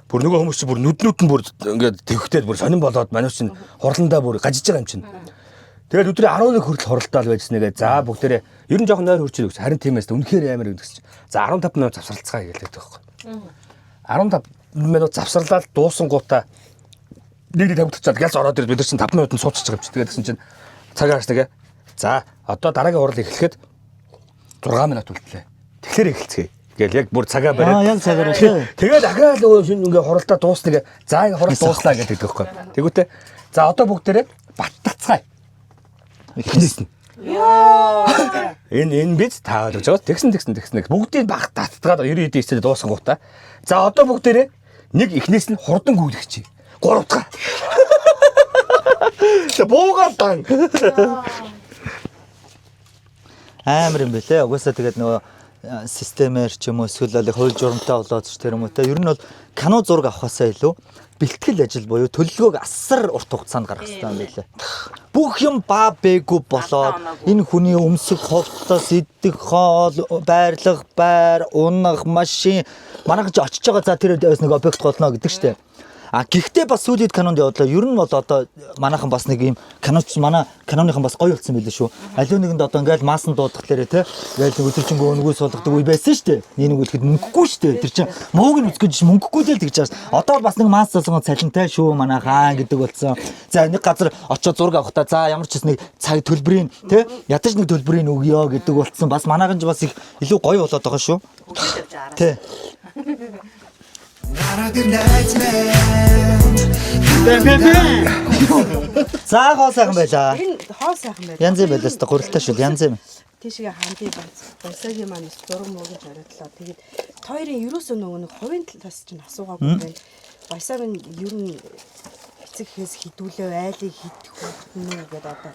бүр нөгөө хүмүүс чинь бүр нүднүүд нь бүр ингээд твхтээд бүр сонирн болоод манайс чинь хурландаа бүр гажиж байгаа юм чинь. Тэгээд өдрийн 11 хүртэл хуралдаал байжснэгээ за бүгдээрээ ер нь жоохон нойр хурцдаг. Харин тиймээс үнэхээр амар гэдэг чинь. За 15 минут завсралцгаа гэлээдэг байхгүй. 15 минут завсарлаад дуусангуудаа нэг тавигдчихад гэлс ороод ирээд бид нар чинь 5 минутанд сууцж байгаа юм чи. Тэгээд гэсэн чинь цагаар нэгэ. За одоо дараагийн хурал эхлэхэд 6 минут үлдлээ. Тэгэхээр эхэлцгээе. Гээл яг бүр цагаа бариад. Яг цагаар. Тэгээд дахиад нөгөө шинэ ингээ хуралдаа дууснагээ. За ингээ хурал дууслаа гэдэг байхгүй. Тэгвэл за одоо бүгдээрээ баттацгаая. Эхнээс нь. Энэ бид таад гэж байгаа. Тэгсэн бүгдийг баг татгаад 90 эдээсээ дуусангуудаа. За одоо бүгдээрээ нэг эхнээс нь хурдан гүйлгчээ. 3 дахь. Тэ буугаад дан. Амар юм бэлээ. Угаасаа тэгээд нөгөө системээр ч юм уу эсвэл хууль журамтай болоод ч тэр юм уу те. Ер нь бол кино зураг авахаасаа илүү бэлтгэл ажил буюу төлөвлөгөөг асар урт хугацаанд гаргах хэрэгтэй юм байлээ. Бүх юм баа бэгүү болоод энэ хүний өмсөх хувцас, идэх хоол, байрлах байр, унах машин манайх ч очиж байгаа за тэр нэг объект голно гэдэг штеп. А гэхдээ бас сүүлийн кинонд явуулаа. Ер нь бол одоо манайхан бас нэг юм киноч манай киноныхан бас гоё болсон байлээ шүү. Аливаа нэгэнд одоо ингээл маасан дуудах лээрээ те. Ингээл өдөржингөө өнгөө суулгадаг үе байсан шүү дээ. Нэг үлэхэд мөнгөгүй шүү дээ. Тэр чинь мууг нь үзгэж мөнгөгүй л тэгж чаас. Одоо бас нэг маас солонгон цалинтай шүү манайхаа гэдэг болсон. За нэг газар очиод зураг авахтаа за ямар ч нэг цаг төлбөрийн те ядаж нэг төлбөрийн өгөө гэдэг болсон. Бас манайхан ч бас их илүү гоё болоод байгаа шүү. Тэ. За гоо сайхан байлаа. Энэ хоо сайхан байлаа. Янз байлаа өстө гурилтай шүү. Янз юм. Тийшээ ханди баясагийн маань зураг муугж хариутлаа. Тэгээд хоёрын ерөөсөө нөгөө нэг хувийн талаас чинь асуугаагүй байна. Баясаг нь ер нь эцэг хээс хідүүлээ айлыг хидэх хүүхднүү гэдэг одоо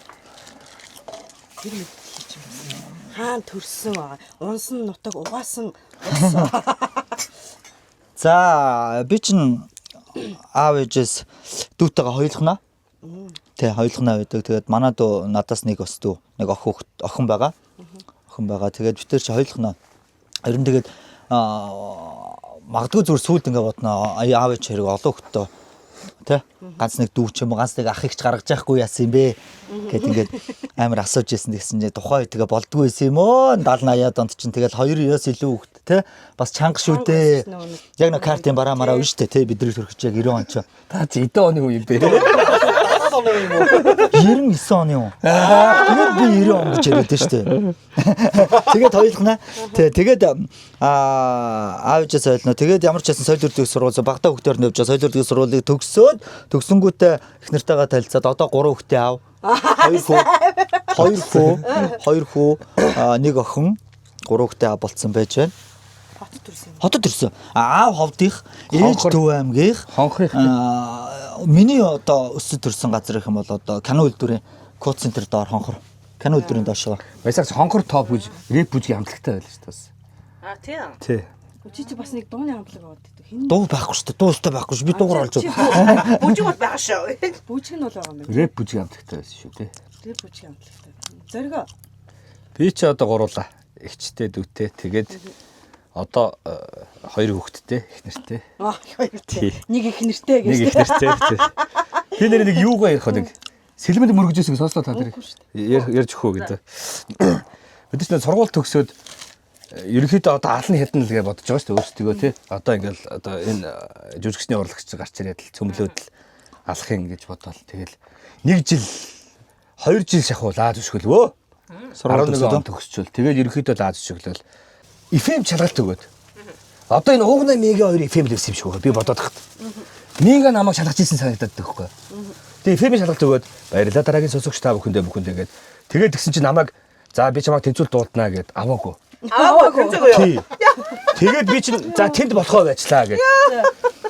тэр нэг хийж байна. Хаан төрсөн байгаа. Унсан нутаг угаасан. За би чинь аав ээжээс дүүтэйгээ хоёулахнаа. Тэ хоёулахнаа байдаг. Тэгээд манай дүү надаас нэг өс дүү, нэг охин байгаа. Охин байгаа. Тэгээд бид төр чи хоёулахнаа. Ер нь тэгээд магадгүй зүгээр сүлд ингээ бодноо. Аав ээж хэрэг олон хөтөө Тэ? Ганц нэг дүү ч юм уу ганц нэг ах ихч гаргаж яахгүй яасан юм бэ? Гэт ингээд амар асууж ирсэн гэсэн чинь тухай тэгээ болдгүй байсан юм оо 70 80-аад онд чинь тэгэл 2-9 илүү хөвгт тэ? Бас чанга шүү дээ. Яг нэг картын бараа мараа шүү дээ тэ? Бидний төрөгч яг 90 он ч. Та чи эдэн оны үе юм бэ? 99 оны юм. Тэгээд би 90 он гэж яриад шүү дээ. Тэгээд хоёулахнаа тэгээд аавчаас ойлно. Тэгээд ямар ч байсан соёл төрөлхтний сургууль багтаа хөлтөөр нөвж соёл төрөлхтний сургуулийг төгсөөд төгсөнгүүтээ их нартайгаа танилцаад одоо 3 хүүхдээ аав. 2 хүү, нэг охин, 3 хүүхдээ аав болцсон байж байна. Хотод ирсэн. Аав ховдих, ээж Төв аймгийнх. Хонхрын. Миний одоо өсөж төрсэн газар их юм бол одоо кино үйлдвэрийн код центр доор хонхор. Кино үйлдвэрийн доош байгаа. Баясагч хонхор топ бүж рэп бүжгийн хамтлагтай байлаа шүү дээ. Тийм. Тий. Чи бас нэг дууны хамтлаг аваад идэв. Хин Дуу байхгүй шүү дээ. Дуустай байхгүй шүү. Би дуугаар олж. Бүжиг бол байгаа шүү. бүжиг нь бол байгаа юм байна. Рэп бүжгийн хамтлагтай байсан шүү тий. Тэр бүжиг хамтлагтай. Зориго. Би ч одоо гуруулаа. Игчтэй дүүтэй тэгээд одоо 2 хүүхэдтэй их нэртэй. Хоёр Тий. тий. Нэг их нэртэй гэж. Нэг их нэртэй. Би нэр нэг юугаа ярих вэ? Сэлмэнд мөргөжөөсөө сонслоо та нар. Ярьж өгөө гэдэг. Бид ч сургууль төгсөөд ерөнхийдөө одоо алан хятна л гэж бодож байгаа шүү дээ өөрсдөө тий. Одоо ингээл одоо энэ жүжигчний урлагч гарч ирээд л цөмлөөд л алахын гэж бодоол. Тэгэл 1 жил 2 жил шахуу лааж өшгөлвөө. Сургууль төгсчөөл. Тэгээд ерөнхийдөө лааж өшгөлөөл. FM чалгалт өгөөд. Одоо энэ уугна мега 2 FM л байсан юм шиг байна. Би бодоод хат. Мега намайг шалгаж ирсэн санагдаад байхгүй. Тэгээд FM шалгалт өгөөд баярлалаа дараагийн сонсогч та бүхэндээ гэд. Тэгээд тэгсэн чинь намайг за би чамайг тэнцүүл дуудана гэд аваагүй. Тэнцээгөө юу? Тий. Тэгээд би чинь за тэнд болохоо байцлаа гэд.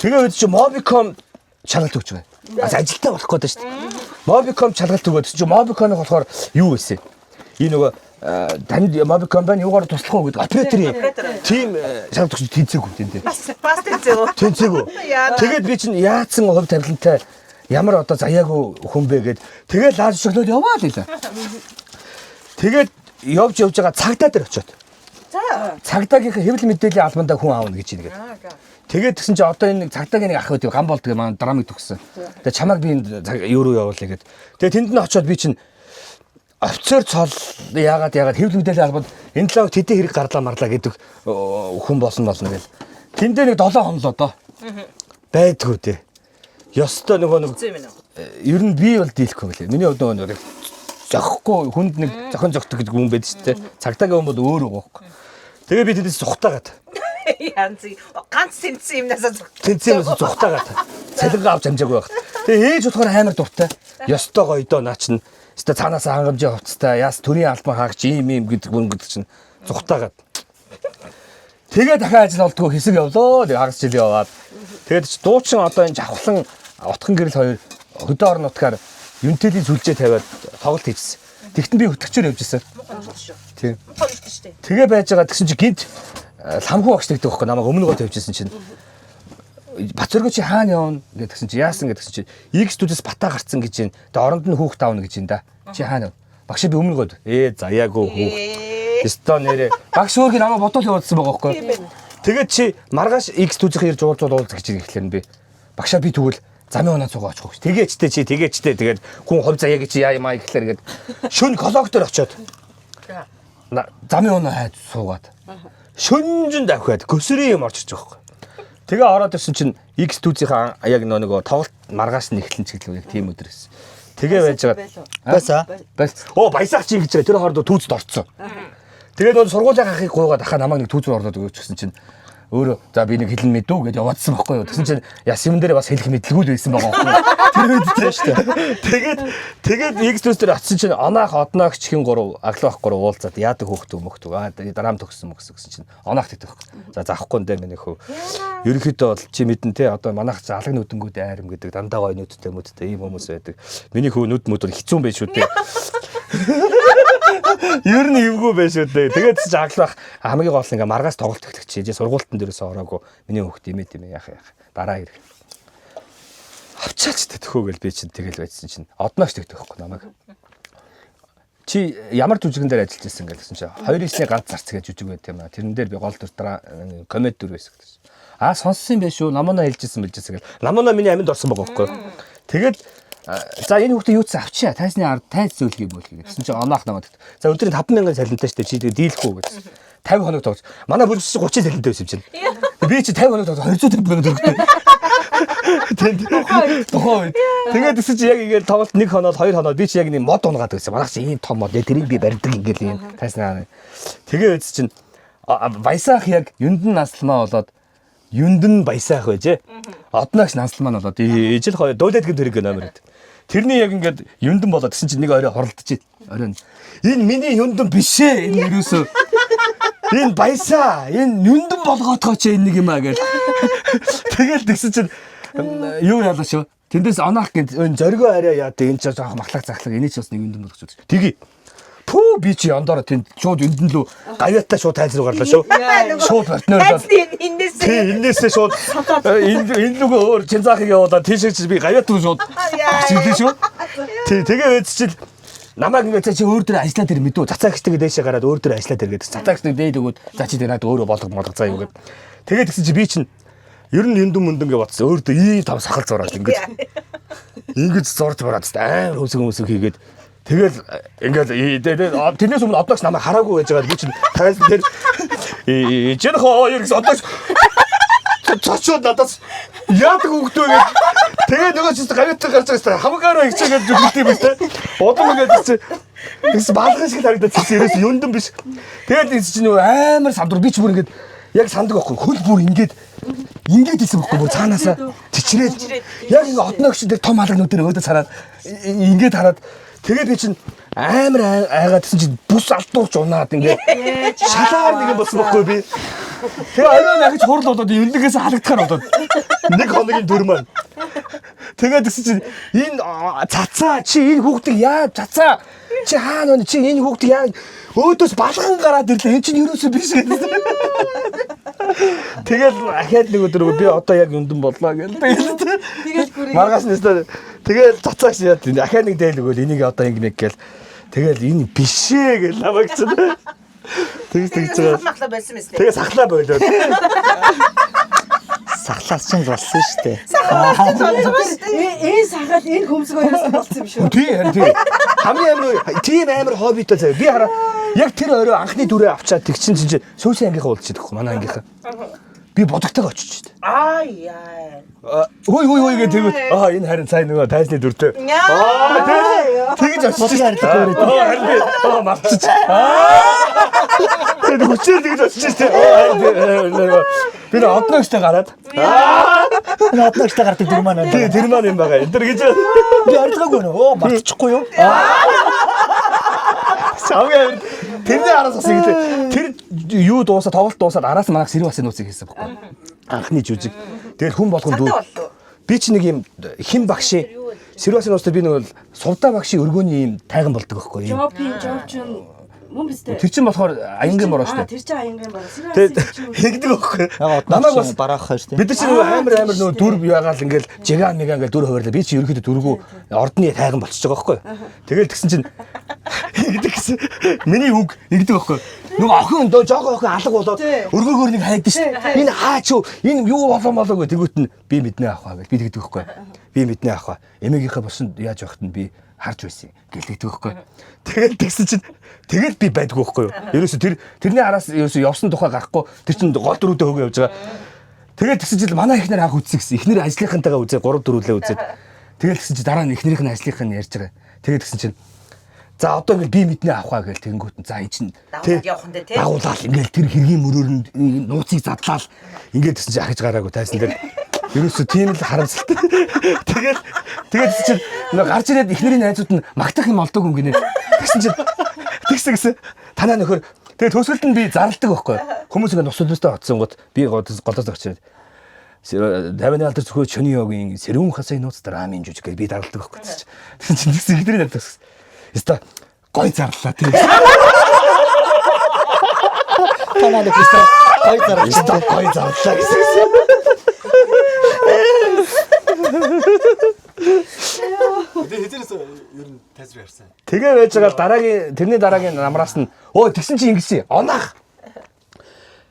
Тэгээд чи Mobicom шалгалт өгч байгаа. Бас ажилтаа болох гээд шүү дээ. Mobicom шалгалт өгөөд чи Mobicom-ыг болохоор юу вэ? Энэ нөгөө танд Mobicom компани юугаар туслах уу гэдэг операторын тим шалгалт өгч тэнцээгүй тийм. Бас тэнцээгөө. Тэнцээгүй. Тэгээд би чинь яатсан хувь тавилантай ямар одоо заяагүй хүн бэ гэд тэгээд лааж шоглоод яваа л ийлээ. Тэгээд явж байгаа цагдаа дээр очиод. За. Цагдаагийнхаа хэвлэл мэдээллийн албандаа хүн аавна гэж нэгээд. Тэгээд тэгсэн чи одоо энэ цагдаагийн нэг ах байдаг гам болдог маань драмыг төгссөн. Тэгээд чамайг би энэ юу руу явуулъя гэд. Тэгээд тэнд нь очиод би чинь офицер цол яагаад хэвлэл мэдээллийн албанд энэ талаа тэдэн хэрэг гарлаа марлаа гэдэг хүн болно гэл. Тэндээ нэг 7 хонлоо доо. Байдгүй дээ. Ёстой нөгөө ер нь би бол дийлэхгүй гэлээ. Миний хувьд нөгөө зохихгүй хүнд нэг зохион зогтдог гэдэг хүн байдаг шүү дээ. Цагдаагийн хүн бол өөр гоохоо. Тэгээ би тэндээс зүхтаагаад. Ганц тэнцсэн юмнасаа Тэнцээс зүхтаагаад. Цалингаа авч амжаагүй байх. Тэгээ ээж болохоор амар дуртай. Ёстой гоё доо наа чинь. Өстө цаанаас хангамжийн хувцастай яас төрийн албан хаагч ийм гэдэг хүн гэдэг чинь зүхтаагаад. Тэгээ дахиад ажил олдгоо хэсэг явлоо. Тэгээ хагас жил яваад. Тэгээд ч дуучин одоо энэ жавхлан утхан гэрэл хоёр хөдөө орон нутгаар Юнтэлийн сүлжээ тавиад тоглолт хийжсэн. Тэгтэн би хөтлөгчөөр явжсэн. Тийм. Тэгээ байж байгаа тэгсэн чи гинт ламхуу багш тэгдэг байхгүй намайг өмнө гол тавьжсэн чинь Бацөргөө чи хаана явна гэдгсэн чи яасан гэдгсэн чи X студиэс батаа гарцсан гэж юм. Тэгээ оронд нь хүүхд таавна гэж юм да. Чи хаана явна? Багш би өмнө гол. Заяагүй хүүхд. Өстөө нэрээ багш өөрхий намайг бодвол явуулсан байгаа байхгүй. Тэгээд чи маргааш X студиэхээ ирж уулзаад уулз гэж ирэхлээр нь би багшаа би тэгвэл замын унаа цугаа очих. Тэгээчтэй чи тэгээчтэй тэгээд хүн хувь заяа гэж яа маа гэхлээр гээд шүн коллектор очиод замын унаа хайд суугаад шүнжин давхиад көсрийн юм орчиж байгаа байхгүй. Тэгээ ороод ирсэн чинь X студийнхаа яг нөгөө тоглолт маргааш нь эхлэн чиглэв яг тийм өдөр байсан. Тэгээ байж байгаа. Байсаа. Оо баясаач чи ингэж байгаа. Тэр хооронд түүцэд орцсон. Тэгээд нөгөө сургуулийн ахыг гуйгаад ахаа намайг нэг түүцээр ороод өгөөч гэсэн чинь өөрөө за би нэг хэлэн мэдүү гэж яваадсан байхгүй юу. Тэгсэн чинь яс юм дээр бас хэлэх мэдлгүй л байсан байгаа байхгүй юу. Тэр үед шүү дээ. Тэгээд X-төс дээр очсон чинь оноох одноох чихэн 3 аглах 3 уулзаад яадаг хөөхтөг мөхтөг. Дараам төгссөн гэсэн чинь оноох тэгдэг байхгүй. За заахгүй нэ миний хөө. Ерөнхийдөө бол чи мэдэн те одоо манайх алаг нүдэнгүүд айрам гэдэг дандаа гой нүдтэй мүдтэй ийм хүмүүс байдаг. Миний хөө нүд мөдөр хэцүү байж шүү дээ. Ер нь эвгүй байж шүү дээ. Тэгээд чи аглах хамгийн гол ингээ маргаас тоглолт эхлэх чи сургуультан дээрээс ороогүй миний хөхт имээ тийм яах дараа ирэх. Авчаач тэ төхөө гэл би чинь тэгэл байцсан чинь однооч тэгдэг байхгүй намайг. чи ямар жүжигэн дээр ажиллаж байсан гэсэн чинь 2-9-ний ганц зарц гэж жүжиг байт юм аа. Тэрэн дээр би гол дүр комеди дүр байсан гэсэн. Аа сонссон юм байх шүү. Намуна хэлжсэн гэл. Намуна миний аминд орсон байгаа байхгүй. Тэгээд за энэ хүүхдээ юу ч авчиа. Тайсны ард тайз зөвлөгийг мөлхий гэсэн чинь оноох намайг. За өдрийн 50000 салентай штэ чи тэгээд дийлэхгүй гэсэн. 50 хоног тоглож. Манай бүлс 30 салентай байсан юм чинь. Би чи 50 хоног тоглож 250 төгрөгтэй. Тухайн. Тэгээд өсөж яг ингээд тоглолт 1 хоноод 2 хоноод би чи яг нэг мод унгаад байсан. Манайх чи ийм том мод. Тэрийг би барьдаг ингээд ийм тайснаа. Тэгээд чинь баясаах яг юндэн наслмаа болоод юндэн баясаах байжээ. Однооч наслмаа нь болоод ижил хоёр дуулайдгийн төрөг номер. Тэрний яг ингээд юндэн болоод гэсэн чинь нэг орой хорлдож орой. Энэ миний юндэн биш ээ. Энэ юусоо энэ баясаа. Энэ юндэн болгоотгоо чи энэ нэг юм аа гэж. Тэгэл тэгсэн чинь юу яалаа шүү. Тэндээс оноох гэнт зоргоо арай яа тэг энэ ч жоох махлаг захлаг эний ч бас нэг юндэн болгоч. Тгий. Пүү би чи ондороо тэнд шууд юндэн лөө гавьятаа шууд тайлзруу гарлаа шүү. Шууд партнерлаа. Энээсээ шууд энэ лүгөө өөр чинзаахыг явуулаад тийшээч би гавьятаа шууд чиглээ шүү. Тэгээ өөдчил намайг ингээд чи өөр дөр ажиллаад ир мэдүү цацаагчтай дээшээ гараад өөр дөр ажиллаад ир гэдэг. Цацаагчтай дээд өгөөд за чи тэгээд өөрөө болгох заа юу гэд. Тэгээд тэгсэн чи би чинь ер нь юндэн мөндөн гэж бодсон. Өөр дөр ийм том сахал зураад ингэж зурж бараад амар хөсөг хийгээд тэгэл ингээд тэрнээс өмнө одоогч намайг хараагүй байж байгаа. Би чинь тайлс дээр ижин хоо юу гэсэн одоогч цочоод надаас яадаг хөвгдөө гэж. Тэгээ нөгөө ч гавьтаа гарч байгаа хамгаараа хичээгээд зүгтээ биш те. Удам ингээд чи тэгс баалган шиг харагдаад ерөөс юндэн биш. Тэгээд чи нөгөө амар самдур би ч бүр ингээд яг сандаг байхгүй. Хөл бүр ингээд ийсэн байхгүй бүр цаанаасаа чичрээд яг ингээд одноогч дээр том халагнууд дээр өөдөө цараад ингээд хараад тэгээд би чинь амар айгаад гэсэн чинь бүс алдуурч унаад ингээд шалаар нэг юм болсон байхгүй би. Тэгээ оройн ахиж хурл болоод юндгээс халагдахаар болоод нэг хоногийн төр маань. Тэгээд гэсэн чинь энэ цацаа чи энэ хүүхдийг яа цацаа чи хаана вэ чи энэ хүүхдийг яа өөдөөс балган гараад ирлээ энэ чинь юусоо биш гэдэг. Тэгээд ахаад нэг өдөр би одоо яг юндэн боллоо гэл. Тэгээд маргаас нэстэ тэгээд цацаач яа ахаад нэг дээл өгөөл энийг одоо ингэ гэл. Тэгэл энэ биш ээ гэл намайг чинь. Тэгж байгаа. Тэгээ сахлаа болоод. Сахлаас ч болсон шүү дээ. Энэ сахал энэ хөмсгөө яасан болсон юм шүү. Тий. Хамгийн амар тийм амар хоббитой заяа. Би хараа яг тэр орой анхны дүрээ авчаад тэг чинь сүүлийн ангийнхаа уулзчих гэхгүй манай ангийнхаа. Би бодогтойгоо очиж шүү дээ. Аа яа. Ой гэдэг энэ харин цай нөгөө тайзны дүртэй. Тэгж очиж харин марцчих. Тэгээд хүчээр тэгж очиж тээ. Би одноогчтой гараад. Одноогчтой гардаг дүр маань. Тэгээ тэр маань юм байгаа. Тэр гэж би харилцаагүй нөө. Мартчихгүй юу? Савгаа тэрний араас бас ингэ тэр юу дуусаад тоглолт дуусаад араас манайх сэрэг басны нууцыг хийсэн байхгүй. Анхны жүжиг. Тэгээд хүн болгон дүү. Би ч нэг юм хин багшийн сэрэг басны нууцтай би нэг сувдаа багшийн өргөөний юм тайган болдог байхгүй. Жопчин мөн бистэ. Тэр чинь болохоор аянгийн бороо шүү дээ. Тэр чинь аянгийн бороо. Тэгээд хийгдэг байхгүй. Намайг бас бараах шүү дээ. бид нар чинь амар нөгөө дүр ягаал ингээл жигаан ингээл дүр хуваарлаа. Би чи ерөөхдөө дүргүү ордны тайган болчихж байгаа байхгүй. Тэгэл тэгсэн чинь ингэдэг гэсэн. Миний үг ингэдэг байхгүй. Нөгөө охин жоохон охин алга болоод өргөөгөр нэг хайдаг шүү. Энэ хаач юу? Энэ юу болоо тэгвэт нь би мэднэ авах гэж би тэгдэг байхгүй. Би мэднэ авах. Эмээгийнхээ босонд яаж явахт нь би харж байсан гэлдэгдэг байхгүй. Тэгэл тэгсэн чинь тэгэл би байдгүй байхгүй юу. Ерөөсө тэрний араас ерөөсө явсан тухай гарахгүй тэр чинь гол дөрүүдээ хөгөө явж байгаа. Тэгээд тэгсэн чинь манай ихнэр анх үзсэн гэсэн. Ихнэр ажлынхантайгаа үзээ 3 дөрүлээ үзээд. Тэгэл тэгсэн чинь дараа нь ихнэрийнх нь ажлынх нь ярьж байгаа. Тэгээд тэгсэн чинь за одоо ингээл би мэднэ авахаа гэл тэгэнгүүт нь за энэ чинь дагуулаад ингээл тэр хэргийн мөрөөр нь нууцыг задлаад ингээд тэгсэн чинь ахиж гараагүй тайсан дээр ерөөсө тийм л харамсалтай. Тэгээд чинь гарч ирээд ихнэрийн найзууд нь магтах юм олдог юм гинэ. Тэгсэн гэсэн танаа нөхөр тэгээд төсөлд нь би зарладаг байхгүй. Хүмүүс ингээд нусуулстай отсон гот би годоос очиод 50-ны алдар зөвхөн чөний yoгийн сэрүүн хасаа нууц драмын жүжиг гэж би дарладаг байхгүй. Тэгсэн ихнэрийн найзууд яста гой зарлаа тийм. Танаа гой зарлаа гэсэн. Тэгээ хэзээс ер нь тайзруу ярьсан. Тэгээ байж байгаа тэрний дараагийн намраас нь тэгсэн чи ингэсэн онаах.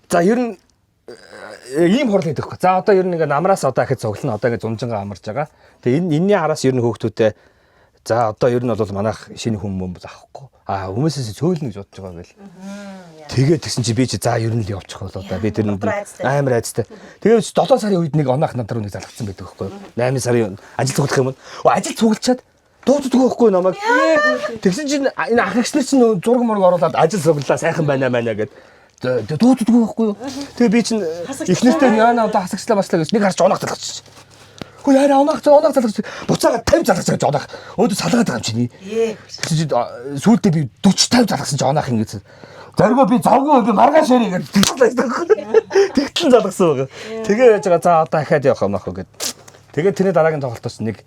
За ер нь ийм хурлын төгөх. За одоо ер нь ингээ намраас одоо ихэд цуглана одоо ингээ зумжингаа амарч байгаа. Тэгээ энэний араас ер нь хөөхтүүдээ за одоо ер нь бол манайх шинэ хүмүүс авахгүй. Хүмүүсээс цөөлнө гэж бодож байгаа байл. Тэгээд тэгсэн чи би чи за ер нь л явчих болоо да. Би тэр амар айцтай. Тэгээд 7 сарын үед нэг онаах над руу нэг залгацсан байдаг байхгүй юу? 8 сарын ажил цуглах юм бол ажил цуглчаад дууддаг байхгүй намайг. Тэгсэн чи энэ ах эгчнэр чинь зураг мураг оруулаад ажил цуглаа сайхан байна гэд дууддаг байхгүй юу? Тэгээ би чинь эхнэртэй яана одоо хасагчлаа баслаа гэж нэг харж онаах залгачих. Хөө яараа онаах залгачих. Буцаага 50 залгачих гэж онаах. Өөдөө салгаад байгаа юм чинь. Сүүлдээ би 40 50 залгасан чи онаах ингэж. Заргоо би завгүй би маргааш ярих гэж тэгтлэн залгасан байгаа. Тэгээ яаж байгаа за одоо ахаад явах юм аах гэд. Тэгээ тэрний дараагийн тоглолтоос нэг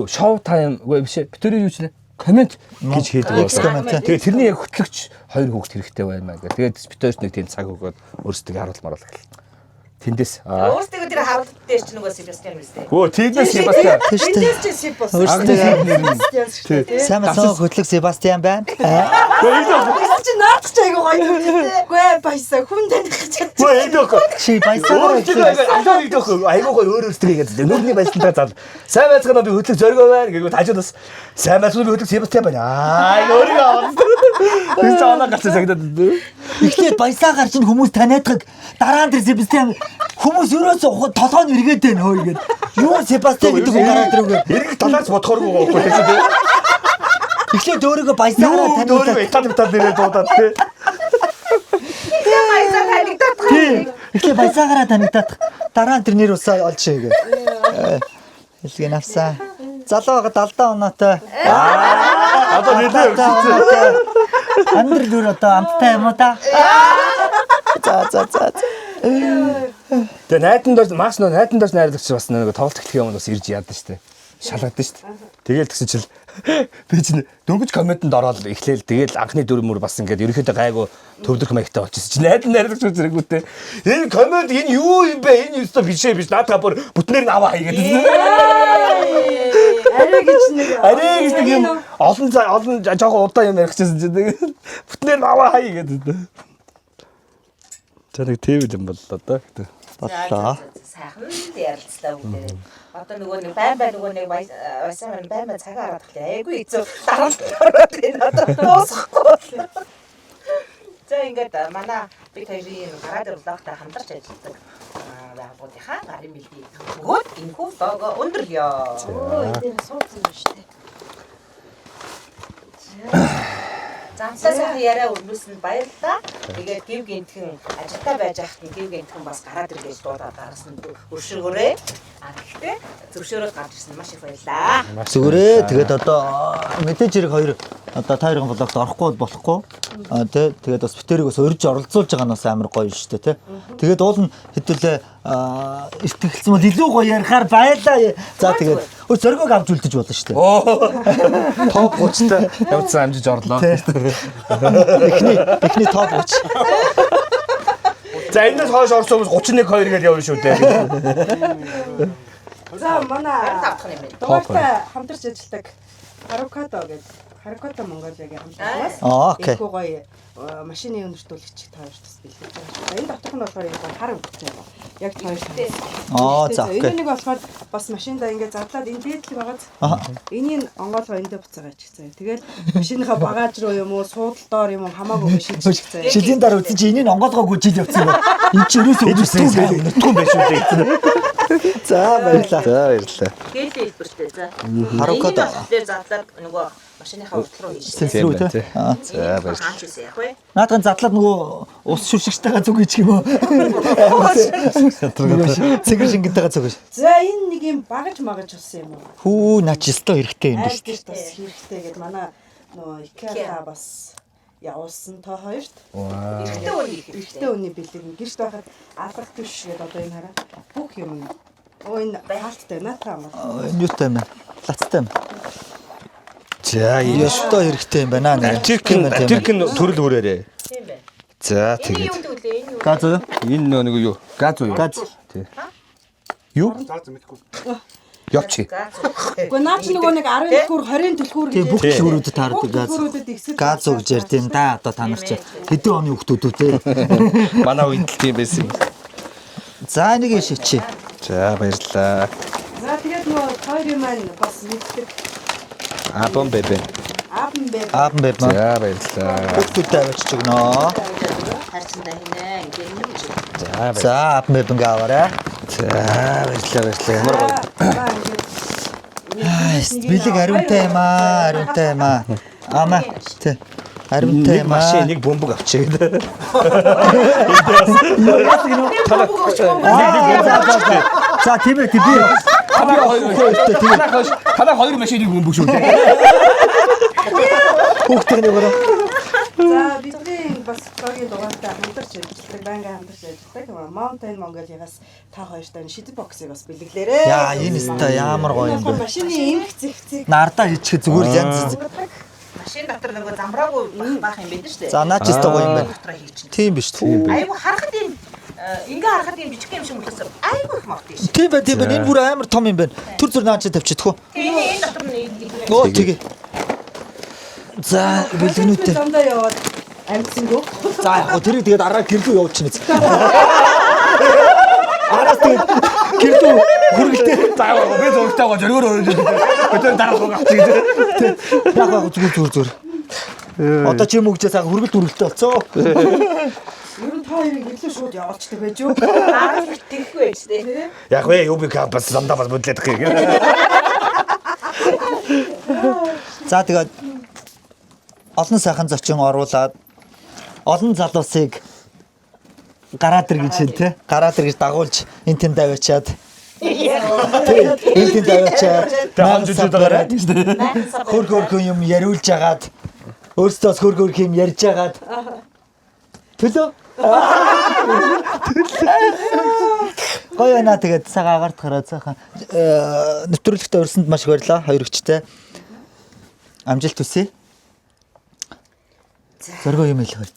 шоу тайм үгүй биш битүүрийн юу ч нэ комент гэж хийдэг байна. Тэгээ тэрний яг хөтлөгч хоёр хүүхэд хэрэгтэй байна гэх. Тэгээд битүүрч нэг тийм цаг өгөөд өөрсдөө харуулмаар бол. Тэндээс өөрсдөө тэр харуулт дээр ч нөгөө Себастьян үстэй. Тиймээс Себастьян. Эндээс чи Себастьян. Сайн сайн хөтлөг Себастьян байна. Чи наадах ч айгуу гоё юм тий. Гүй баясаа хүн таних гэж. Чи баясаа айгуу гоё өөрөөсдөө гэдэг. Нүрний баясантаа зал. Сайн байцгаана би хөтлөг зоргоо байна гэвэл хажуудаас сайн байцгаана би хөтлөг Себастьян байна. Өөрийгөө аваад. Би цаанаа гацсан sagадад. Эхлээд баясаагаар чинь хүмүүс таниаддаг. Дараа нь тэр Себастьян хүмүүс ерөөсөө толгойн эргээд байна хөө игээд. Юу Себастьян гэдэг үг гараад ирвэ. Эргэх талаас бодохооргүй байхгүй тийм. Эхлээд өөрийгөө баясаагаар таниулаад Итали нэрээ дуудаад тий. Баясаа танигдаад байгаа. эхлээд баясаагаараа танигдаад дараа нь тэр нэр усаа олж шээгээ. Хэлгэн авсаа. Залуу байгаа 70 оноотой. Одоо нэлээ Андэр дүр одоо амттай юм уу та? За. Тэгээ найдан дор маш найдан дор найрлагч бас нэг тоглолт эхлэх юм бас ирж яадаг штэ. Шалгадаг штэ. Тэгээл тэгсэн чил би чинь дөнгөж комментэнд ороод эхлээл тэгээл анхны дүр мөр бас ингээд ерөөхдөө гайгүй төвлөрөх маягтай болчихсон чинь найдан найрлагч үзэрэгүүтэй. Энэ коммент энэ юу юм бэ? Энэ юусто бишээ биш. Наадгаа бүр бүтнээр нь аваа хийгээд. Арай гэж нэг юм олон жоохон удаа юм ярихчихсан чинь тэгээд бүтнээр нь аваа хай гэдэг. За нэг тэв юм бол одоо Бодлоо. Сайхан ярилцлаа бүгдээ. Одоо нөгөө нэг байн нөгөө нэг баясаа байн цагаа хараад тахлаа. Айгүй хэцүү дараад энэ одоо дуусахгүй. За ингээд манай бид хоёрын гараад урлаахтай хамтарч ажилладаг. Байгууллагынхаа гарын бэлдээ бүгд энэхүү лого өндөрлөө. Энэ суудсан юм шүү дээ. Замсаа яриа өрнүүлсэнд баярлалаа. Тэгээд гів гинтхэн ажилдаа байж байхад гів гинтхэн бас гараад иргээж дуудаад гаргасан өршөөрөө. Гэхдээ зөвшөөрөл гарч ирсэн маш их баярлалаа. Зүгээрээ тэгээд одоо мэдээж хэрэг хоёр одоо та хоёрын блогт орохгүй бол болохгүй. Тий. Тэгээд бас битэрийг бас урьж оролцуулж байгаа нь бас амар гоё шүү дээ тий. Тэгээд уул нь хэдүүлээ ихтгэлцсэн бол илүү гоё ярихаар баялаа. За тэгээд зоргог авч үлдэж болно шүү дээ. топ 30-тай явцсан амжиж орлоо. Эхний топ 30. За энэс хойш орсон хүмүүс 31 2 гэж явна шүү дээ. За манай Тавтах юм байна. дугаартай хамтарч ажилладаг Харукато гэдэг Харукато Монголиагийн хамтлагаас Окей. их гоё машины өнөртүүлэгч та хоёр бас бэлдэж байгаа. Энэ давтах нь болохоор яг хар өгч байгаа. Яг та хоёр. За окей. Энэ нэг болохоор бас машиндаа ингээд задлаад энэ дээдлэг байгаа. Энийг онгоолгоо эндээ буцаагаа ичгцээ. Тэгэл машиныхаа багаж руу юм уу, суудал доор юм уу хамаагүй шийдчихсэн. Шилийн дараа үзэн чи энийг онгоолгоо гүйж явцсан байна. Энэ чи ерөөсөө Нутгун байж үү дээ. За баярлаа. За баярлалаа. Гээл хэлбэртэй за. Харукато. Тэр задлаад нөгөө машиныхаа урд руу хийсэн. Сэлс рүү тий. За баярлалаа. Хаач хийсэн яг вэ? Наадхан задлаад нөгөө ус шүршигчтэйгээ зүг хийчих юм уу? Цэгэр шингэнтэйгээ зүг. За энэ нэг юм багаж магаж болсон юм уу? Хүү наач өстө хэрэгтэй юм биш. Айлтж бас хэрэгтэй гэдэг манай нөгөө IKEA бас явуулсан та хоёрт. Эрэгтэй үний Эрэгтэй үний бэлэг гэрт байхад алгах түш гэдэг одоо энэ хараа бүх юм. Энэ хаалттай наатаа юм. Энэ юутай юм бэ? Лацтай юм. За энэ Ёстой хэрэгтэй юм байна нэ. Тэрхэн төрөл хүрээрээ. тийм бэ. За Энэ тэгээд юунд үлээ энэ юу? Газ уу? энэ нэг юу? Газ уу юу? Газ. Тий. Юу? Заа зэ мэдгүй. Явчих. Гэхдээ наа чи нөгөө нэг 10 дэлгүүр 20 дэлгүүр Тэгээ бүх дэлгүүрүүдэд таардаг газ. дэлгүүрүүдэд ихсэл Газ уу гэж ярьдیں۔ Да одоо та нар чи хэдэн оны хүүхдүүд үү те. Манай үед л тийм байсан. За энийг шичи. За баярлалаа. За тэгээд нөгөө хоёрын маань бас мэддэг. Абон бэбэ. Аапн бэ. Аав бэб маа. За баярлалаа. Хүүхдүүдтэй авчиж өгнө. Харцандаа хийнэ. Ингээд юм шиг. За За аав бэб ингээ аваарай. За баярлалаа. Ямар гоё. Бэлэг ариунтай юм аа, ариунтай юм аа. Амаа тий. Ариунтай Нэг юм аа. машин нэг бомбог авчиг. За тийм ээ би Танаа хоёр машиныг бомбог шүү. хүүхдтэй нэг өрөө. За бидний бас цогийн дугаартай хамтарч ажилладаг, байнга хамтарч ажилладаг. Mountain Mongolia-гаас та хоёртай шидэ боксыг бас бэлэглээрээ. Яа энэ өста ямар гоё юм бэ. Машины эмх зэгцэг. Нардаа хийчихээ зүгээр л янз. Машин дотор нөгөө замбраагүй бах юм байдаг шүү дээ. За наач өста гоё юм байна. Дотроо хийчихнэ. Тийм биш үү. Айгу харахад юм ингээ харахад юм жижиг юм шиг үлдсэн. Айгу их мавт тийш. Тийм байна. Энэ бүр амар том юм байна. Түр зүр наач тавьчихдаггүй. Энэ дотор нь Оо тэгээ. За бэлгнүүтэй. Замдаа яваад амьдсангүй. За яг тэрийг тэгээд араа гэрлүү явуулчихна. Араас тэгээд гэрлүү хүргэлтэй. За би зургатайгаа зөргөөр өрөөж өдөр дараа суугаад авчих гэж. Яг зүгээр. Одоо чи юм өгчээ цаг хүргэлт хүргэлтэй болцоо. Ер нь та хоёрыг илүү шууд явуулчихдаг байж юу? тэхгүй байж тээ. Яг вэ юу би бас замдаа бас бодлоод гэх юм. За тэгээд олон сайхан зочин оруулаад олон залуусыг гараад ир гэж тий. Гараад ир гэж дагуулж энэ тэнд аваачаад. Энэ тэнд аваачаад. Хамжуулаад байгаа тийм шүү дээ. Хөрхөн юм яриулж агаад өөрсдөө хөрхөн юм ярьж агаад. Төлөө. Гоё яна тэгээд цагаа агарт гараад цаахан нэвтрүүлэгтээ өрсөнд маш их баярлаа. Хоёр өгчтэй. Амжилт хүсье. Зоргоо юм хэлэх.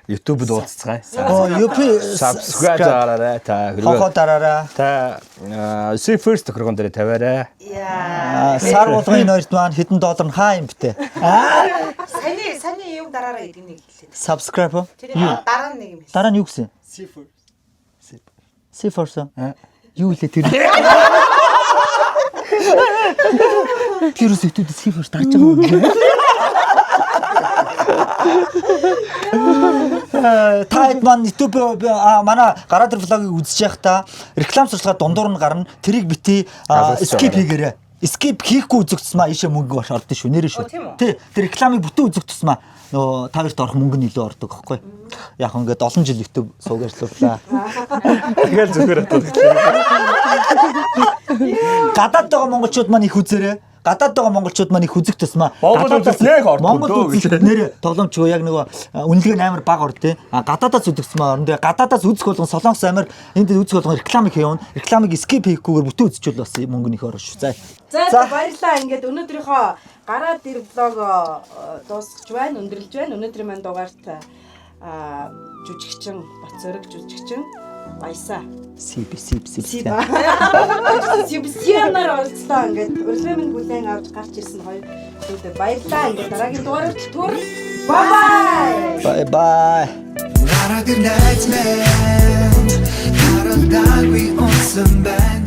YouTube-д уулзцгаая. Оо, Subscribe дараарай та. Хохоо дараарай. Та see first хөргөн дээр тавиарай. Яа. Сар болгоны нойрт маань хэдэн доллар нь хаа юм бтэ. Саны юу дараараа гэдэг нэг хэлээ. Subscribe. Тэр дараа нь нэг юм хэлээ. Дараа нь юу гэсэн? C4. Юу хэлээ тэр? Тэр үсэгтүүд C4 дарж байгаа юм. Тайд маань YouTube манай гараад ир влогийг үзэж байхдаа реклам сурчлагаа дундуур нь гарна. Тэрийг бити skip хийгээрэй. Skip хийхгүй үзэх тусмаа ийшээ мөнгө баш ордон шүү. Нэрээ шүү. Тий. Тэр рекламыг бүтэн үзэх тусмаа нөө та нарт орох мөнгө нь илүү ордог байхгүй. Яг ингээд олон жил YouTube суугаачлууллаа. Тэгэл зүгээр атдаг. Гадаад байгаа монголчууд маань их үзээрэй. Гадаад байгаа монголчууд маань их үзэх тусмаа Монголчууд яг ордог Монгол үзэх нэр тоглоомчгүй яг нөгөө үнэлгээ нь амар бага ордөө. Гадаадаас үзэх тусмаа орно. Гадаадаас үзэх болгон солонгос амар энд үзэх болгон рекламыг хийвэн. Рекламыг skip хийхгүйгээр бүтэн үзчихвэл бас мөнгө нөх орно шүү. За баярлалаа. Ингээд өнөөдрийнхөө гараад ир влог дуусгаж байна, өндөрлөж байна. Өнөөдрийн маань дугаарт жүжигчин, Бацөрөг жүжигчин Баясаа. Сибсианаар оролцлоо ингээд урилгын минь бүлээн авч гарч ирсэн хоёр хүүхдээ баярлалаа. Ингээд дараагийн дугаарт түр. Bye Bye. Not a good night's man. Not a night we on some band.